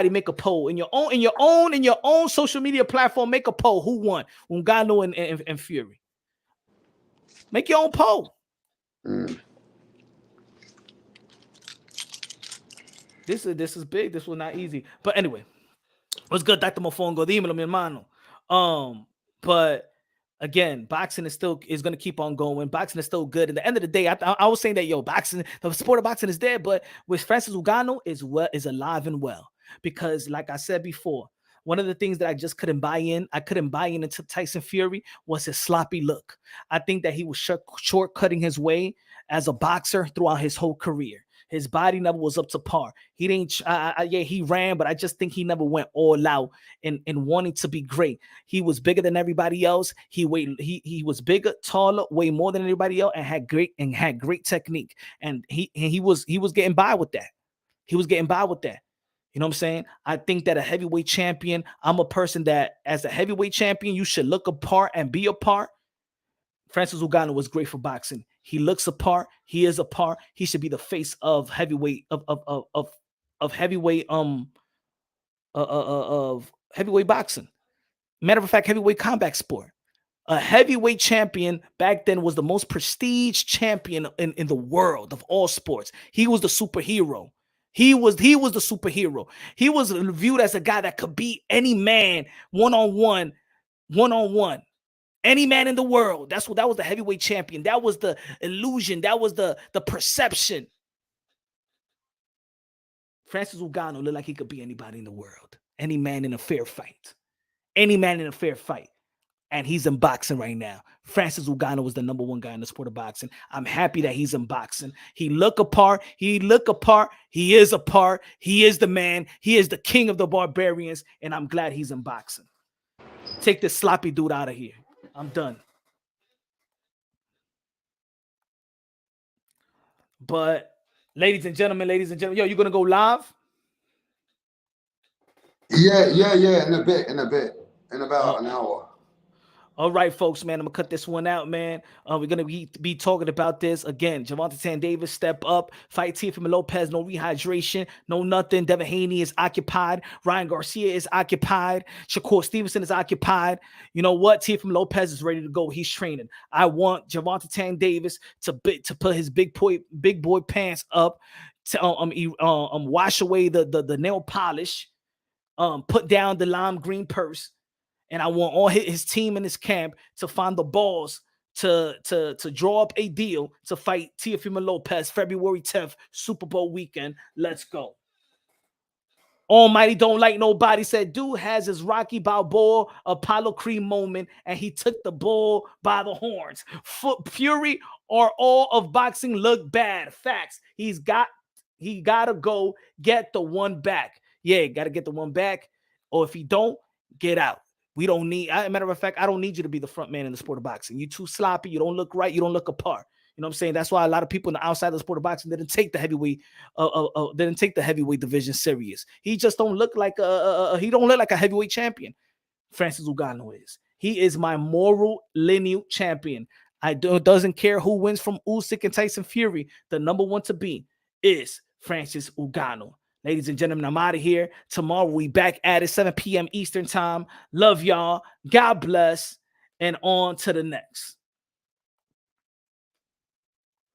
make a poll in your own social media platform, make a poll. Who won? Ngannou and Fury. Make your own poll. This is big. This was not easy. But anyway, what's good, Dr. Mofongo? Dímelo, mi hermano. But again, boxing is going to keep on going. Boxing is still good. At the end of the day, I was saying that boxing, the sport of boxing is dead, but with Francis Ngannou is alive and well. Because like I said before, one of the things that I just couldn't buy into Tyson Fury was his sloppy look. I think that he was shortcutting his way as a boxer throughout his whole career. His body never was up to par. He didn't. He ran, but I just think he never went all out in wanting to be great. He was bigger than everybody else. He was bigger, taller, way more than everybody else, and had great technique. And he was getting by with that. He was getting by with that. You know what I'm saying? I think that a heavyweight champion. I'm a person that, as a heavyweight champion, you should look apart and be apart. Francis Ngannou was great for boxing. He looks apart. He is apart. He should be the face of heavyweight of heavyweight heavyweight boxing. Matter of fact, heavyweight combat sport. A heavyweight champion back then was the most prestige champion in the world of all sports. He was the superhero. He was the superhero. He was viewed as a guy that could beat any man one-on-one. Any man in the world. That was the heavyweight champion. That was the illusion. That was the perception. Francis Ngannou looked like he could be anybody in the world. Any man in a fair fight. Any man in a fair fight. And he's in boxing right now. Francis Ngannou was the number one guy in the sport of boxing. I'm happy that he's in boxing. He look apart. He is apart. He is the man. He is the king of the barbarians. And I'm glad he's in boxing. Take this sloppy dude out of here. I'm done. But ladies and gentlemen, yo, you gonna go live? Yeah. In a bit. In about an hour. All right, folks, man, I'm going to cut this one out, man. We're going to be talking about this. Again, Gervonta Davis, step up. Fight Teofimo Lopez, no rehydration, no nothing. Devin Haney is occupied. Ryan Garcia is occupied. Shakur Stevenson is occupied. You know what? Teofimo Lopez is ready to go. He's training. I want Gervonta Davis to put his big boy pants up, to wash away the nail polish, put down the lime green purse. And I want all his team in his camp to find the balls to draw up a deal to fight Teofimo Lopez February 10th, Super Bowl weekend. Let's go. Almighty don't like nobody said, dude has his Rocky Balboa Apollo Creed moment, and he took the bull by the horns. Fury or all of boxing look bad. Facts. He got to go get the one back. yeah, got to get the one back. Or if he don't, get out. We don't need, matter of fact, I don't need you to be the front man in the sport of boxing. You too sloppy. You don't look right. You don't look apart. You know what I'm saying? That's why a lot of people in the outside of the sport of boxing didn't take the heavyweight, division serious. He just don't look like he don't look like a heavyweight champion. Francis Ngannou is. He is my moral lineal champion. Doesn't care who wins from Usyk and Tyson Fury. The number one to be is Francis Ngannou. Ladies and gentlemen, I'm out of here. Tomorrow we back at it, 7 p.m. Eastern time. Love y'all. God bless. And on to the next.